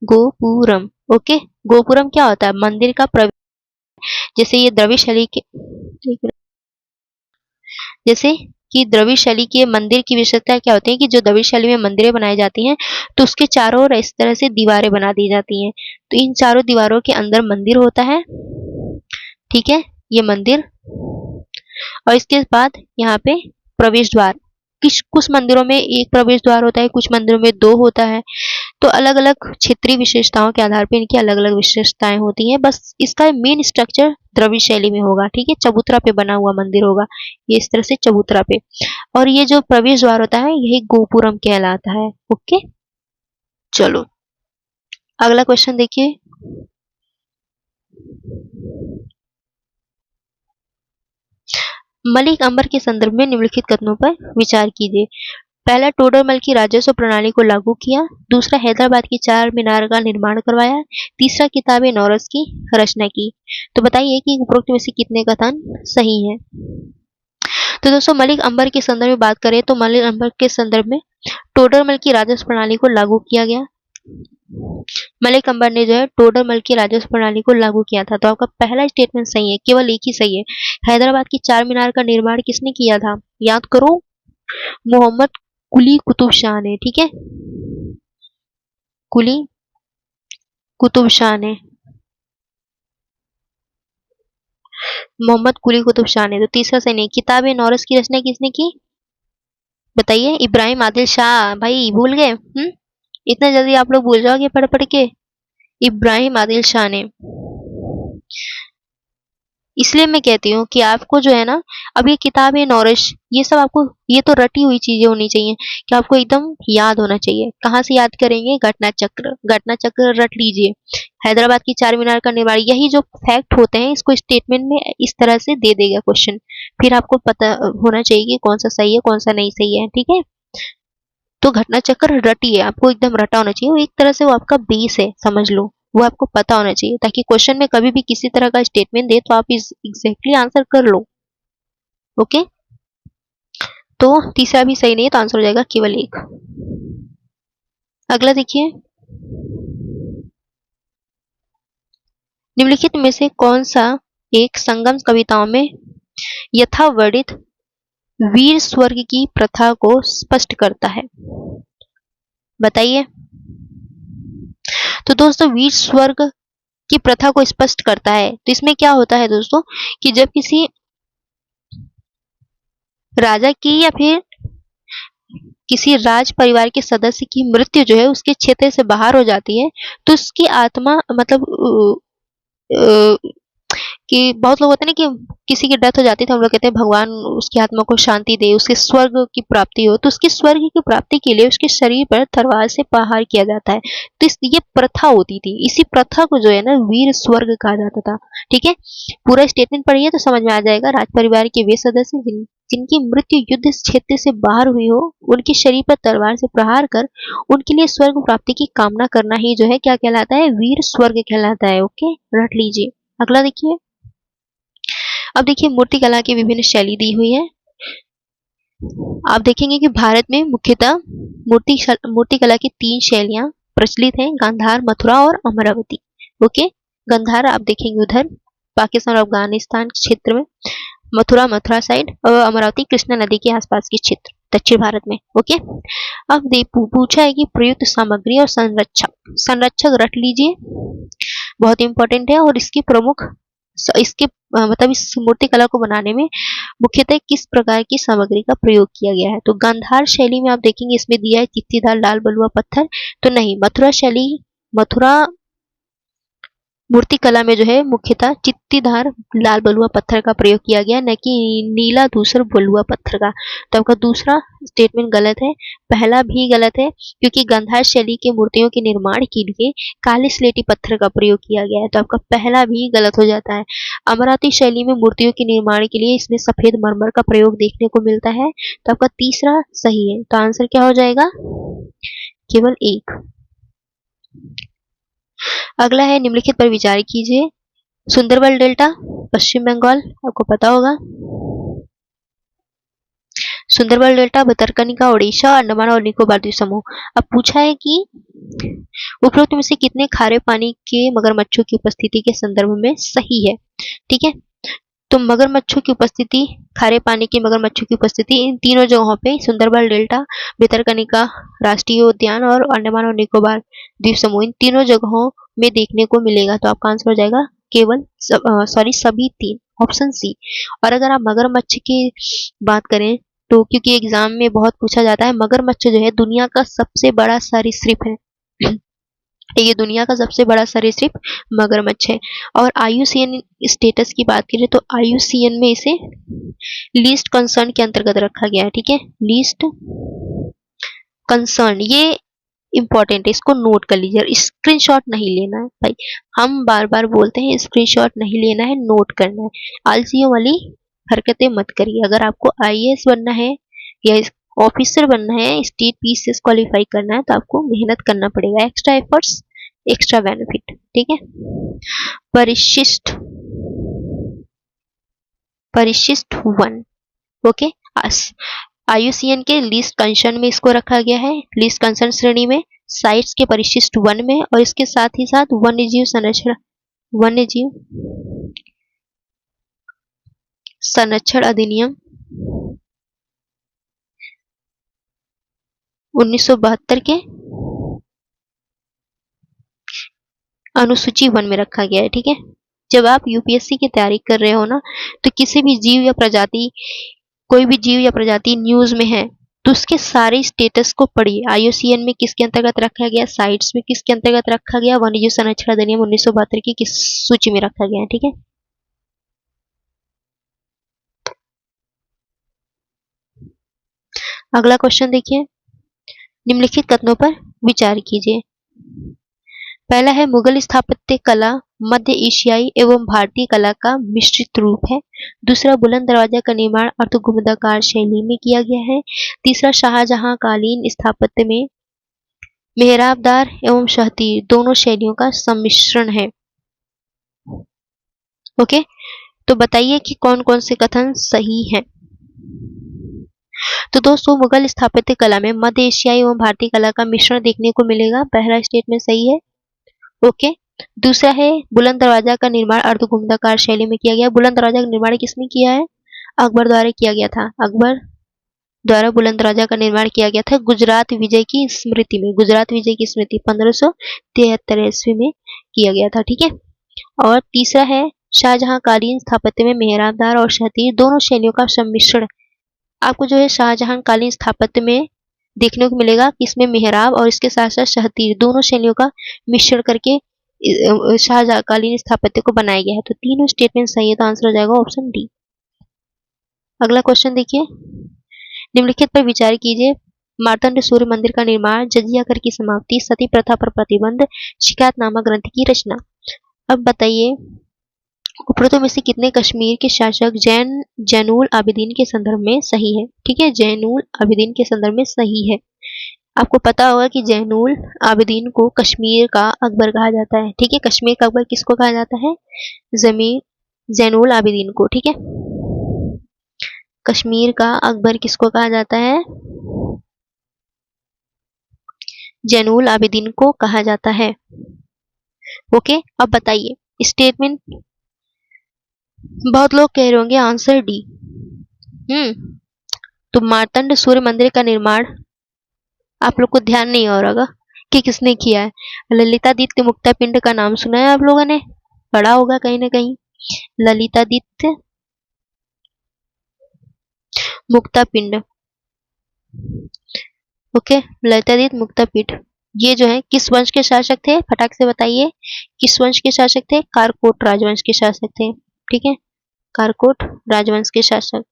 गोपुरम। ओके, गोपुरम क्या होता है? मंदिर का प्रवेश। जैसे ये द्रविड़ शैली के जैसे कि द्रविड़ शैली के मंदिर की विशेषता क्या होती है कि जो द्रविड़ शैली में मंदिरें बनाई जाती हैं तो उसके चारों ओर इस तरह से दीवारें बना दी जाती हैं। तो इन चारों दीवारों के अंदर मंदिर होता है, ठीक है, ये मंदिर। और इसके बाद यहाँ पे प्रवेश द्वार। कुछ मंदिरों में एक प्रवेश द्वार होता है, कुछ मंदिरों में दो होता है। तो अलग अलग क्षेत्रीय विशेषताओं के आधार पर इनकी अलग अलग विशेषताएं होती हैं। बस इसका मेन स्ट्रक्चर द्रविड़ शैली में होगा, ठीक है, चबूतरा पे बना हुआ मंदिर होगा, ये इस तरह से चबूतरा पे। और ये जो प्रवेश द्वार होता है यही गोपुरम कहलाता है। ओके, चलो अगला क्वेश्चन देखिए। मलिक अंबर के संदर्भ में निम्नलिखित कथनों पर विचार कीजिए। पहला, टोडरमल की राजस्व प्रणाली को लागू किया। दूसरा, हैदराबाद की चार मीनार का निर्माण करवाया। तीसरा, किताबे नौरस की रचना की। तो बताइए कि उपरोक्त में से कितने कथन सही हैं। तो दोस्तों मलिक अंबर के संदर्भ में बात करें तो मलिक अंबर के संदर्भ में टोडरमल की राजस्व प्रणाली को लागू किया गया। मलिक अंबर ने जो है टोडरमल की राजस्व प्रणाली को लागू किया था। तो आपका पहला स्टेटमेंट सही है, केवल एक ही सही है। हैदराबाद की चार मीनार का निर्माण किसने किया था? याद करो, मोहम्मद कुली कुतुब शाह ने, ठीक है, कुली कुतुब शाह ने, मोहम्मद कुली कुतुब शाह ने। तो तीसरा सही नहीं। किताबे नौरस की रचना किसने की? बताइए, इब्राहिम आदिल शाह। भाई भूल गए? इतना जल्दी आप लोग भूल जाओगे पढ़ पढ़ के? इब्राहिम आदिल शाह ने। इसलिए मैं कहती हूँ कि आपको जो है ना, अब ये किताब है नौरश, ये सब आपको, ये तो रटी हुई चीजें होनी चाहिए कि आपको एकदम याद होना चाहिए। कहाँ से याद करेंगे? घटना चक्र रट लीजिए। हैदराबाद की चार मीनार का निर्माण, यही जो फैक्ट होते हैं इसको स्टेटमेंट में इस तरह से दे देगा क्वेश्चन, फिर आपको पता होना चाहिए कि कौन सा सही है कौन सा नहीं सही है, ठीक है। तो घटना चक्र रटिए, आपको एकदम रटा होना चाहिए। वो एक तरह से वो आपका बेस है, समझ लो, वो आपको पता होना चाहिए ताकि क्वेश्चन में कभी भी किसी तरह का स्टेटमेंट दे तो आप इस एग्जैक्टली आंसर कर लो। ओके, तो तीसरा भी सही नहीं है, तो आंसर हो जाएगा केवल एक। अगला देखिए, निम्नलिखित में से कौन सा एक संगम कविताओं में यथावर्णित वीर स्वर्ग की प्रथा को स्पष्ट करता है? बताइए। तो दोस्तों वीर स्वर्ग की प्रथा को स्पष्ट करता है, तो इसमें क्या होता है दोस्तों कि जब किसी राजा की या फिर किसी राज परिवार के सदस्य की मृत्यु जो है उसके क्षेत्र से बाहर हो जाती है तो उसकी आत्मा मतलब कि बहुत लोग होते हैं ना कि किसी की डेथ हो जाती है तो हम लोग कहते हैं भगवान उसकी आत्मा को शांति दे, उसके स्वर्ग की प्राप्ति हो। तो उसकी स्वर्ग की प्राप्ति के लिए उसके शरीर पर तलवार से प्रहार किया जाता है। तो ये प्रथा होती थी, इसी प्रथा को जो है ना वीर स्वर्ग कहा जाता था। ठीक है, पूरा स्टेटमेंट पढ़िए तो समझ में आ जाएगा। राज परिवार के वे सदस्य जिनकी मृत्यु युद्ध क्षेत्र से बाहर हुई हो उनके शरीर पर तलवार से प्रहार कर उनके लिए स्वर्ग प्राप्ति की कामना करना ही जो है क्या कहलाता है? वीर स्वर्ग कहलाता है। ओके, रट लीजिए। अगला देखिए, अब देखिए मूर्ति कला की विभिन्न शैली दी हुई है। आप देखेंगे कि भारत में मुख्यतः मूर्ति कला की 3 शैलियां प्रचलित हैं, गांधार, मथुरा और अमरावती। ओके, गांधार आप देखेंगे उधर पाकिस्तान और अफगानिस्तान क्षेत्र में, मथुरा साइड, और अमरावती कृष्णा नदी के आसपास के क्षेत्र। दक्षिण भारत में। ओके, अब पूछा है कि प्रयुक्त सामग्री और संरक्षक। संरक्षक रट लीजिए, बहुत इंपॉर्टेंट है। और इसकी प्रमुख इसके मतलब इस मूर्ति कला को बनाने में मुख्यतः किस प्रकार की सामग्री का प्रयोग किया गया है। तो गांधार शैली में आप देखेंगे इसमें दिया है चित्तीदार लाल बलुआ पत्थर, तो नहीं। मथुरा शैली, मथुरा मूर्ति कला में जो है मुख्यतः चित्तीदार लाल बलुआ पत्थर का प्रयोग किया गया, न कि नीला धूसर बलुआ पत्थर का। तो आपका दूसरा स्टेटमेंट गलत है, पहला भी गलत है, क्योंकि गांधार शैली के मूर्तियों के निर्माण के लिए काले स्लेटी पत्थर का प्रयोग किया गया है। तो आपका पहला भी गलत हो जाता है। अमरावती शैली में मूर्तियों के निर्माण के लिए इसमें सफेद मरमर का प्रयोग देखने को मिलता है। तो आपका तीसरा सही है। तो आंसर क्या हो जाएगा? केवल एक। अगला है निम्नलिखित पर विचार कीजिए। सुंदरबन डेल्टा, पश्चिम बंगाल, आपको पता होगा। सुंदरबन डेल्टा, भितरकनिका, ओडिशा, अंडमान और निकोबार द्वीप समूह। अब पूछा है कि उपरोक्त में से कितने खारे पानी के मगरमच्छों की उपस्थिति के संदर्भ में सही है। ठीक है, तो मगरमच्छों की उपस्थिति, खारे पानी के मगरमच्छों की उपस्थिति इन तीनों जगहों पे सुंदरबन डेल्टा, भितरकनिका राष्ट्रीय उद्यान और अंडमान और निकोबार द्वीप समूह, इन तीनों जगहों में देखने को मिलेगा। तो आपका आंसर हो जाएगा केवल सभी तीन, ऑप्शन सी। और अगर आप मगरमच्छ की बात करें तो क्योंकि एग्जाम में बहुत पूछा जाता है, मगरमच्छ जो है दुनिया का सबसे बड़ा सरीसृप है। ये दुनिया का सबसे बड़ा सरीसृप मगरमच्छ है। और IUCN स्टेटस की बात करें तो IUCN में इसे लीस्ट कंसर्न के अंतर्गत रखा गया है। ठीक है, लीस्ट कंसर्न, ये इंपॉर्टेंट है, इसको नोट कर लीजिए। स्क्रीनशॉट नहीं लेना है भाई, हम बार बार बोलते हैं स्क्रीनशॉट नहीं लेना है, नोट करना है। आलसियों वाली हरकतें मत करिए। अगर आपको IAS बनना है या ऑफिसर बनना है, स्टेट PCS क्वालिफाई करना है, तो आपको मेहनत करना पड़ेगा। Extra efforts, extra benefit. ठीक है, परिशिष्ट, परिशिष्ट 1। ओके, IUCN के लिस्ट कंसर्न में इसको रखा गया है, लिस्ट कंसर्न श्रेणी में, साइट्स के परिशिष्ट 1 में, और इसके साथ ही साथ वन्यजीव संरक्षण, वन्यजीव संरक्षण अधिनियम 1972 के अनुसूची 1 में रखा गया है। ठीक है, जब आप UPSC की तैयारी कर रहे हो ना, तो किसी भी जीव या प्रजाति, कोई भी जीव या प्रजाति न्यूज में है तो उसके सारे स्टेटस को पढ़िए। IUCN में किसके अंतर्गत रखा गया, साइट्स में किसके अंतर्गत रखा गया, वन्यजीव संरक्षण अधिनियम 1972 की किस सूची में रखा गया है। ठीक है, अगला क्वेश्चन देखिए। निम्नलिखित कथनों पर विचार कीजिए। पहला है मुगल स्थापत्य कला मध्य एशियाई एवं भारतीय कला का मिश्रित रूप है। दूसरा, बुलंद दरवाजा का निर्माण अर्धगोलाकार शैली में किया गया है। तीसरा, शाहजहां कालीन स्थापत्य में मेहराबदार एवं शहतीर दोनों शैलियों का सम्मिश्रण है। ओके, तो बताइए कि कौन कौन से कथन सही हैं। तो दोस्तों, मुगल स्थापत्य कला में मध्य एशियाई एवं भारतीय कला का मिश्रण देखने को मिलेगा, पहला स्टेटमेंट सही है। ओके, दूसरा है बुलंद दरवाजा का निर्माण अर्धगोलाकार शैली में किया गया। बुलंद दरवाजा का निर्माण किसने किया है? अकबर द्वारा किया गया था। अकबर द्वारा बुलंद दरवाजा का निर्माण किया गया था गुजरात विजय की स्मृति में। गुजरात विजय की स्मृति 1573 ईस्वी में किया गया था। ठीक है, और तीसरा है शाहजहां कालीन स्थापत्य में मेहराबदार और शहतीर दोनों शैलियों का सम्मिश्रण। आपको जो है शाहजहां कालीन स्थापत्य में देखने को मिलेगा कि इसमें मेहराब और इसके साथ साथ शहतीर दोनों शैलियों का मिश्रण करके शाहजहां कालीन स्थापत्य को बनाया गया है। तो तीनों स्टेटमेंट सही है, तो आंसर हो जाएगा ऑप्शन डी। अगला क्वेश्चन देखिए। निम्नलिखित पर विचार कीजिए। मार्तंड सूर्य मंदिर का निर्माण, जजिया कर की समाप्ति, सती प्रथा पर प्रतिबंध, शिकायतनामा ग्रंथ की रचना। अब बताइए उपरोक्तों में से कितने कश्मीर के शासक जैनुल आबिदीन के संदर्भ में सही है। ठीक है, जैनुल आबिदीन के संदर्भ में सही है। आपको पता होगा कि जैनुल आबिदीन को कश्मीर का अकबर कहा जाता है। ठीक है, कश्मीर का अकबर किसको कहा जाता है? जैनुल आबिदीन को। ठीक है, कश्मीर का अकबर किसको कहा जाता है? जैनुल आबिदीन को कहा जाता है। ओके, अब बताइए स्टेटमेंट, बहुत लोग कह रहे होंगे आंसर डी। तो मार्तंड सूर्य मंदिर का निर्माण आप लोग को ध्यान नहीं हो रहा होगा कि किसने किया है। ललितादित्य मुक्तापिंड का नाम सुना है आप लोगों ने, पढ़ा होगा कहीं ना कहीं। ललितादित्य मुक्तापिंड, ओके, ललितादित्य मुक्तापीठ। ये जो है किस वंश के शासक थे, फटाक से बताइए, किस वंश के शासक थे? कारकोट राजवंश के शासक थे। ठीक है, कारकोट राजवंश के शासक।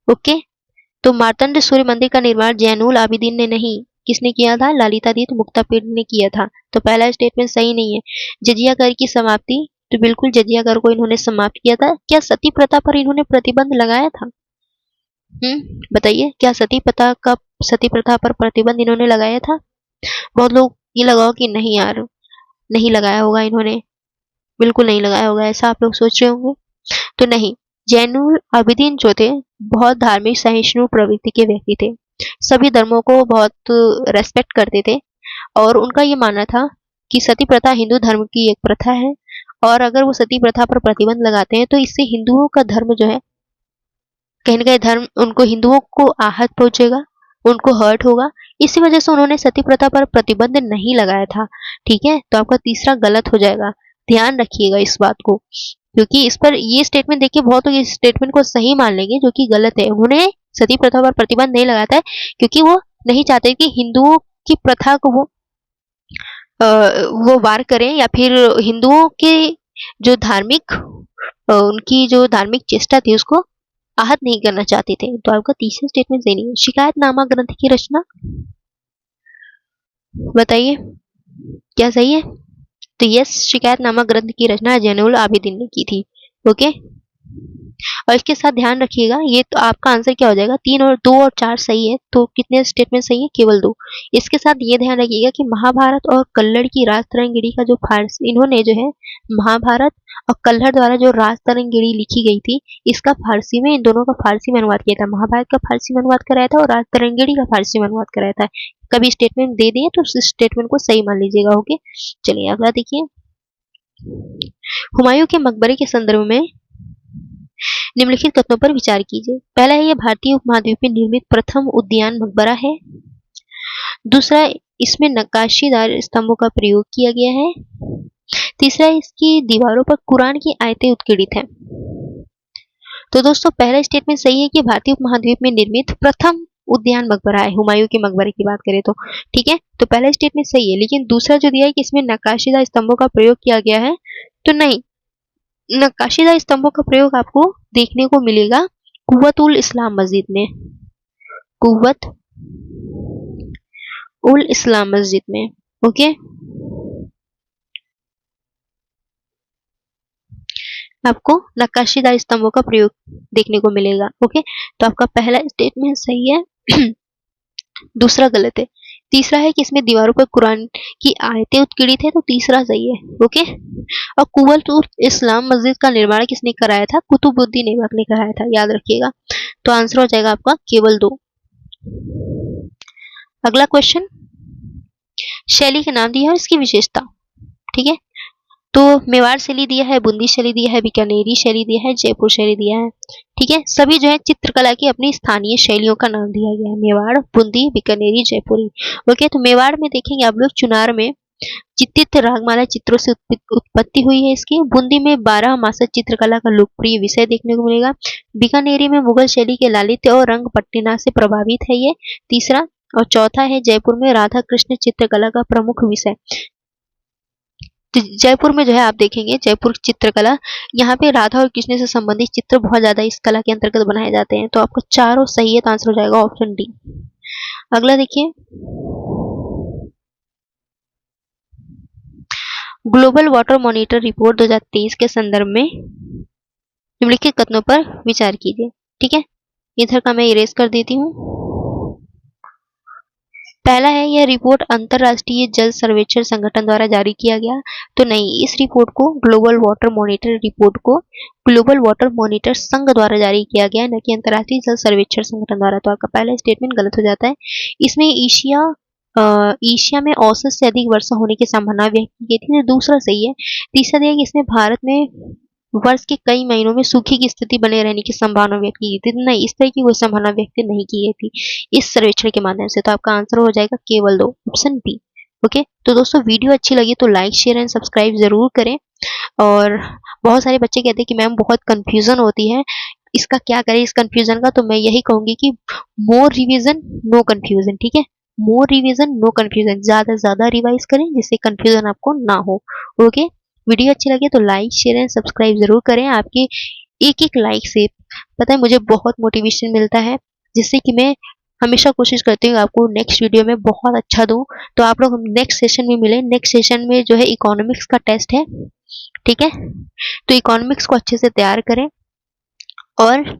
ओके, तो मार्तंड सूर्य मंदिर का निर्माण जैनुल आबिदीन ने नहीं, किसने किया था? ललितादित्य मुक्तापीठ ने किया था। तो पहला स्टेटमेंट सही नहीं है। जजिया कर की समाप्ति, तो बिल्कुल जजिया कर को इन्होंने समाप्त किया था। क्या सती प्रथा पर इन्होंने प्रतिबंध लगाया था? बताइए, क्या सती प्रथा पर प्रतिबंध इन्होंने लगाया था? बहुत लोग ये लगाओ कि नहीं यार, नहीं लगाया होगा इन्होंने, बिल्कुल नहीं लगाया होगा, ऐसा आप लोग सोच रहे होंगे। तो नहीं, जैनुल आबिदीन जो थे बहुत धार्मिक सहिष्णु प्रवृत्ति के व्यक्ति थे, सभी धर्मों को बहुत रेस्पेक्ट करते थे, और उनका ये मानना था कि सती प्रथा हिंदू धर्म की एक प्रथा है, और अगर वो सती प्रथा पर प्रतिबंध लगाते हैं तो इससे हिंदुओं का धर्म जो है, कहीं ना कहीं धर्म, उनको हिंदुओं को आहत पहुंचेगा, उनको हर्ट होगा। इसी वजह से उन्होंने सती प्रथा पर प्रतिबंध नहीं लगाया था। ठीक है, तो आपका तीसरा गलत हो जाएगा, ध्यान रखिएगा इस बात को, क्योंकि इस पर ये स्टेटमेंट देखिए बहुत लोग इस स्टेटमेंट को सही मान लेंगे, जो कि गलत है। उन्होंने सती प्रथा पर प्रतिबंध नहीं लगाया था क्योंकि वो नहीं चाहते कि हिंदुओं की प्रथा को वो वार करें, या फिर हिंदुओं के जो धार्मिक उनकी जो धार्मिक चेष्टा थी उसको आहत नहीं करना चाहते थे। तो आपका तीसरा स्टेटमेंट सही नहीं है। शिकायतनामा ग्रंथ की रचना बताइए, क्या सही है? तो यस, शिकायतनामा ग्रंथ की रचना जैनुल आबिदीन ने की थी। ओके, और इसके साथ ध्यान रखिएगा, ये तो आपका आंसर क्या हो जाएगा, 3 और 2 और 4 सही है, तो कितने स्टेटमेंट सही है? केवल 2। इसके साथ ये ध्यान रखिएगा कि महाभारत और कल्लड़ की राज तरंगिणी का जो फारसी, इन्होंने जो है महाभारत और कल्लड़ द्वारा जो राज तरंगिणी लिखी गई थी, इसका फारसी में, इन दोनों का फारसी में अनुवाद किया था। महाभारत का फारसी में अनुवाद कराया था और राज तरंगिणी का फारसी में अनुवाद कराया था। कभी स्टेटमेंट दे दिए तो उस स्टेटमेंट को सही मान लीजिएगा। ओके, चलिए अगला देखिए। हुमायूं के मकबरे के संदर्भ में निम्नलिखित कथनों पर विचार कीजिए। पहला है, यह भारतीय उपमहाद्वीप में निर्मित प्रथम उद्यान मकबरा है। दूसरा, इसमें नक्काशीदार स्तंभों का प्रयोग किया गया है। तीसरा, इसकी दीवारों पर कुरान की आयतें उत्कीर्णित हैं। तो दोस्तों, पहला स्टेटमेंट सही है कि भारतीय उपमहाद्वीप में निर्मित प्रथम उद्यान मकबरा है, हुमायूं के मकबरे की बात करें तो। ठीक है, तो पहला स्टेटमेंट सही है, लेकिन दूसरा जो दिया है कि इसमें नक्काशीदार स्तंभों का प्रयोग किया गया है, तो नहीं, नक्काशीदार स्तंभों का प्रयोग आपको देखने को मिलेगा कुव्वत उल इस्लाम मस्जिद में, कुव्वत उल इस्लाम मस्जिद में। ओके, आपको नक्काशीदार स्तंभों का प्रयोग देखने को मिलेगा। ओके, तो आपका पहला स्टेटमेंट सही है, दूसरा गलत है। तीसरा है कि इसमें दीवारों पर कुरान की आयतें उत्कीर्णित है, तो तीसरा सही है। ओके, और कुव्वत उल इस्लाम मस्जिद का निर्माण किसने कराया था? कुतुबुद्दीन ऐबक ने कराया था, याद रखिएगा। तो आंसर हो जाएगा आपका केवल 2। अगला क्वेश्चन, शैली के नाम दिया है और इसकी विशेषता। ठीक है, तो मेवाड़ शैली दिया है, बूंदी शैली दिया है, बीकानेरी शैली दिया है, जयपुर शैली दिया है। ठीक है, सभी जो है चित्रकला की अपनी स्थानीय शैलियों का नाम दिया गया है, मेवाड़, बूंदी, बीकानेरी, जयपुरी। ओके, तो मेवाड़ में देखेंगे आप लोग चुनार में चित्रित रागमाला चित्रों से उत्पत्ति हुई है इसकी। बूंदी में 12 मासा चित्रकला का लोकप्रिय विषय देखने को मिलेगा। बीकानेरी में मुगल शैली के लालित्य और रंग पट्टिना से प्रभावित है ये, तीसरा। और चौथा है, जयपुर में राधा कृष्ण चित्रकला का प्रमुख विषय। जयपुर में जो है आप देखेंगे, जयपुर चित्रकला, यहाँ पे राधा और कृष्ण से संबंधित चित्र बहुत ज्यादा इस कला के अंतर्गत बनाए जाते हैं। तो आपको चारों सही है, तो आंसर हो जाएगा ऑप्शन डी। अगला देखिए, ग्लोबल वाटर मॉनिटर रिपोर्ट 2023 के संदर्भ में निम्नलिखित कथनों पर विचार कीजिए। ठीक है, इधर का मैं इरेज कर देती हूँ। पहला है, यह रिपोर्ट अंतरराष्ट्रीय जल सर्वेक्षण संगठन द्वारा जारी किया गया, तो नहीं, इस रिपोर्ट को, ग्लोबल वाटर मॉनिटर रिपोर्ट को ग्लोबल वाटर मॉनिटर संघ द्वारा जारी किया गया, न कि अंतरराष्ट्रीय जल सर्वेक्षण संगठन द्वारा। तो आपका पहला स्टेटमेंट गलत हो जाता है। इसमें एशिया में औसत से अधिक वर्षा होने की संभावना व्यक्त की गई थी, तो दूसरा सही है। तीसरा दिया कि इसमें भारत में वर्ष के कई महीनों में सूखे की स्थिति बने रहने की संभावना व्यक्त की गई थी। नहीं, इस तरह की कोई संभावना व्यक्त नहीं की गई थी इस सर्वेक्षण के माध्यम से। तो आपका आंसर हो जाएगा केवल 2, ऑप्शन बी। ओके, तो दोस्तों वीडियो अच्छी लगी तो लाइक शेयर एंड सब्सक्राइब जरूर करें। और बहुत सारे बच्चे कहते हैं कि मैम बहुत कंफ्यूजन होती है, इसका क्या करें इस कंफ्यूजन का। तो मैं यही कहूंगी कि मोर रिवीजन नो कंफ्यूजन, ठीक है, मोर रिवीजन नो कंफ्यूजन, ज्यादा से ज्यादा रिवाइज करें जिससे कंफ्यूजन आपको ना हो। ओके, वीडियो अच्छी लगे तो लाइक शेयर एंड सब्सक्राइब जरूर करें। आपके एक एक लाइक से पता है मुझे बहुत मोटिवेशन मिलता है, जिससे कि मैं हमेशा कोशिश करती हूँ आपको नेक्स्ट वीडियो में बहुत अच्छा दूं। तो आप लोग हम नेक्स्ट सेशन में मिले। नेक्स्ट सेशन में जो है इकोनॉमिक्स का टेस्ट है, ठीक है, तो इकोनॉमिक्स को अच्छे से तैयार करें और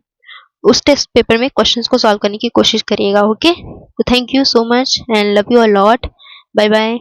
उस टेस्ट पेपर में क्वेश्चंस को सॉल्व करने की कोशिश करिएगा। ओके, तो thank you so much and love you a lot. Bye bye.